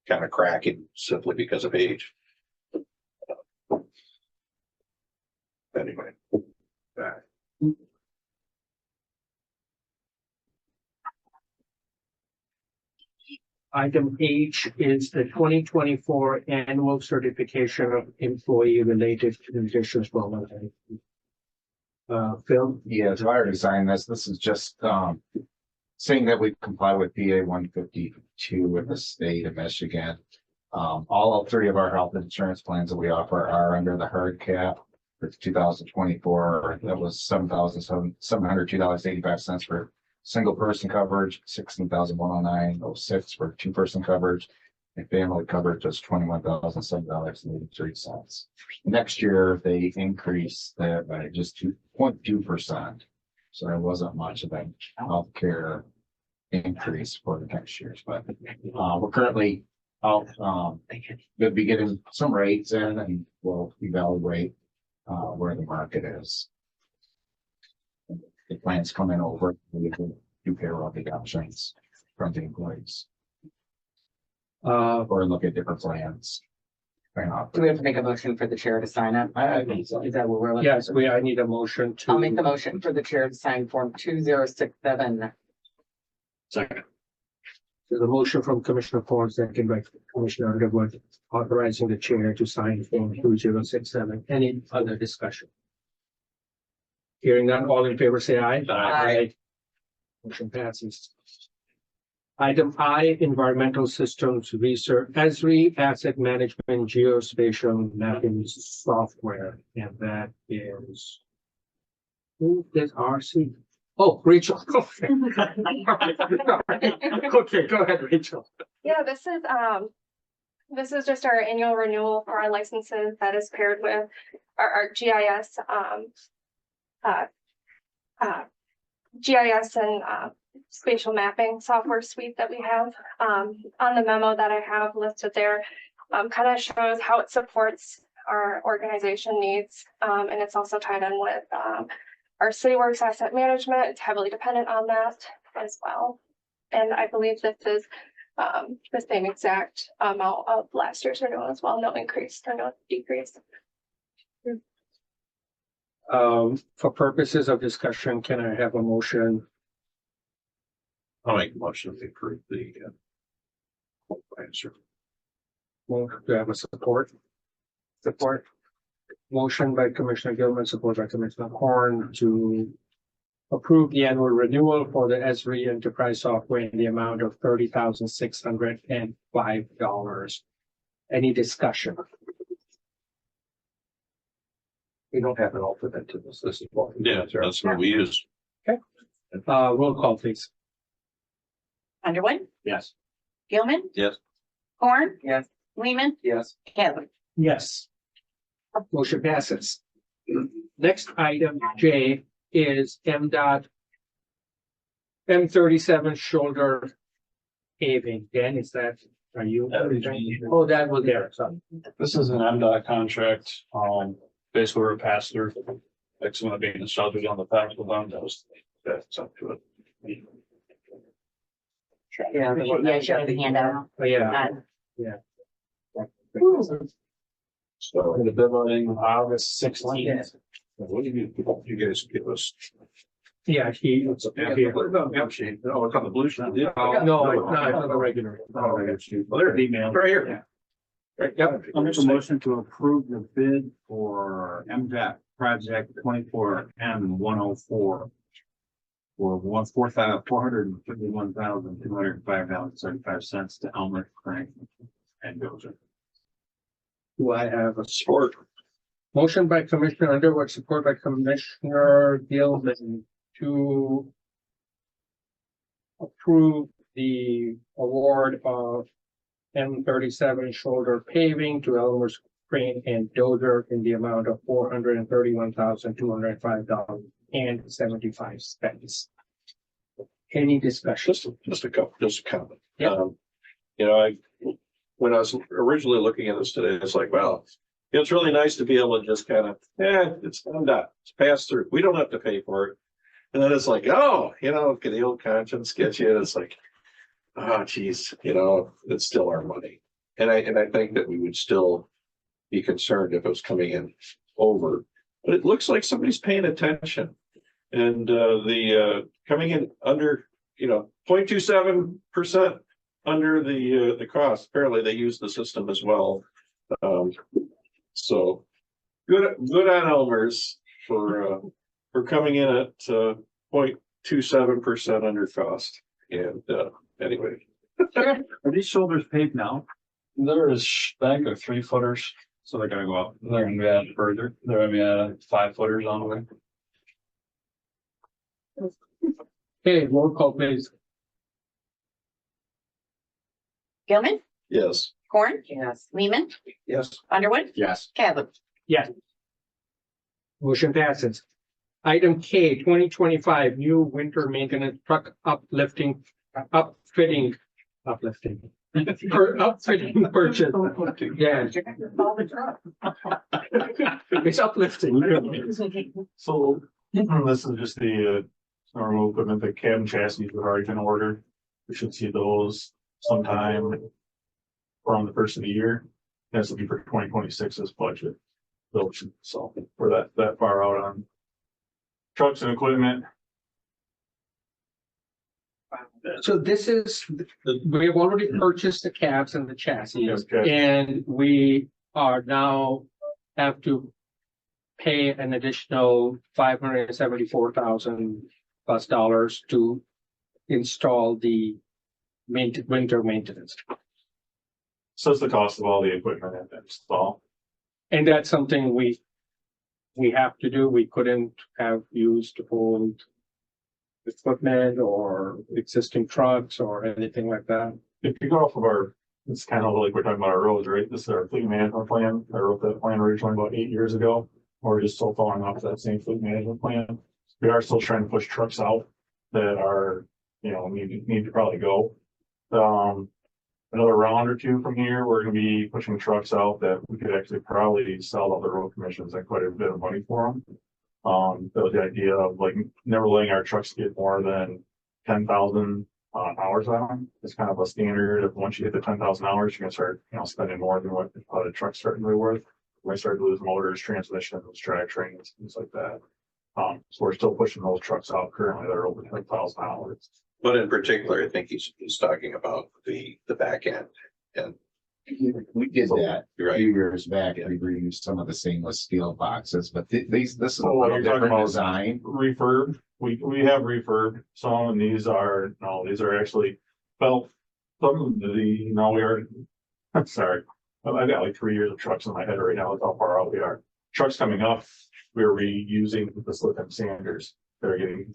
kind of cracking simply because of age. Anyway. Item H is the 2024 annual certification of employee related conditions. Phil? Yeah, so I already signed this. This is just, saying that we comply with PA 152 with the state of Michigan. All three of our health insurance plans that we offer are under the hard cap for 2024. That was $7,702.85 for single person coverage, $16,109.06 for two person coverage, and family coverage was $21,007.83. Next year, they increased that by just 2.2%. So there wasn't much of a healthcare increase for the next year's, but we're currently out, we'll be getting some rates in and we'll evaluate where the market is. The plans come in over, we can do payroll deductions from the employees. Or look at different plans. Do we have to make a motion for the chair to sign it? I think so. Is that what we're looking? Yes, I need a motion to. I'll make the motion for the chair to sign Form 2067. Second. There's a motion from Commissioner Ford, second by Commissioner Underwood, authorizing the chair to sign Form 2067. Any other discussion? Hearing none, all in favor, say aye. Aye. Motion passes. Item I, Environmental Systems Research, ESRI Asset Management Geospatial Mapping Software, and that is. Who is RC? Oh, Rachel. Okay, go ahead, Rachel. Yeah, this is just our annual renewal for our licenses that is paired with our GIS, GIS and spatial mapping software suite that we have. On the memo that I have listed there, kind of shows how it supports our organization needs. And it's also tied in with our CityWorks asset management. It's heavily dependent on that as well. And I believe this is the same exact amount of last year's renewal as well. No increase or no decrease. For purposes of discussion, can I have a motion? I'll make a motion to approve the answer. Do I have a support? Support. Motion by Commissioner Gilman, support by Commissioner Horn to approve the annual renewal for the ESRI Enterprise Software in the amount of $30,605. Any discussion? We don't have an alternate to this. This is what. Yeah, that's what we use. Okay. Roll call, please. Underwood, Yes. Gilman, Yes. Horn, Yes. Lehman, Yes. Kevin. Yes. Motion passes. Next item J is M37 shoulder paving. Dan, is that, are you? Oh, that was there, sorry. this is an MDOT contract, basically we're a pass through. Like some of the maintenance jobs we did on the back of them, that's up to it. Yeah, show the handout. Oh, yeah. Yeah. So, and the deadline, August 16th. What do you guys give us? Yeah, he. Oh, it's on the blue sheet. Yeah. No, it's not. On the regular. Well, there's an email. Right here. Yep. I'll make a motion to approve the bid for MDOT project 24M104 for $451,205.75 to Elmer Crank and Dozer. Do I have a support? Motion by Commissioner Underwood, support by Commissioner Gilman to approve the award of M37 shoulder paving to Elmer Crane and Dozer in the amount of $431,205.75. Any discussion? Just a couple, just a comment. Yeah. When I was originally looking at this today, it's like, well, it's really nice to be able to just kind of, it's done. It's passed through. We don't have to pay for it. And then it's like, oh, the old conscience gets you. It's like, oh, geez, it's still our money. And I think that we would still be concerned if it was coming in over. But it looks like somebody's paying attention. And coming in under, 0.27% under the cost. Apparently they use the system as well. So good on Elmer's for coming in at 0.27% under cost. And anyway. Are these shoulders paved now? There is bank of 3 footers, so they're gonna go up. They're gonna be added further. They're gonna be added 5 footers on the way. Okay, roll call please. Gilman, Yes. Corn. Yes. Lehman, Yes. Underwood, Yes. Cadwin. Yes. Motion passes. Item K, 2025 new winter maintenance truck upfitting purchase. Yeah. It's uplifting. So this is just the normal equipment, the cab and chassis have already been ordered. We should see those sometime around the first of the year. This will be for 2026's budget. So we're that far out on trucks and equipment. So this is, we have already purchased the cabs and the chassis, Okay. and we are now have to pay an additional $574,000 plus to install the winter maintenance. So it's the cost of all the equipment and install. And that's something we have to do. We couldn't have used old equipment or existing trucks or anything like that. If you go off of it's kind of like we're talking about our roads, right? This is our fleet management plan. I wrote that plan originally about 8 years ago. We're just still following off that same fleet management plan. We are still trying to push trucks out that are, need to probably go. Another round or two from here, we're gonna be pushing trucks out that we could actually probably sell other road commissions at quite a bit of money for them. That was the idea of never letting our trucks get more than 10,000 hours on them. It's kind of a standard of once you hit the 10,000 hours, you're gonna start, spending more than what the truck's starting to be worth. We start to lose motors, transmissions, drivetrains, things like that. So we're still pushing those trucks out currently. They're over 10,000 hours. But in particular, I think he's talking about the back end and. We did that a Right. few years back. We reused some of the stainless steel boxes, but this is a Oh, little you're talking different about design. Refurb, we have refurb some, and these are actually, well, some of I'm sorry. I've got 3 years of trucks in my head right now, that's how far out we are. Trucks coming up, we're reusing the slip sanders. They're getting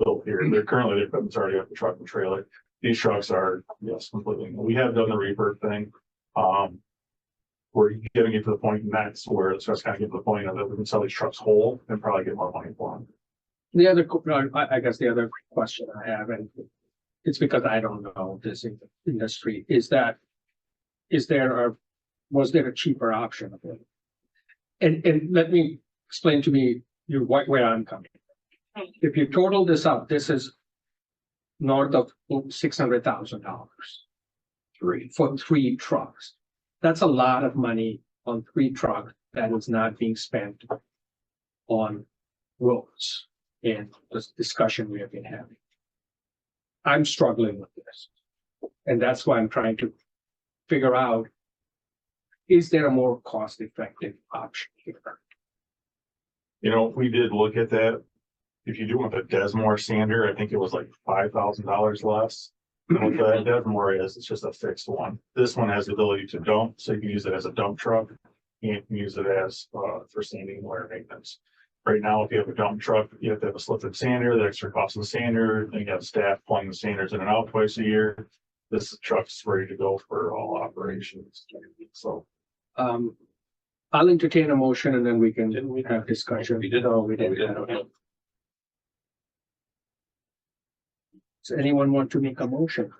built here. The equipment's already up the truck and trailer. These trucks are, yes, completely. We have done the refurb thing. We're getting it to the point, and that's where it's just kind of get to the point of that we can sell these trucks whole and probably get more money for them. The other, I guess the other question I have, and it's because I don't know this industry, was there a cheaper option? And let me explain to me where I'm coming. If you total this up, this is north of $600,000 for 3 trucks. That's a lot of money on 3 trucks that is not being spent on roads in this discussion we have been having. I'm struggling with this. And that's why I'm trying to figure out, is there a more cost-effective option here? You know, we did look at that. If you do want the Desmore sander, I think it was like $5,000 less. What the Desmore is, it's just a fixed one. This one has the ability to dump, so you can use it as a dump truck. And you can use it as, for sanding and wear maintenance. Right now, if you have a dump truck, you have to have a slip and sander, the extra cost of the sander, then you have staff pulling the sanders in and out twice a year. This truck's ready to go for all operations. So, I'll entertain a motion and then we can have discussion. We did. No, we didn't. Does anyone want to make a motion?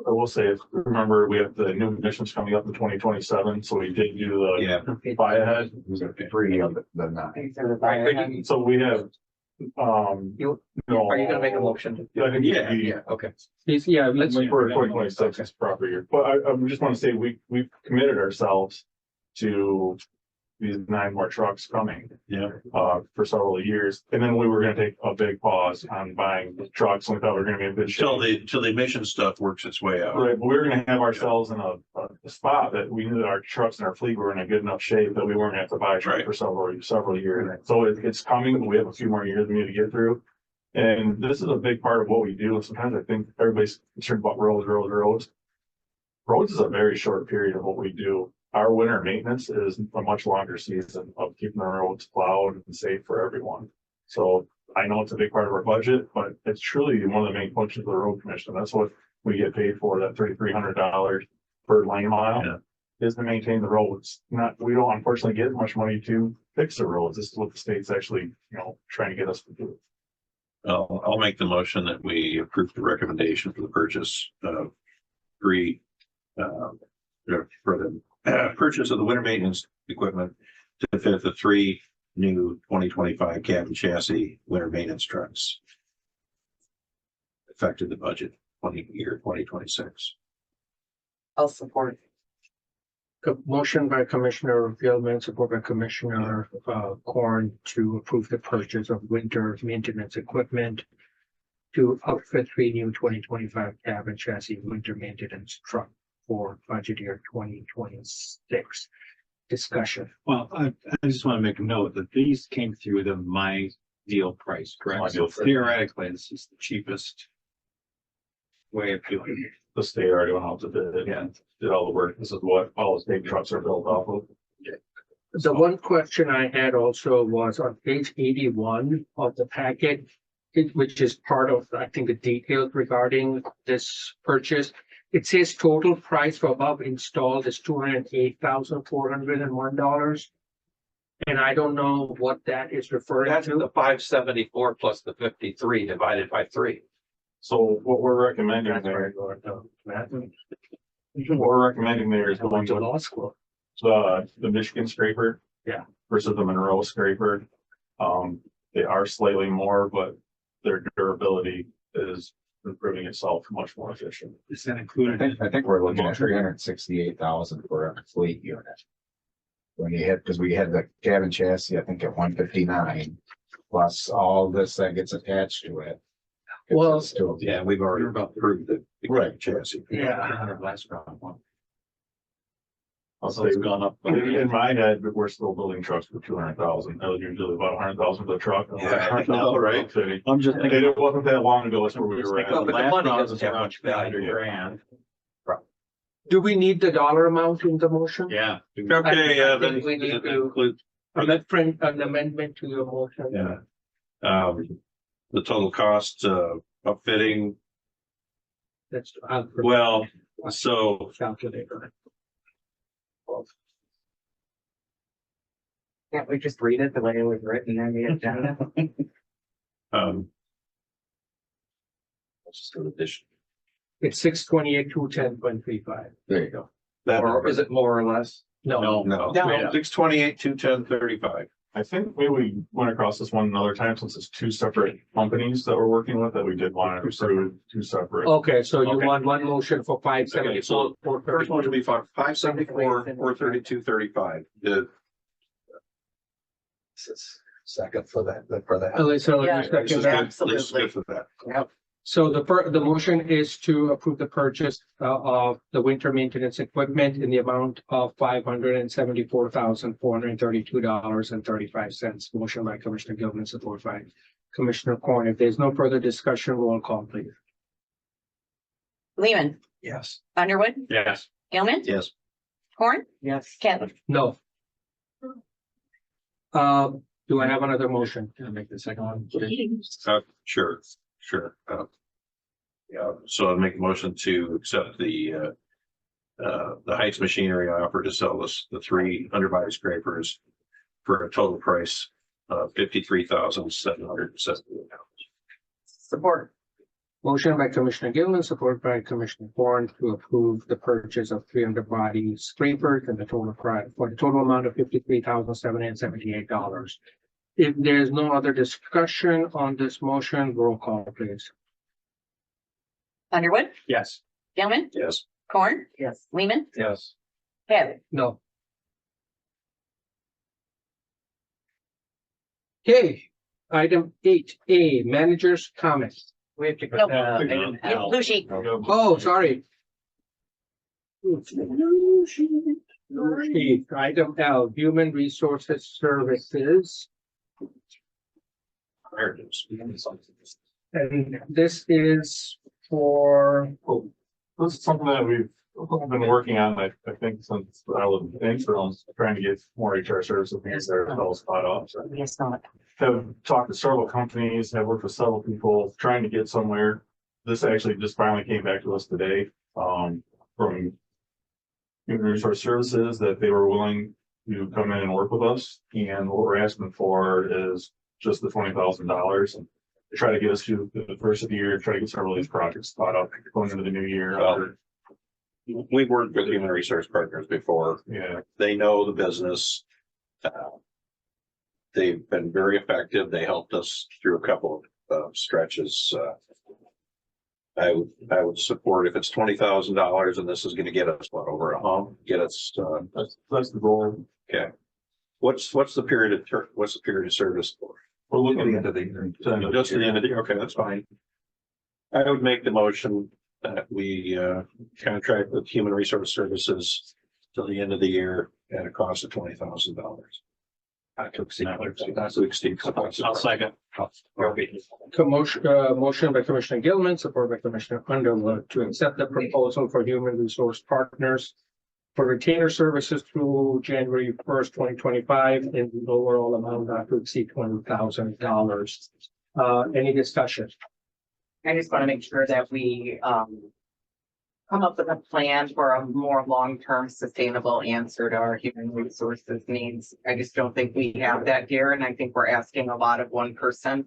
I will say, remember, we have the new additions coming up in 2027, so we did do the buy ahead. Three of the 9. So we have, Are you gonna make a motion? I think Okay. Yeah, let's wait for 2026 proper year. But I just want to say, we've committed ourselves to these 9 more trucks coming. For several years. And then we were gonna take a big pause on buying the trucks, and we thought we were gonna be in good shape. Till the emission stuff works its way out. Right, but we were gonna have ourselves in a spot that we knew that our trucks and our fleet were in a good enough shape that we weren't gonna have to buy a truck for several years. So it's coming, but we have a few more years we need to get through. And this is a big part of what we do. Sometimes I think everybody's concerned about roads. Roads is a very short period of what we do. Our winter maintenance is a much longer season of keeping the roads plowed and safe for everyone. So I know it's a big part of our budget, but it's truly one of the main functions of the road commission. That's what we get paid for, that $3,300 per lane mile is to maintain the roads. We don't unfortunately get much money to fix the roads. This is what the state's actually, trying to get us to do. I'll make the motion that we approve the recommendation for the purchase of 3, for the purchase of the winter maintenance equipment to fit the 3 new 2025 cab and chassis winter maintenance trucks. Affected the budget year 2026. I'll support. Motion by Commissioner Gilman, support by Commissioner Corn to approve the purchase of winter maintenance equipment to outfit 3 new 2025 cab and chassis winter maintenance truck for budget year 2026. Discussion. Well, I just want to make a note that these came through the My Deal price, correct? So theoretically, this is the cheapest way of doing it. The state already went out to bid and did all the work. This is what all the state trucks are built off of. The one question I had also was on page 81 of the packet, which is part of, I think, the details regarding this purchase. It says total price for above installed is $208,401. And I don't know what that is referring That's to. the 574 plus the 53 divided by 3. So what we're recommending there, is going to law school. The Michigan scraper. Versus the Monroe scraper. They are slightly more, but their durability is improving itself much more efficient. Is that included? I think we're looking at 368,000 for a fleet unit. When you hit, because we had the cabin chassis, I think at 159, plus all this that gets attached to it. Well, yeah, we've already approved the chassis. Last round one. I'll say it's gone up. In my head, we're still building trucks for 200,000. That was usually about 100,000 for the truck. I know, right? I'm just thinking it wasn't that long ago. That's where we were at. But the money doesn't have much value. $100,000. Do we need the dollar amount in the motion? Yeah. Okay, I then think we need to include, an amendment to your motion. the total cost, upfitting, That's, so calculator. Can't we just read it the way it was written in the agenda? let's just go to addition. It's 628,210.35. There you go. That, Or is it more or less? No. no, No. 628, 210, 35. I think we went across this one another time since it's two separate companies that we're working with that we did want to approve two separate. Okay, so you Okay. want one motion for five Okay, so seventy-four? first one to be 574, 432.35. The Second for that, for that. Alyssa, Yeah, you second This is that? good. This is good for that. Yep. So the motion is to approve the purchase of the winter maintenance equipment in the amount of $574,432.35. Motion by Commissioner Gilman, support by Commissioner Corn. If there's no further discussion, roll call, please. Lehman, Yes. Underwood, Yes. Gilman, Yes. Horn, Yes. Catlin. No. Do I have another motion? Can I make the second one? Sure. Yeah, so I'd make a motion to accept the Heights Machinery offer to sell us the 3 underbody scrapers for a total price of $53,770. Support. Motion by Commissioner Gilman, support by Commissioner Horn to approve the purchase of 3 underbody scrapers and the total price for the total amount of $53,778. If there's no other discussion on this motion, roll call, please. Underwood, Yes. Gilman, Yes. Horn, Yes. Lehman, Yes. Catlin. No. Okay, item 8A, manager's comments. We have to go. Nope. item Yeah, L. blue sheet. Oh, sorry. Item L, Human Resources Services. There it is. And this is for, This is something that we've been working on, I think, since I was interim, trying to get more HR services because they're all spot on. So Yes, not. have talked to several companies, have worked with several people, trying to get somewhere. This actually just finally came back to us today, from Human Resource Services, that they were willing to come in and work with us. And what we're asking for is just the $20,000 and to try to get us through the first of the year, try to get several of these projects caught up going into the new year. We've worked with Human Resource Partners before. Yeah. They know the business. They've been very effective. They helped us through a couple of stretches. I would support if it's $20,000 and this is gonna get us over a hump, get us, That's the goal. okay. What's the period of service for? We're looking At the at end of the year. Just the end of the year, okay, that's fine. I would make the motion that we contract with Human Resource Services till the end of the year at a cost of $20,000. Not to exceed. Not to exceed. I'll second. motion by Commissioner Gilman, support by Commissioner Underwood to accept the proposal for Human Resource Partners for retainer services through January 1st, 2025 in the overall amount not to exceed $20,000. Any discussion? I just want to make sure that we, come up with a plan for a more long-term sustainable answer to our human resources needs. I just don't think we have that here, and I think we're asking a lot of one person.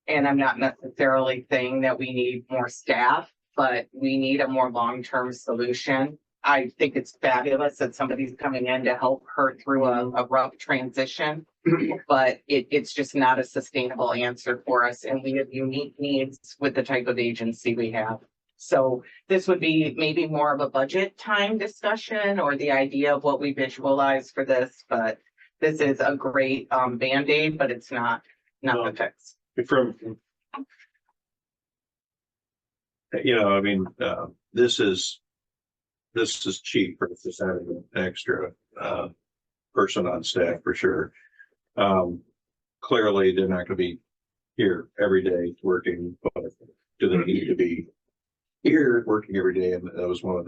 And I'm not necessarily saying that we need more staff, but we need a more long-term solution. I think it's fabulous that somebody's coming in to help her through a rough transition. But it's just not a sustainable answer for us, and we have unique needs with the type of agency we have. So this would be maybe more of a budget time discussion or the idea of what we visualize for this, but this is a great Band-Aid, but it's not the fix. From, I mean, this is cheap for just having an extra person on staff for sure. Clearly, they're not gonna be here every day working, but do they need to be here working every day? And that was one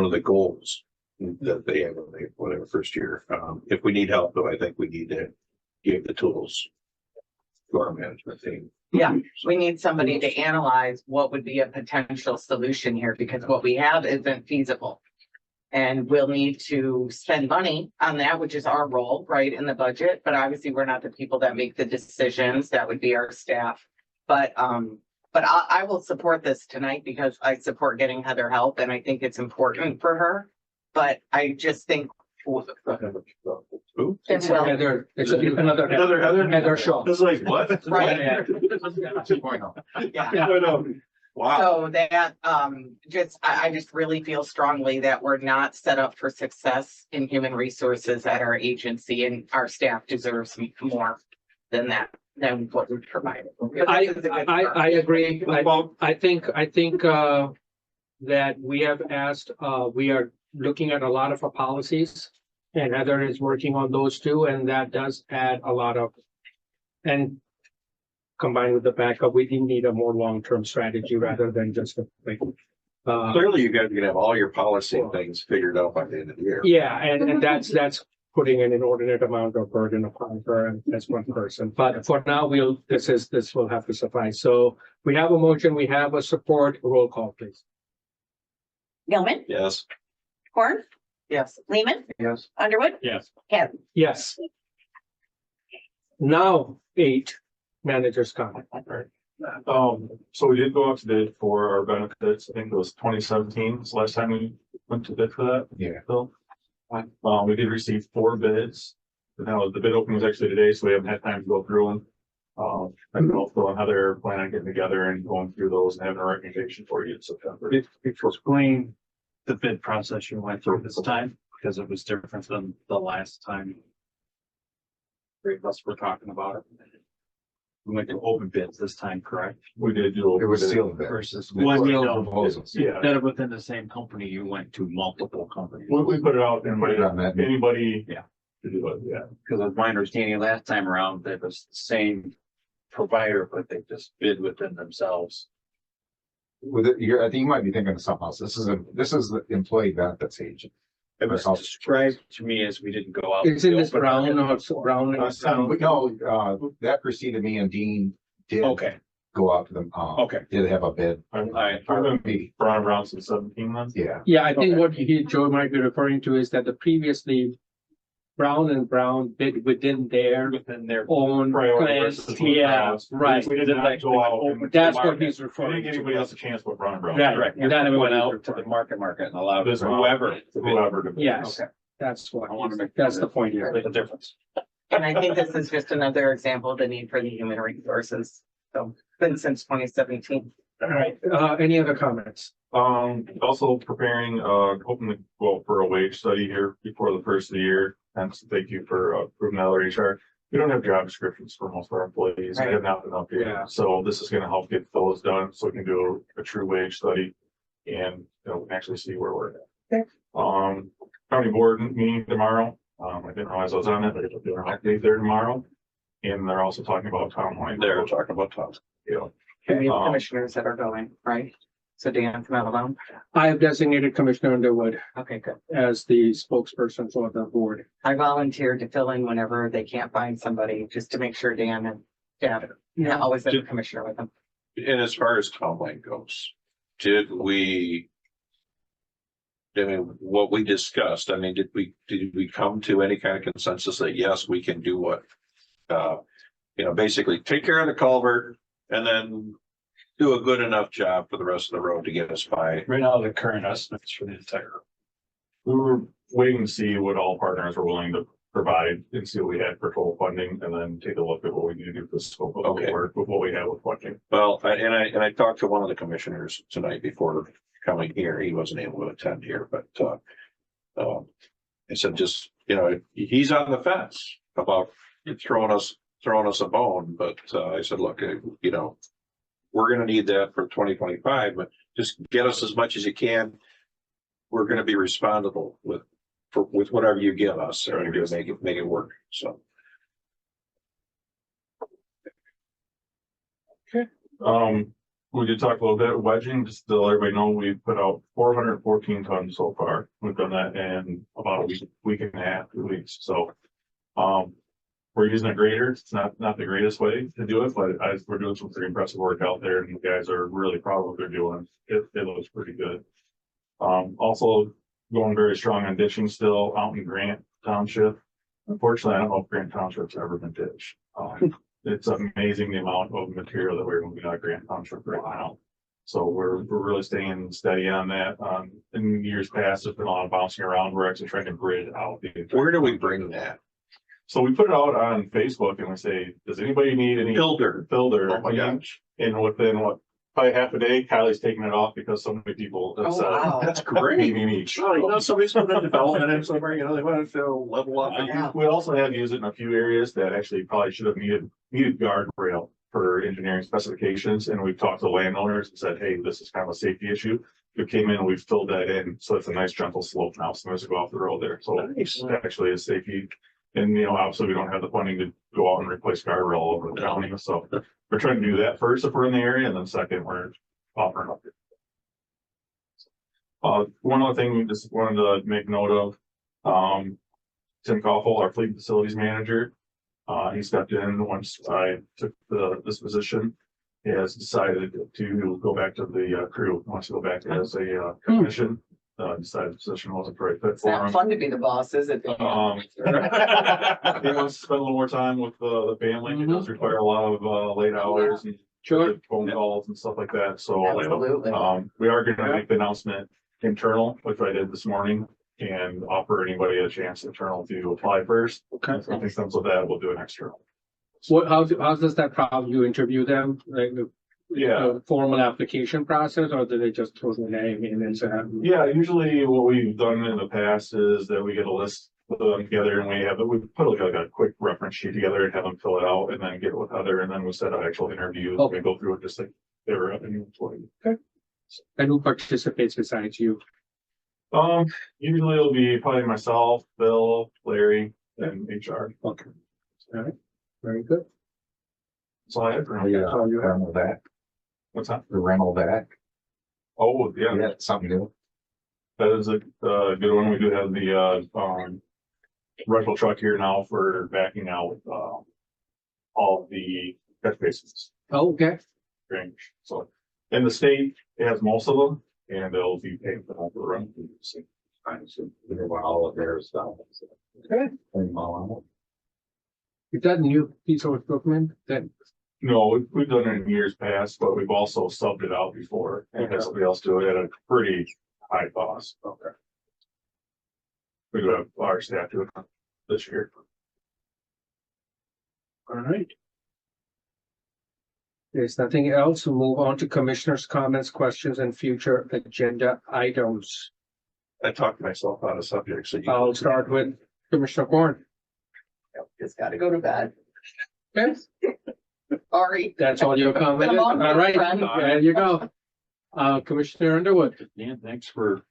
of the goals that they have when they, whatever first year. If we need help, though, I think we need to give the tools to our management team. Yeah, we need somebody to analyze what would be a potential solution here, because what we have isn't feasible. And we'll need to spend money on that, which is our role, right, in the budget. But obviously, we're not the people that make the decisions. That would be our staff. But I will support this tonight because I support getting Heather help, and I think it's important for her. But I just think Who? It's well. Heather, it's another Heather show. It's like, what? Right. Yeah. Yeah. No. Wow. So that, I just really feel strongly that we're not set up for success in human resources at our agency, and our staff deserves more than that, than what we've provided. I agree. I think, that we have asked, we are looking at a lot of our policies. And Heather is working on those too, and that does add a lot of, and combined with the backup, we do need a more long-term strategy rather than just a quick. Clearly, you guys are gonna have all your policy and things figured out by the end of the year. Yeah, and that's putting an inordinate amount of burden upon her as one person. But for now, this will have to suffice. So we have a motion, we have a support, roll call, please. Gilman, Yes. Horn, Yes. Lehman, Yes. Underwood, Yes. Kevin. Yes. Now, 8, managers comment. So we did go out to bid for our benefits. I think it was 2017 was the last time we went to bid for that. Yeah. So, we did receive 4 bids. But now the bid opening was actually today, so we haven't had time to go through them. I don't know if Phil and Heather are planning on getting together and going through those and having a recommendation for you in September. Explain the bid process you went through this time, because it was different than the last time. Three of us were talking about it. We went to open bids this time, correct? We did do. It was sealed bid. Versus. Well, Well, sealed proposals. Yeah. Instead of within the same company, you went to multiple companies. We put it out and Put it on that. anybody. Yeah. To do it, yeah. Because of my understanding last time around, that was the same provider, but they just bid within themselves. With it, I think you might be thinking of something else. This is the employee benefits agent. It was described to me as we didn't go out. It's in this to open brown it. or brown. No, that preceded me and Dean did Okay, go out to them. okay. Did have a bid. I've been around since 17 months. Yeah. Yeah, I think what Joe might be referring to is that the previously Brown and Brown bid within their own Priority plans. versus Yeah, without. right. We did not go out. and- That's what he's We referring didn't give to. anybody else a chance but Brown and Brown. Right. Correct. Yeah, Then we went that's out what to he's the market and allowed This whoever. Whoever. Yes, Okay. that's what, I want to make. that's the point here. The difference. And I think this is just another example of the need for the human resources. So, been since 2017. All right, any other comments? Also preparing, hoping to go for a wage study here before the first of the year. And so thank you for approving that HR. We don't have job descriptions for most of our employees. They have not been updated. Yeah. So this is gonna help get those done so we can do a true wage study and, we can actually see where we're at. County board meeting tomorrow. I didn't realize I was on it, but it'll be an update there tomorrow. And they're also talking about townwide. They're talking about towns. Yeah. And we have commissioners that are going, right? So Dan's not alone. I have designated Commissioner Underwood Okay, good. as the spokesperson for the board. I volunteered to fill in whenever they can't find somebody, just to make sure Dan and Deb, always have a commissioner with them. And as far as townwide goes, did we? I mean, what we discussed, I mean, did we come to any kind of consensus that yes, we can do what? Basically take care of the culvert and then do a good enough job for the rest of the road to get us by. Right now, the current estimates for the entire. We were waiting to see what all partners were willing to provide and see what we had for total funding and then take a look at what we need to do for the scope of the work with what we have with funding. Well, I talked to one of the commissioners tonight before coming here. He wasn't able to attend here, but I said, just, he's on the fence about throwing us a bone. But I said, look, we're going to need that for 2025, but just get us as much as you can. We're going to be responsible with whatever you give us, or to make it work. So. Okay. We did talk a little bit of wedging, just to let everybody know, we put out 414 tons so far. We've done that in about a week and a half, 2 weeks. So, we're using a grader. It's not the greatest way to do it, but we're doing some pretty impressive work out there, and the guys are really proud of what they're doing. It looks pretty good. Also going very strong on ditching still out in Grant Township. Unfortunately, I don't know if Grant Township's ever been ditched. It's amazing the amount of material that we're moving out of Grant Township right now. So we're really staying steady on that. In years past, there's been a lot of bouncing around. We're actually trying to grid out. Where do we bring that? So we put it out on Facebook and we say, does anybody need any Filter? Filter. Oh my gosh. And within probably half a day, Kylie's taking it off because so many people have said, That's great. me. Well, somebody's putting a development in somewhere, they want to level up. We also have used it in a few areas that actually probably should have needed guardrail for engineering specifications. And we've talked to landowners and said, hey, this is kind of a safety issue. We came in and we filled that in. So it's a nice gentle slope now. So there's a go off the road there. So Nice. it actually is safety. And, obviously we don't have the funding to go out and replace guardrail all over the county. So we're trying to do that first if we're in the area. And then second, we're offering up. One other thing we just wanted to make note of, Tim Koffel, our fleet facilities manager, he stepped in once I took this position. He has decided to go back to the crew, wants to go back as a technician. Decided the position wasn't the right fit It's for not him. fun to be the boss, is it? He wants to spend a little more time with the family. It does require a lot of late hours and phone calls and stuff like that. So Absolutely. we are going to make the announcement internal, which I did this morning, and offer anybody a chance internal to apply first. Okay. If anything comes with that, we'll do an external. How does that problem? You interview them, like the formal application process, or do they just throw their name in and say? Yeah, usually what we've done in the past is that we get a list, put them together, and we put like a quick reference sheet together and have them fill it out, and then get it with Heather, and then we set up actual interviews. We go through it just like they were up in employee. Okay. And who participates besides you? Usually it'll be probably myself, Bill, Larry, and HR. Okay. All right. Very good. That's all I have for now. Rental back. What's that? The rental back. Oh, yeah. Yeah, something new. That is a good one. We do have the rental truck here now for backing out all the catch basins. Oh, okay. Range. So in the state, it has most of them, and they'll be paying for that for run. All of their stuff. Okay. Is that a new piece of equipment that? No, we've done it in years past, but we've also subbed it out before and had somebody else do it at a pretty high cost. Okay. We do have our staff do it this year. All right. There's nothing else. We'll move on to commissioners' comments, questions, and future agenda items. I talked myself out of subjects. So I'll start with Commissioner Warren. Just gotta go to bed. Yes. Sorry. That's all your comment is? All right, there you go. Commissioner Underwood. Dan, thanks for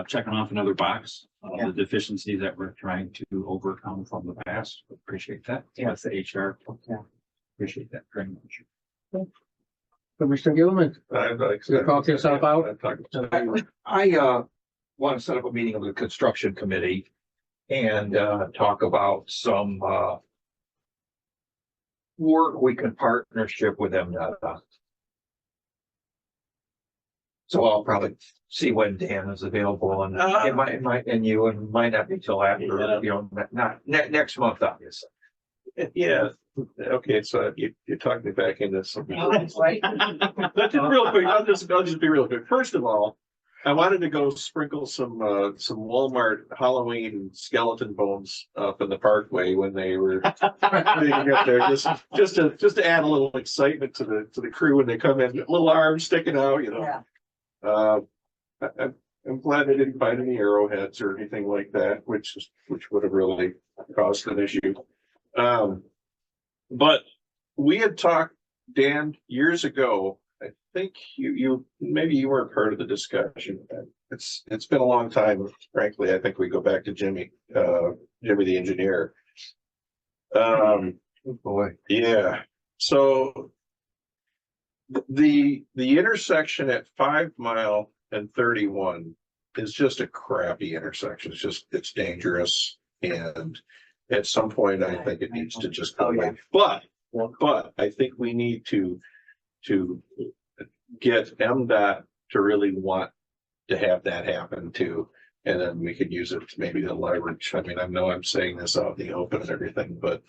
checking off another box of the deficiencies that we're trying to overcome from the past. Appreciate that. Yes, the HR. Appreciate that very much. Commissioner Gilman. You talk yourself out. I want to set up a meeting of the construction committee and talk about some work we can partnership with them. So I'll probably see when Dan is available, and it might, and you, and might not be till after, not next month, obviously. Yeah, okay, so you talked me back into something. Right. Real quick, I'll just be real quick. First of all, I wanted to go sprinkle some Walmart Halloween skeleton bones up in the parkway when they were digging up there, just to add a little excitement to the crew when they come in, little arms sticking out, Yeah. I'm glad they didn't find any arrowheads or anything like that, which would have really caused an issue. But we had talked, Dan, years ago. I think you maybe you weren't part of the discussion. It's been a long time, frankly. I think we go back to Jimmy the engineer. Oh boy. Yeah. So the intersection at 5 Mile and 31 is just a crappy intersection. It's dangerous, and at some point I think it needs to just go away. But I think we need to get MDOT to really want to have that happen too. And then we could use it to maybe to leverage. I mean, I know I'm saying this out in the open and everything, but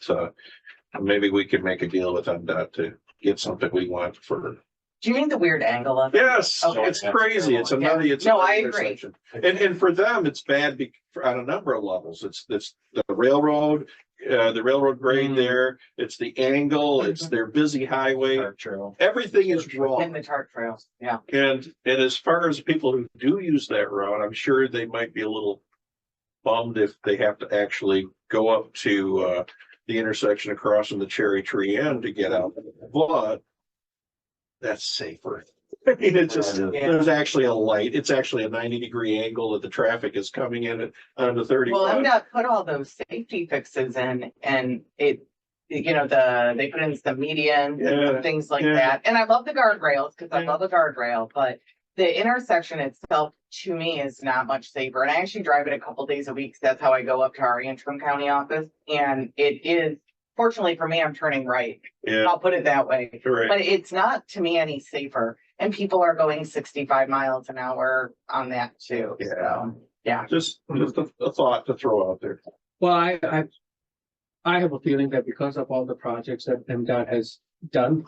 maybe we could make a deal with MDOT to get something we want for Do you mean the weird angle of it? Yes, Okay. it's crazy. It's a nutty, it's. a No, I nutty agree. intersection. And for them, it's bad on a number of levels. It's the railroad, the railroad grade there. It's the angle, it's their busy highway. Everything is And wrong. the TARP trails, yeah. And as far as people who do use that route, I'm sure they might be a little bummed if they have to actually go up to, the intersection across from the Cherry Tree Inn to get out. But that's safer. I mean, it's just, there's actually a light. It's actually a 90-degree angle that the traffic is coming in on the 30. Well, MDOT put all those safety fixes in and it, you know, they put in some medians Yeah, and things like yeah. that. And I love the guardrails because I love a guardrail, but the intersection itself to me is not much safer. And I actually drive it a couple days a week. That's how I go up to our Antrim County office. And it is, fortunately for me, I'm turning right. Yeah. I'll put it that way. Correct. But it's not to me any safer. And people are going 65 miles an hour on that too. So, yeah. Just a thought to throw out there. Well, I have a feeling that because of all the projects that MDOT has done,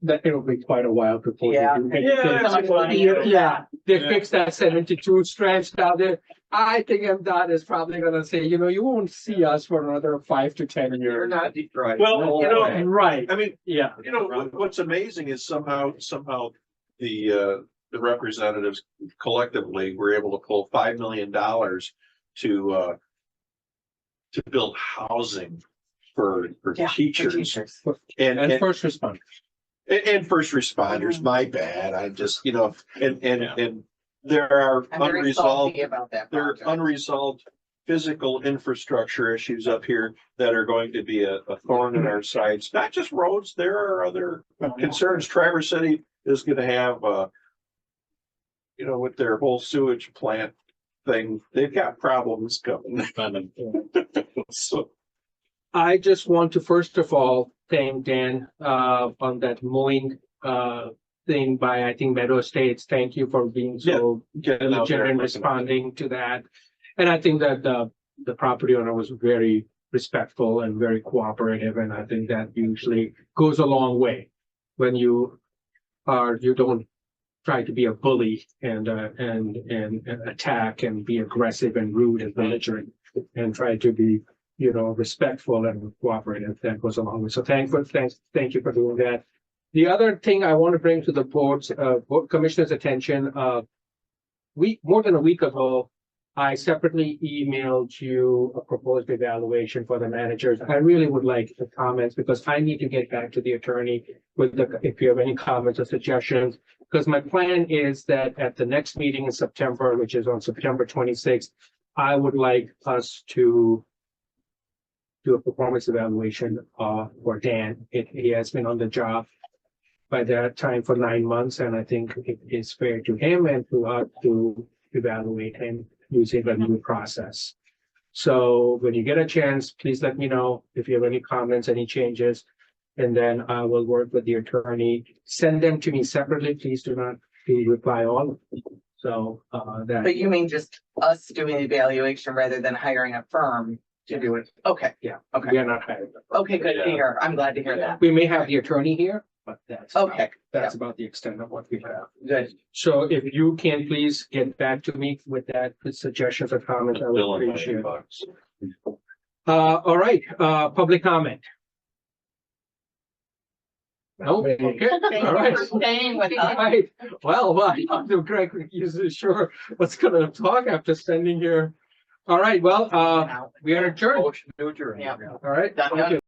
that it'll be quite a while before. Yeah. they do Yeah, anything. so much money. Yeah, they Yeah. fixed that 72 stretch down there. I think MDOT is probably gonna say, you know, you won't see us for another 5 to 10 years. You're not Detroit. Well, you know, right. I mean, Yeah. you know, what's amazing is somehow the representatives collectively were able to pull $5 million to build housing for teachers. And first responders. And first responders, my bad. I just, you know, and there are I'm very unresolved, salty about that there are project. unresolved physical infrastructure issues up here that are going to be a thorn in our sides. Not just roads, there are other concerns. Traverse City is gonna have, you know, with their whole sewage plant thing, they've got problems coming. So, I just want to first of all thank Dan on that mowing thing by, I think, Meadow Estates. Thank you for being so getting out diligent there in and responding to that. And I think that the property owner was very respectful and very cooperative, and I think that usually goes a long way when you don't try to be a bully and attack and be aggressive and rude and belligerent, and try to be, you know, respectful and cooperative. That goes a long way. So thank you for doing that. The other thing I want to bring to the board commissioner's attention, more than a week ago, I separately emailed you a proposed evaluation for the managers. I really would like the comments because I need to get back to the attorney with if you have any comments or suggestions. Because my plan is that at the next meeting in September, which is on September 26th, I would like us to do a performance evaluation for Dan. He has been on the job by that time for 9 months, and I think it is fair to him and to us to evaluate him using the new process. So when you get a chance, please let me know if you have any comments, any changes, and then I will work with the attorney. Send them to me separately. Please do not reply all. So that. But you mean just us doing the evaluation rather than hiring a firm to do it? Okay. Yeah. Okay. We are not hiring. Okay, good to hear. I'm glad to hear that. We may have the attorney here, but that's Okay. that's about the extent of what we have. Good. So if you can please get back to me with that, with suggestions or comments, I would appreciate it. All right, public comment. No, okay, all right. Staying with us. Right. Well, I'm not Greg isn't sure what's gonna talk after standing here. All right, well, we are adjourned. Yeah. All right, Done. thank you.